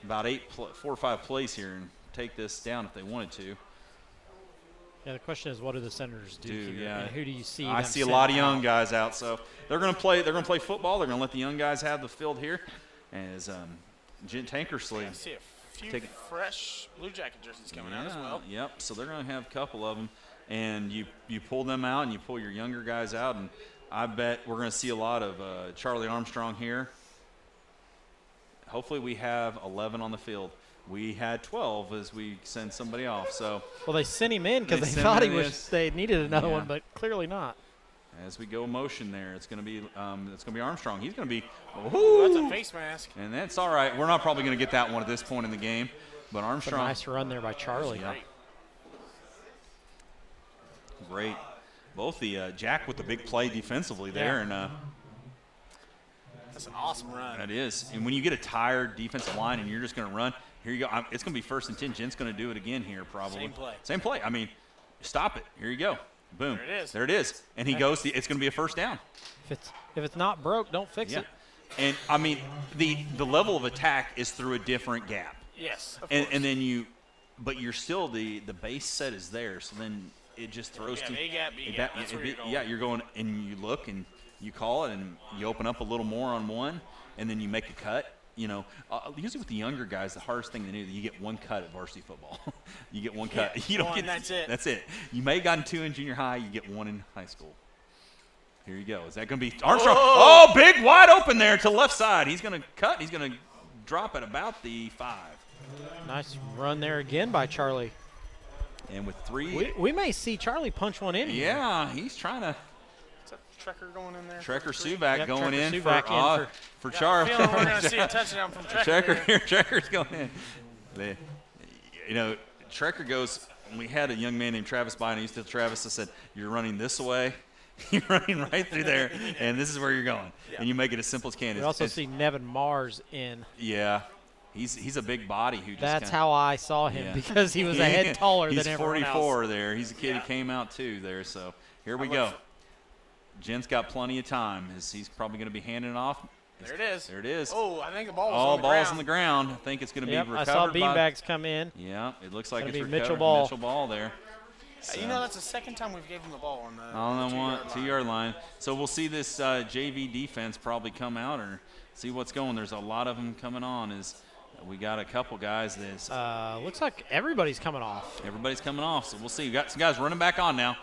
about 4 or 5 plays here and take this down if they wanted to. Yeah, the question is, what do the Senators do here? Yeah. And who do you see? I see a lot of young guys out, so they're going to play. They're going to play football. They're going to let the young guys have the field here. As Tankersley. I see a few fresh Blue Jacket jerseys coming out as well. Yep. So they're going to have a couple of them, and you pull them out and you pull your younger guys out, and I bet we're going to see a lot of Charlie Armstrong here. Hopefully we have 11 on the field. We had 12 as we send somebody off. So well, they sent him in because they thought they needed another one, but clearly not. As we go motion there, it's going to be Armstrong. He's going to be. That's a face mask. And that's all right. We're not probably going to get that one at this point in the game, but Armstrong. A nice run there by Charlie. Yeah. Great. Both the Jack with the big play defensively there, and that's an awesome run. That is. And when you get a tired defensive line and you're just going to run, here you go. It's going to be 1st and 10. Jen's going to do it again here probably. Same play. I mean, stop it. Here you go. Boom. There it is. And he goes. It's going to be a 1st down. If it's not broke, don't fix it. And I mean, the level of attack is through a different gap. Yes. Of course. And then but you're still the base set is there. So then it just throws to A gap, B gap. That's where you're going. Yeah, you're going and you look and you call it and you open up a little more on one, and then you make a cut. Usually with the younger guys, the hardest thing to do, you get one cut at varsity football. You get one cut. You don't get. That's it. That's it. You may have gotten 2 in junior high. You get 1 in high school. Here you go. Is that going to be Armstrong? Oh, big wide open there to the left side. He's going to cut. He's going to drop at about the 5. Nice run there again by Charlie. And with 3. We may see Charlie punch one in here. Yeah, he's trying to. Is that Trekker going in there? Trekker Suvac going in for Charlie. Charlie. We're going to see a touchdown from Trekker. Trekker's going in. Trekker goes. We had a young man named Travis by, and I used to tell Travis, I said, "You're running this way. You're running right through there, and this is where you're going." Yeah. And you make it as simple as can. We also see Nevin Mars in. Yeah. He's a big body who just That's how I saw him because he was a head taller than everyone else. He's 44 there. He's a kid who came out too there. So here we go. Jen's got plenty of time. He's probably going to be handing it off. There it is. There it is. Oh, I think the ball was on the ground. Ball's on the ground. I think it's going to be recovered. I saw beanbags come in. Yeah, it looks like it's recovered. Mitchell Ball there. So. That's the second time we've given him the ball on the 2-yard line. So we'll see this JV defense probably come out or see what's going. There's a lot of them coming on. We got a couple guys that looks like everybody's coming off. Everybody's coming off, so we'll see. We got some guys running back on now.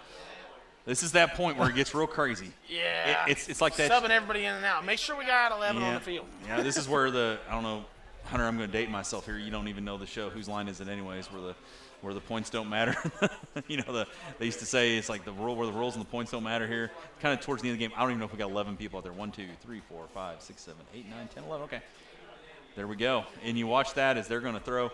This is that point where it gets real crazy. Yeah. It's like that. Subbing everybody in and out. Make sure we got 11 on the field. Yeah, this is where I don't know, Hunter, I'm going to date myself here. You don't even know the show. Whose line is it anyways, where the points don't matter? They used to say it's like the rule where the rules and the points don't matter here. Kind of towards the end of the game. I don't even know if we got 11 people out there. 1, 2, 3, 4, 5, 6, 7, 8, 9, 10, 11. Okay. There we go. And you watch that as they're going to throw.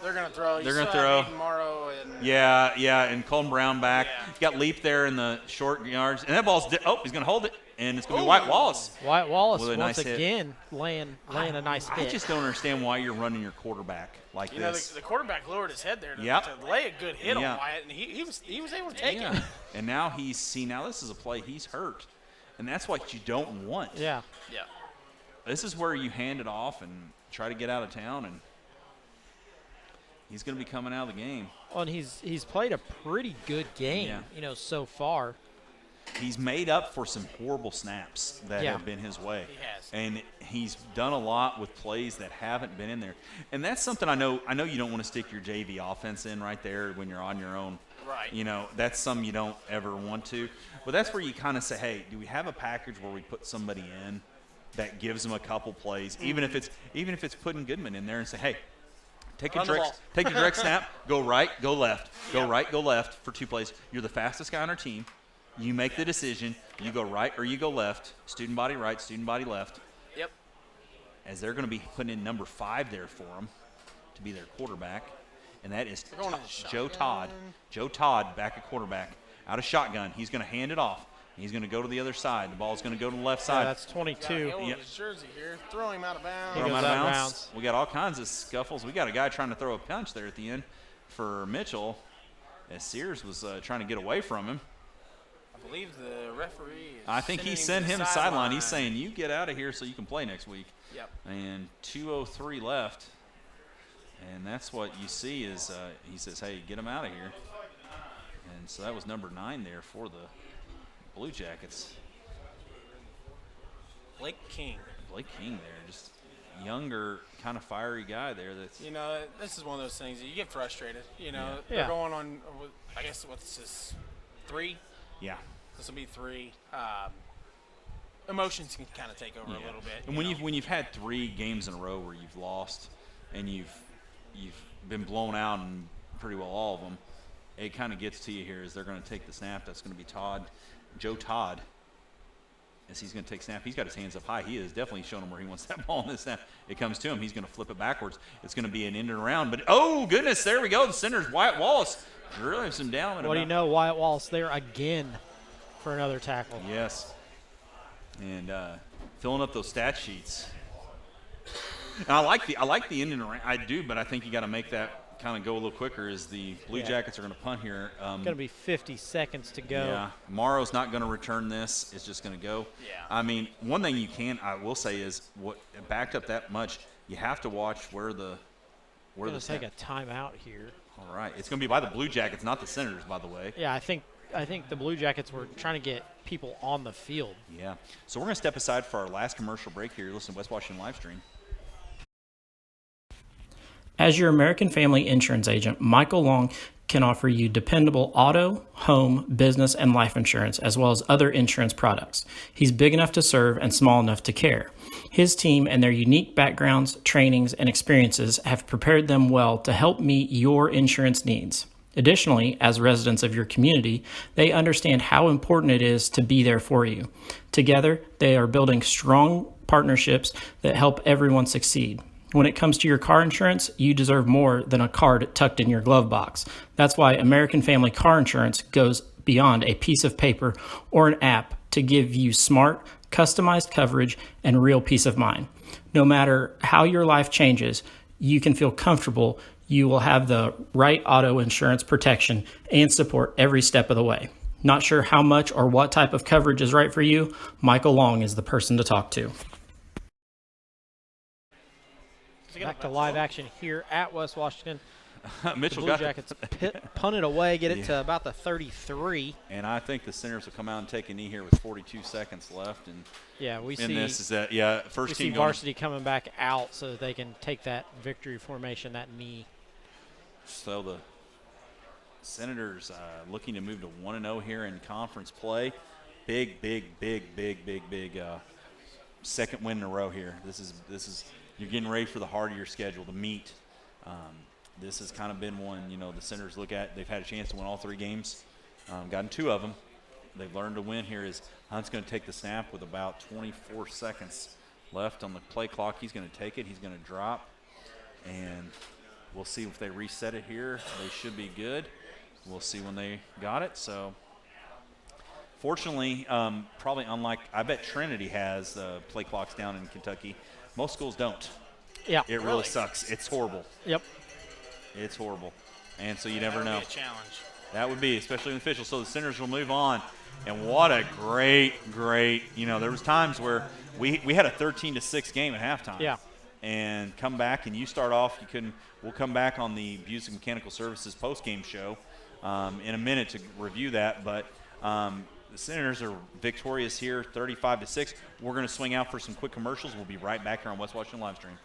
They're going to throw. They're going to throw. Aiden Morrow and yeah, and Colton Brown back. He's got Leap there in the short yards. And that ball's he's going to hold it. and it's going to be Wyatt Wallace. Wyatt Wallace with a once nice hit. again laying a nice hit. I just don't understand why you're running your quarterback like You know, this. the quarterback lowered his head there to, Yep. to lay a good hit Yeah. on Wyatt, and he was able to take it. And now now this is a play he's hurt, and that's what you don't want. Yeah. Yeah. This is where you hand it off and try to get out of town, and he's going to be coming out of the game. Well, and he's played a pretty good game, Yeah. so far. He's made up for some horrible snaps that have been his way. He has. And he's done a lot with plays that haven't been in there. And that's something I know you don't want to stick your JV offense in right there when you're on your own. Right. You know, that's something you don't ever want to. But that's where you kind of say, hey, do we have a package where we put somebody in that gives them a couple plays, even if it's putting Goodman in there and say, hey, take a direct snap, go right, go left, go right, go left for 2 plays. You're the fastest guy on our team. You make the decision. You go right or you go left. Student body right, student body left. Yep. As they're going to be putting in number 5 there for them to be their quarterback, and that is They're going to Joe Todd. Joe Todd back at quarterback, out of shotgun. He's going to hand it off. He's going to go to the other side. The ball's going to go to the left side. That's 22. Yep. His jersey here. Throw him out of bounds. Throw him out of bounds. We got all kinds of scuffles. We got a guy trying to throw a punch there at the end for Mitchell, as Sears was trying to get away from him. I believe the referee is I think he sent him to the sideline. He's saying, you get out of here so you can play next week. Yep. And 2:03 left. And that's what you see is he says, hey, get him out of here. And so that was number 9 there for the Blue Jackets. Blake King. Blake King there, just younger, kind of fiery guy there. That's You know, this is one of those things that you get frustrated. You know, Yeah. they're going on, I guess, what's this, 3? Yeah. This will be 3. Emotions can kind of take over a little bit. And when you've had 3 games in a row where you've lost and you've been blown out in pretty well all of them, it kind of gets to you here as they're going to take the snap. That's going to be Joe Todd, as he's going to take snap. He's got his hands up high. He is definitely showing him where he wants that ball in this snap. It comes to him. He's going to flip it backwards. It's going to be an end and around. But, oh, goodness, there we go. The center's Wyatt Wallace. Really some down. What do you know? Wyatt Wallace there again for another tackle. Yes. And filling up those stat sheets. And I like the end and around. I do, but I think you got to make that kind of go a little quicker as the Blue Jackets are going to punt here. Going to be 50 seconds to go. Yeah, Morrow's not going to return this. It's just going to go. Yeah. I mean, one thing I will say is what backed up that much, you have to watch where the take a timeout here. All right. It's going to be by the Blue Jackets, not the Senators, by the way. Yeah, I think the Blue Jackets were trying to get people on the field. Yeah. So we're going to step aside for our last commercial break here. Listen to West Washington live stream. As your American Family Insurance agent, Michael Long can offer you dependable auto, home, business, and life insurance, as well as other insurance products. He's big enough to serve and small enough to care. His team and their unique backgrounds, trainings, and experiences have prepared them well to help meet your insurance needs. Additionally, as residents of your community, they understand how important it is to be there for you. Together, they are building strong partnerships that help everyone succeed. When it comes to your car insurance, you deserve more than a card tucked in your glove box. That's why American Family Car Insurance goes beyond a piece of paper or an app to give you smart, customized coverage and real peace of mind. No matter how your life changes, you can feel comfortable you will have the right auto insurance protection and support every step of the way. Not sure how much or what type of coverage is right for you? Michael Long is the person to talk to. Back to live action here at West Washington. Mitchell the Blue Jackets punted away, get it to about the 33. And I think the Senators will come out and take a knee here with 42 seconds left. And yeah, we see this is that first we team see varsity coming back out so that they can take that victory formation, that knee. So the Senators looking to move to 1-0 here in conference play. Big second win in a row here. This is you're getting ready for the heart of your schedule, the meat. This has kind of been one, the Senators look at. They've had a chance to win all 3 games, gotten 2 of them. They've learned to win here. Hunt's going to take the snap with about 24 seconds left on the play clock. He's going to take it. He's going to drop, and we'll see if they reset it here. They should be good. We'll see when they got it. So Fortunately, probably unlike, I bet Trinity has play clocks down in Kentucky. Most schools don't. Yeah. It really sucks. It's horrible. Yep. It's horrible. And so you never know. That would be a challenge. That would be, especially with officials. So the Senators will move on. And what a great, there was times where we had a 13-6 game at halftime. Yeah. And come back, and you start off, we'll come back on the Busick Mechanical Services post-game show in a minute to review that. But the Senators are victorious here, 35-6. We're going to swing out for some quick commercials. We'll be right back here on West Washington Livestream.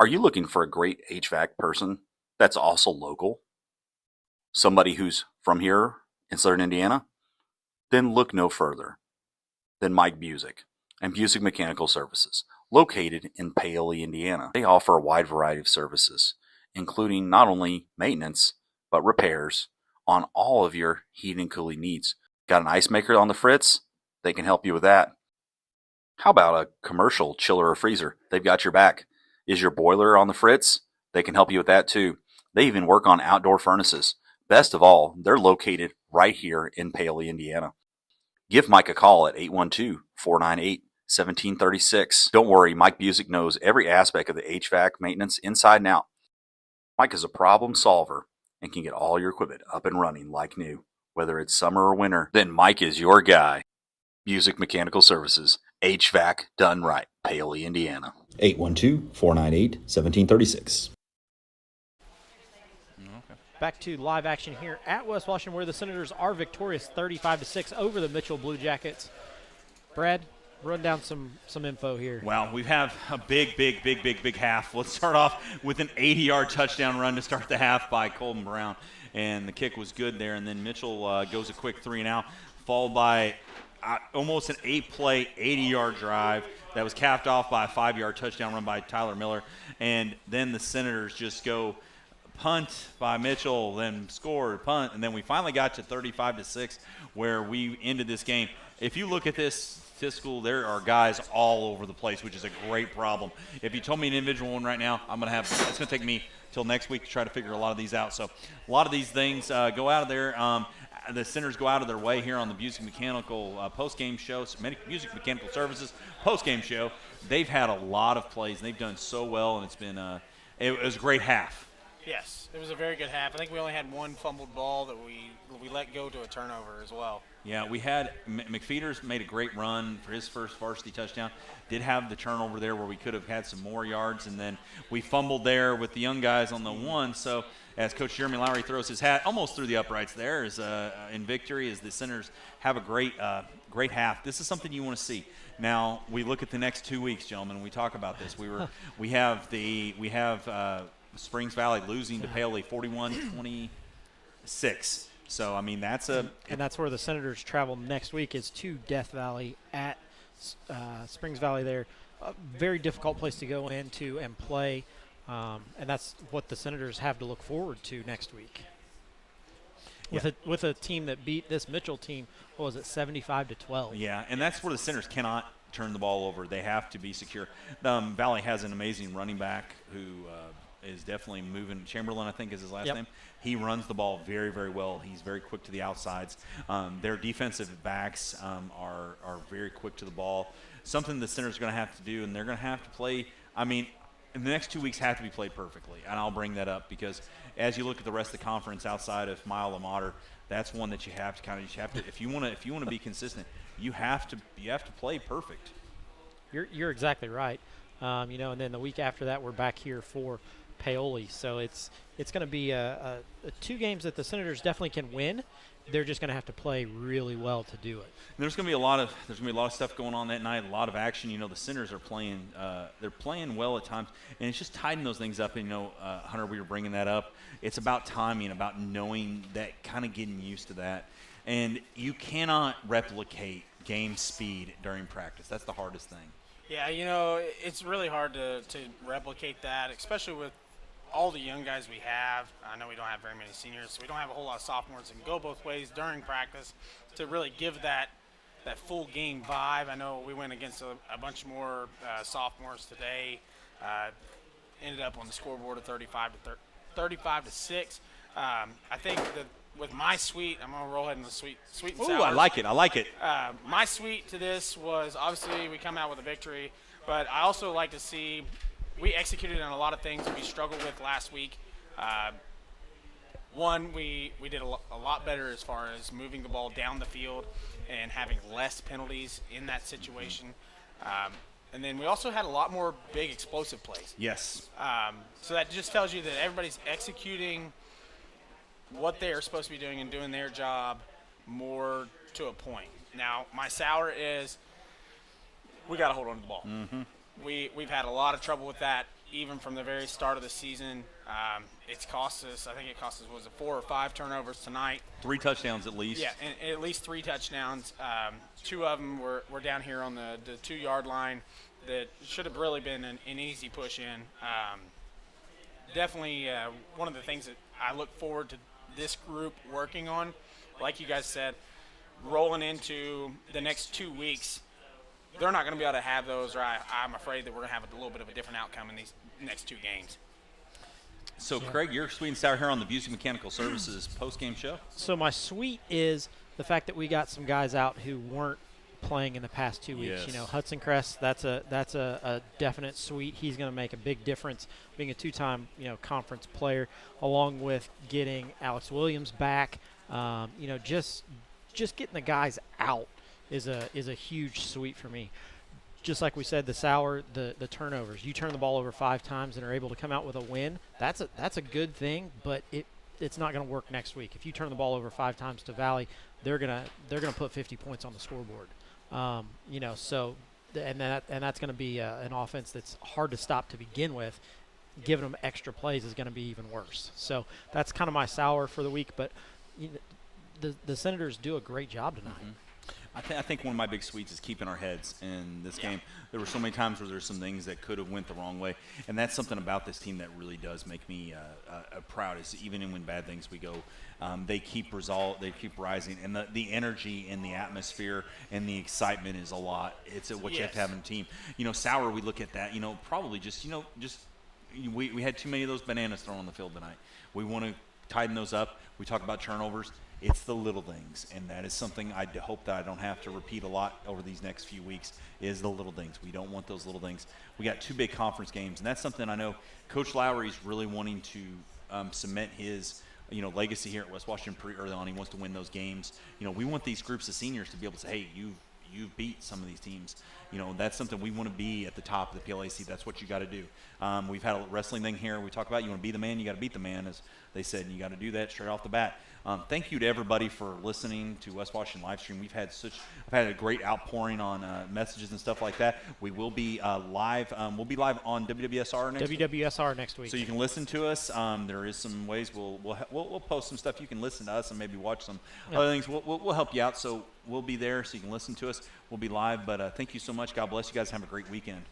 Are you looking for a great HVAC person that's also local? Somebody who's from here in Southern Indiana? Then look no further than Mike Busick and Busick Mechanical Services, located in Paoli, Indiana. They offer a wide variety of services, including not only maintenance, but repairs on all of your heating and cooling needs. Got an ice maker on the fritz? They can help you with that. How about a commercial chiller or freezer? They've got your back. Is your boiler on the fritz? They can help you with that too. They even work on outdoor furnaces. Best of all, they're located right here in Paoli, Indiana. Give Mike a call at 812-498-1736. Don't worry, Mike Busick knows every aspect of the HVAC maintenance inside and out. Mike is a problem solver and can get all your equipment up and running like new. Whether it's summer or winter, then Mike is your guy. Busick Mechanical Services, HVAC done right, Paoli, Indiana. 812-498-1736. Back to live action here at West Washington, where the Senators are victorious 35-6 over the Mitchell Blue Jackets. Brad, run down some info here. Well, we have a big half. Let's start off with an 80-yard touchdown run to start the half by Colton Brown. And the kick was good there. And then Mitchell goes a quick 3-and-out, followed by almost an 8-play, 80-yard drive that was capped off by a 5-yard touchdown run by Tyler Miller. And then the Senators just go punt by Mitchell, then score, punt, and then we finally got to 35-6 where we ended this game. If you look at this statistical, there are guys all over the place, which is a great problem. If you told me an individual one right now, it's going to take me till next week to try to figure a lot of these out. So a lot of these things go out of there. The Senators go out of their way here on the Busick Mechanical post-game show, Busick Mechanical Services post-game show. They've had a lot of plays, and they've done so well, and it's been it was a great half. Yes, it was a very good half. I think we only had one fumbled ball that we let go to a turnover as well. Yeah, we had McFeeters made a great run for his first varsity touchdown. Did have the turnover there where we could have had some more yards, and then we fumbled there with the young guys on the one. So as Coach Jeremy Lowry throws his hat almost through the uprights there in victory, as the Senators have a great half. This is something you want to see. Now we look at the next 2 weeks, gentlemen. And we talk about this. We have Springs Valley losing to Paoli 41-26. So, I mean, that's where the Senators travel next week is to Death Valley at Springs Valley there. A very difficult place to go into and play, and that's what the Senators have to look forward to next week. With a team that beat this Mitchell team, what was it, 75-12? Yeah, and that's where the Senators cannot turn the ball over. They have to be secure. Valley has an amazing running back who is definitely moving. Chamberlain, I think, is his last name. He runs the ball very, very well. He's very quick to the outsides. Their defensive backs are very quick to the ball. Something the Senators are going to have to do, and they're going to have to play. I mean, in the next 2 weeks have to be played perfectly, and I'll bring that up because as you look at the rest of the conference outside of Mile of Mater, that's one that you have to if you want to be consistent, you have to play perfect. You're exactly right. And then the week after that, we're back here for Paoli. So it's going to be a 2 games that the Senators definitely can win. They're just going to have to play really well to do it. And there's going to be a lot of stuff going on that night. A lot of action. The Senators are playing. They're playing well at times, and it's just tidying those things up. And Hunter, we were bringing that up. It's about timing, about knowing that, kind of getting used to that. And you cannot replicate game speed during practice. That's the hardest thing. Yeah, it's really hard to replicate that, especially with all the young guys we have. I know we don't have very many seniors, so we don't have a whole lot of sophomores that can go both ways during practice to really give that full game vibe. I know we went against a bunch more sophomores today. Ended up on the scoreboard of 35-6. I think that with my sweet, I'm going to roll ahead in the sweet and Ooh, sour. I like it. I like it. My sweet to this was obviously we come out with a victory, but I also like to see we executed on a lot of things that we struggled with last week. One, we did a lot better as far as moving the ball down the field and having less penalties in that situation. And then we also had a lot more big explosive plays. Yes. So that just tells you that everybody's executing what they are supposed to be doing and doing their job more to a point. Now, my sour is we got to hold on to the ball. Mm-hmm. We've had a lot of trouble with that even from the very start of the season. It's cost us, I think it cost us, was it 4 or 5 turnovers tonight? 3 touchdowns at least. Yeah, and at least 3 touchdowns. 2 of them were down here on the 2-yard line that should have really been an easy push in. Definitely one of the things that I look forward to this group working on, like you guys said, rolling into the next 2 weeks. They're not going to be able to have those, or I'm afraid that we're going to have a little bit of a different outcome in these next 2 games. So, Craig, you're sweet and sour here on the Busey Mechanical Services post-game show. So my sweet is the fact that we got some guys out who weren't playing in the past 2 weeks. Yes. You know, Hudson Crest, that's a definite sweet. He's going to make a big difference being a 2-time, conference player, along with getting Alex Williams back. Just getting the guys out is a huge sweet for me. Just like we said, the sour, the turnovers. You turn the ball over 5 times and are able to come out with a win. That's a good thing, but it's not going to work next week. If you turn the ball over 5 times to Valley, they're gonna put 50 points on the scoreboard. So that's going to be an offense that's hard to stop to begin with. Giving them extra plays is going to be even worse. So that's kind of my sour for the week. But the Senators do a great job tonight. Mm-hmm. I think one of my big sweets is keeping our heads in this game. There were so many times where there's some things that could have went the wrong way, and that's something about this team that really does make me proud. Is even when bad things we go, they keep rising, and the energy and the atmosphere and the excitement is a lot. It's what you have to have in a team. Sour. We look at that. Probably just we had too many of those bananas thrown on the field tonight. We want to tighten those up. We talk about turnovers. It's the little things, and that is something I hope that I don't have to repeat a lot over these next few weeks, is the little things. We don't want those little things. We got 2 big conference games, and that's something I know Coach Lowry's really wanting to cement his legacy here at West Washington pretty early on. He wants to win those games. We want these groups of seniors to be able to say, hey, you've beat some of these teams. That's something we want to be at the top of the PLAC. That's what you got to do. We've had a wrestling thing here. We talk about you want to be the man, you got to beat the man, as they said, and you got to do that straight off the bat. Thank you to everybody for listening to West Washington Livestream. I've had a great outpouring on messages and stuff like that. We will be live. We'll be live on WWSR next week. WWSR next week. So you can listen to us. There is some ways we'll post some stuff. You can listen to us and maybe watch some other things. We'll help you out. So we'll be there so you can listen to us. We'll be live. But thank you so much. God bless you guys. Have a great weekend.